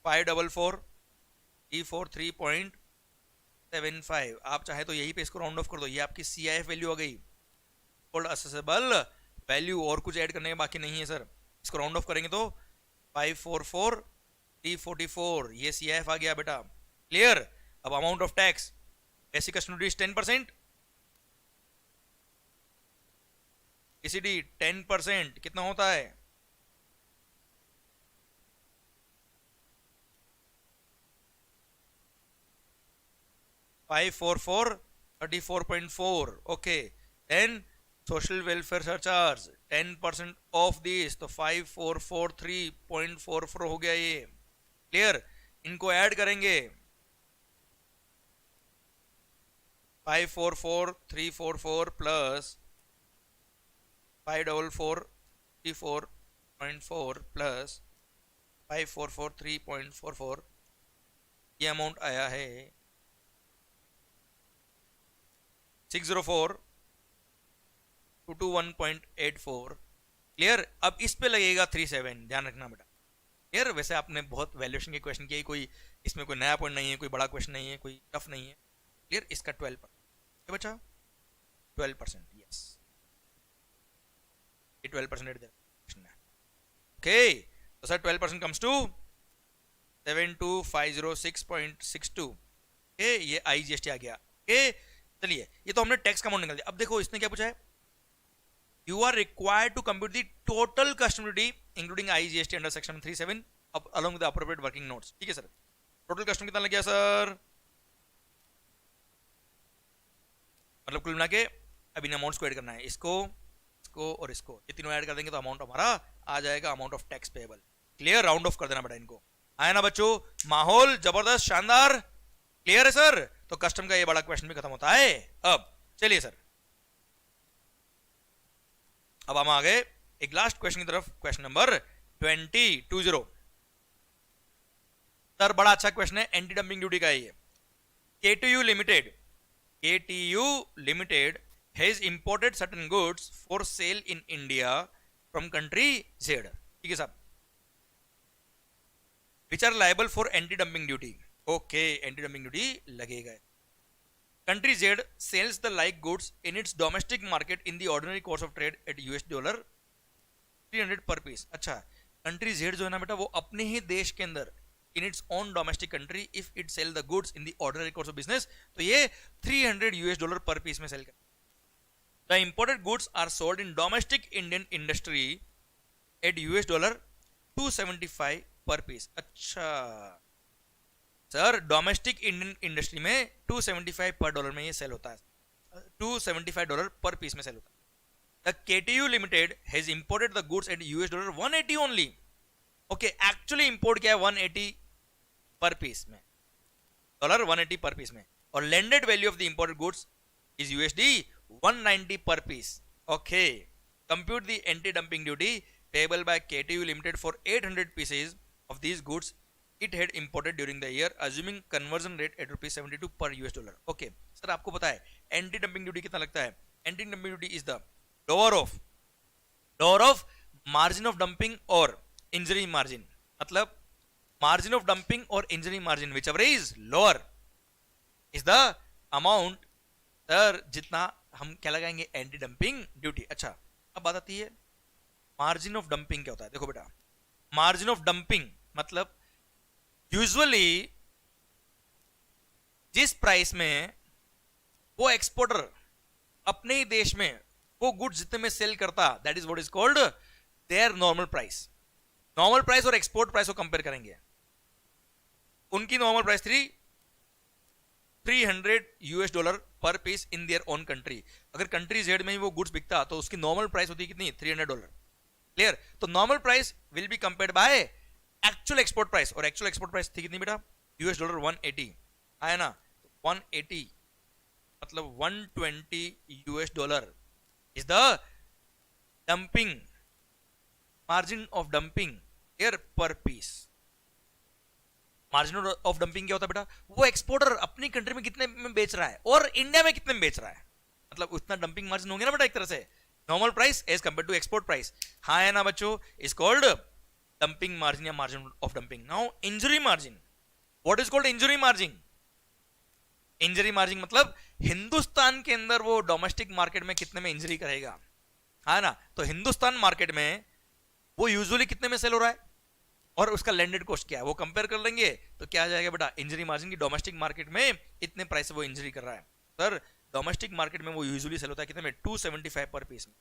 Speaker 1: 544,343.75। आप चाहे तो यही पे इसको राउंड ऑफ कर दो, ये आपकी CIF वैल्यू आ गई, कोल्ड असेसेबल वैल्यू, और कुछ ऐड करने के बाकी नहीं है सर। इसको राउंड ऑफ करेंगे तो 544,344, ये CIF आ गया बेटा। क्लियर? अब amount of tax, basic custom duty 10%, ECD 10%, कितना होता है? 544,34.4। Okay, then social welfare surcharge 10% of this, तो 5,443.44 हो गया ये। क्लियर? इनको ऐड करेंगे 544,344 प्लस 5,443.4 प्लस 5,443.44, ये अमाउंट आया है 604,221.84। क्लियर? अब इस पे लगेगा 37, ध्यान रखना बेटा। क्लियर? वैसे आपने बहुत वैल्यूएशन के क्वेश्चन किए, कोई इसमें कोई नया पॉइंट नहीं है, कोई बड़ा क्वेश्चन नहीं है, कोई टफ नहीं है। क्लियर? इसका 12% बचा, 12%, यस, ये 12% ओके। तो सर 12% कम्स टू 72,506.62। ओके, ये IGST आ गया। ओके चलिए, ये तो हमने टैक्स का अमाउंट निकाल दिया। अब देखो इसने क्या पूछा है, you are required to compute the total custom duty including IGST under section 37 along with appropriate working notes. ठीक है सर, टोटल कस्टम कितना लग गया सर? मतलब कुल मिला के अब इन अमाउंट्स को ऐड करना है, इसको, इसको और इसको, ये तीनों ऐड कर देंगे तो अमाउंट हमारा आ जाएगा amount of tax payable. Clear? Round of कर देना बेटा इनको। आया ना बच्चों? माहौल जबरदस्त, शानदार। क्लियर है सर? तो कस्टम का ये बड़ा क्वेश्चन भी खत्म होता है। अब चलिए सर, अब हम आ गए एक लास्ट क्वेश्चन की तरफ, क्वेश्चन नंबर 20। सर बड़ा अच्छा क्वेश्चन है, एंटी डंपिंग ड्यूटी का है ये। KTU limited has imported certain goods for sale in India from country Z। ठीक है साहब, which are liable for anti-dumping duty। Okay, anti-dumping duty लगेगा। Country Z sells the like goods in its domestic market in the ordinary course of trade at $300 per piece। अच्छा, country Z जो है ना बेटा, वो अपने ही देश के अंदर in its own domestic country if it sell the goods in the ordinary course of business, तो ये $300 per piece में सेल कर। The imported goods are sold in domestic Indian industry at $275 per piece। अच्छा sir, domestic Indian industry में 275 पर dollar में ये cell होता है, $275 पर पीस में सेल होता है। The KTU Limited has imported the goods at $180 only। Okay, actually import किया है 180 पर पीस में, $180 पर पीस में, और landed value of the imported goods is $190 per piece। Okay, compute the anti-dumping duty payable by KTU Limited for 800 pieces of these goods it had imported during the year assuming conversion rate at ₹72 per US dollar. Okay, sir आपको पता है anti dumping duty कितना लगता है? Anti dumping duty is the lower of margin of dumping और injury margin, मतलब margin of dumping और injury margin which ever is lower is the amount, sir जितना हम क्या लगाएंगे एंटी डंपिंग ड्यूटी. अच्छा अब बात आती है मार्जिन ऑफ डंपिंग क्या होता है. देखो बेटा, मार्जिन ऑफ डंपिंग मतलब यूजुअली जिस प्राइस में वो एक्सपोर्टर अपने ही देश में वो गुड्स जितने में सेल करता, that is what is called their normal price. Normal price और एक्सपोर्ट प्राइस को कंपेयर करेंगे. उनकी नॉर्मल प्राइस थी $300 per piece in their own country. अगर कंट्री जेड में ही वो गुड्स बिकता तो उसकी नॉर्मल प्राइस होती कितनी? $300. क्लियर? तो normal price will be compared by actual export price, और एक्चुअल एक्सपोर्ट प्राइस थी कितनी बेटा? $180 आया ना. 180 मतलब $120 is the dumping margin of dumping air पर पीस. मार्जिन ऑफ डंपिंग क्या होता है बेटा? वो एक्सपोर्टर अपनी कंट्री में कितने में बेच रहा है और इंडिया में कितने में बेच रहा है, मतलब उतना डंपिंग मार्जिन होंगे ना बेटा एक तरह से. Normal price as compare to export price. हाँ है ना बच्चों? इज कॉल्ड डंपिंग मार्जिन या margin of dumping. Now injury margin, what is called injury margin? Injury margin मतलब हिंदुस्तान के अंदर वो डोमेस्टिक मार्केट में कितने में इंजरी करेगा, है ना. तो हिंदुस्तान मार्केट में वो यूजुअली कितने में सेल हो रहा है और उसका लैंडेड कॉस्ट क्या है वो कंपेयर कर लेंगे तो क्या आ जाएगा बेटा? इंजरी मार्जिन की डोमेस्टिक मार्केट में इतने प्राइस से वो इंजरी कर रहा है. सर डोमेस्टिक मार्केट में वो यूजुअली सेल होता है कितने में? 275 पर पीस में.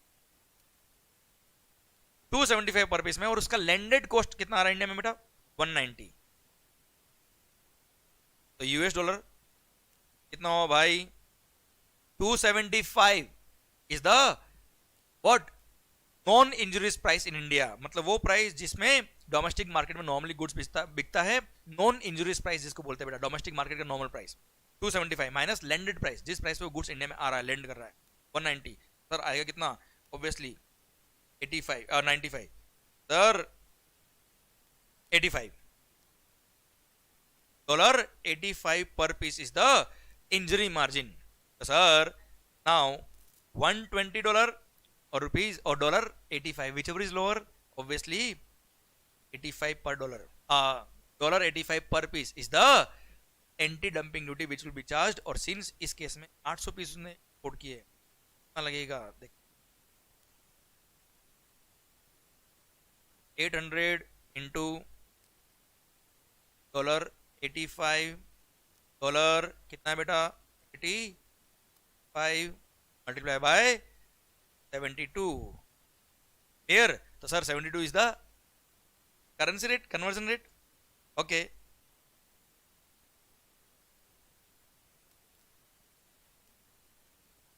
Speaker 1: 275 पर पीस में, और उसका लैंडेड कॉस्ट कितना आ रहा है इंडिया में बेटा? 190. तो यूएस डॉलर कितना हुआ भाई? 275 is the what? Non injuries price in India, मतलब वो प्राइस जिसमें डोमेस्टिक मार्केट में नॉर्मली गुड्स बिकता है. नॉन इंजरीज प्राइस जिसको बोलते हैं बेटा, डोमेस्टिक मार्केट का normal price 275 minus landed price, जिस प्राइस पे वो गुड्स इंडिया में आ रहा है, लैंड कर रहा है, 190. सर आएगा कितना? ऑब्वियसली 85 और 95. Sir $85 per piece is the injury margin. Sir, now $120 or rupees or $85, whichever is lower, obviously 85 per dollar. $85 per piece is the anti-dumping duty which will be charged. और since इस case में 800 piece उसने code किए, कितना लगेगा? देख 800 into $85 कितना बेटा? 85 मल्टीप्लाई बाय 72. क्लियर? तो sir 72 is the currency rate, conversion rate. Okay,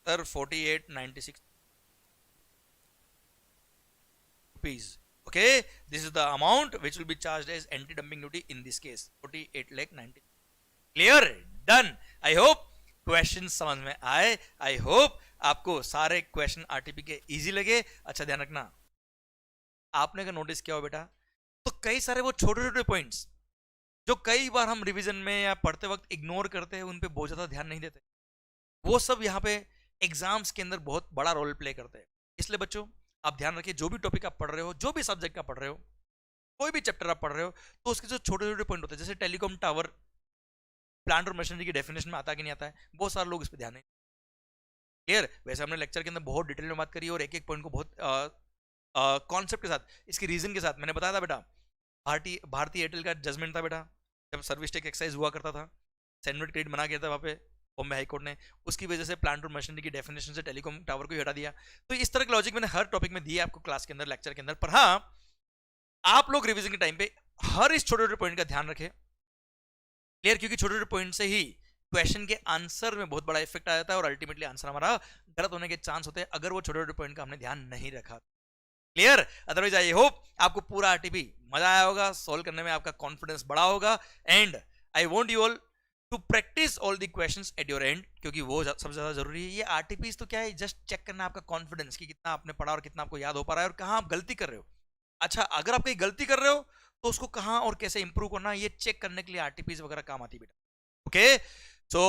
Speaker 1: sir 4896 rupees. Okay, this is the amount which will be charged as anti-dumping duty in this case, 48,90,000. Clear? Done. I hope question समझ में आए. I hope आपको सारे question RTP के easy लगे. अच्छा ध्यान रखना, आपने अगर नोटिस किया हो बेटा, तो कई सारे वो छोटे छोटे पॉइंट्स जो कई बार हम रिवीजन में या पढ़ते वक्त इग्नोर करते हैं, उन पे बहुत ज्यादा ध्यान नहीं देते, वो सब यहाँ पे एग्जाम्स के अंदर बहुत बड़ा रोल प्ले करते हैं. इसलिए बच्चों आप ध्यान रखिए, जो भी टॉपिक आप पढ़ रहे हो, जो भी सब्जेक्ट आप पढ़ रहे हो, कोई भी चैप्टर आप पढ़ रहे हो, तो उसके जो छोटे छोटे पॉइंट होते हैं, जैसे टेलीकॉम टावर प्लांट और मशीनरी की डेफिनेशन में आता कि नहीं आता है, बहुत सारे लोग इस पर ध्यान नहीं. क्लियर? वैसे हमने लेक्चर के अंदर बहुत डिटेल में बात करी और एक एक पॉइंट को बहुत कॉन्सेप्ट के साथ, इसकी रीजन के साथ मैंने बताया था बेटा. भारतीय एयरटेल का जजमेंट था बेटा, जब सर्विस टैक्स एक्साइज हुआ करता था, सैंडविच क्रेडिट बना गया था वहाँ पे बॉम्बे हाईकोर्ट ने, उसकी वजह से प्लांट और मशीनरी की डेफिनेशन से टेलीकॉम टावर को ही हटा दिया. तो इस तरह के लॉजिक मैंने हर टॉपिक में दिया आपको क्लास के अंदर, लेक्चर के अंदर. पर हाँ, आप लोग रिवीजन के टाइम पे हर इस छोटे छोटे पॉइंट का ध्यान रखें. क्लियर? क्योंकि छोटे छोटे पॉइंट से ही क्वेश्चन के आंसर में बहुत बड़ा इफेक्ट आ जाता है और अल्टीमेटली आंसर हमारा गलत होने के चांस होते हैं अगर वो छोटे छोटे पॉइंट का हमने ध्यान नहीं रखा. क्लियर? अदरवाइज आई होप आपको पूरा आरटीपी मजा आया होगा, सोल्व करने में आपका कॉन्फिडेंस बढ़ा होगा. And I want you all to practise all the questions at your end, क्योंकि वो सबसे ज्यादा जरूरी है. ये आरटीपीस तो क्या है, जस्ट चेक करना आपका कॉन्फिडेंस कि कितना आपने पढ़ा और कितना आपको याद हो पा रहा है और कहाँ आप गलती कर रहे हो. अच्छा, अगर आप कहीं गलती कर रहे हो तो उसको कहाँ और कैसे इंप्रूव करना ये चेक करने के लिए आरटीपीज वगैरह काम आती है बेटा. Okay, so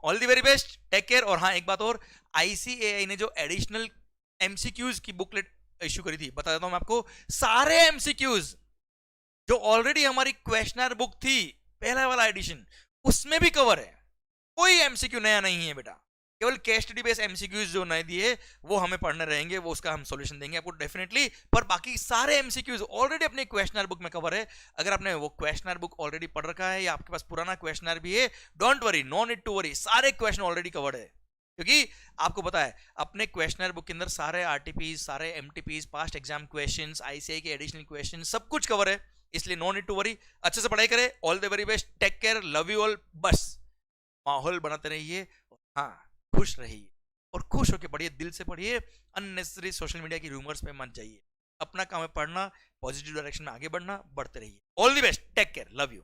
Speaker 1: all the very best, take care. और हाँ, एक बात और, आईसीएआई ने जो एडिशनल एमसीक्यूज की बुकलेट इश्यू करी थी, बता देता हूं मैं आपको. सारे एमसीक्यूज जो ऑलरेडी हमारी क्वेश्चनर बुक थी, पहला वाला एडिशन, उसमें भी कवर है. कोई एमसीक्यू नया नहीं है बेटा. केवल केस स्टडी बेस्ड एमसीक्यूज जो नए दिए वो हमें पढ़ने रहेंगे, वो उसका हम सॉल्यूशन देंगे आपको डेफिनेटली. पर बाकी सारे एमसीक्यूज ऑलरेडी अपने क्वेश्चनर बुक में कवर है. अगर आपने वो क्वेश्चनर बुक ऑलरेडी पढ़ रखा है या आपके पास पुराना क्वेश्चनर भी है, don't worry, no need to worry, सारे क्वेश्चन ऑलरेडी कवर्ड है. क्योंकि आपको पता है अपने क्वेश्चनर बुक के अंदर सारे आरटीपीज, सारे एमटीपीज, पास्ट एग्जाम क्वेश्चंस, आईसीआई के एडिशनल क्वेश्चन, सब कुछ कवर है. इसलिए नो नीड टू वरी, अच्छे से पढ़ाई करें. All the very best, take care, love you all. बस माहौल बनाते रहिए, हाँ, खुश रहिए और खुश होकर पढ़िए, दिल से पढ़िए. अननेसेसरी सोशल मीडिया की रूमर्स पे मत जाइए. अपना काम है पढ़ना, पॉजिटिव डायरेक्शन में आगे बढ़ना, बढ़ते रहिए. All the best, take care, love you.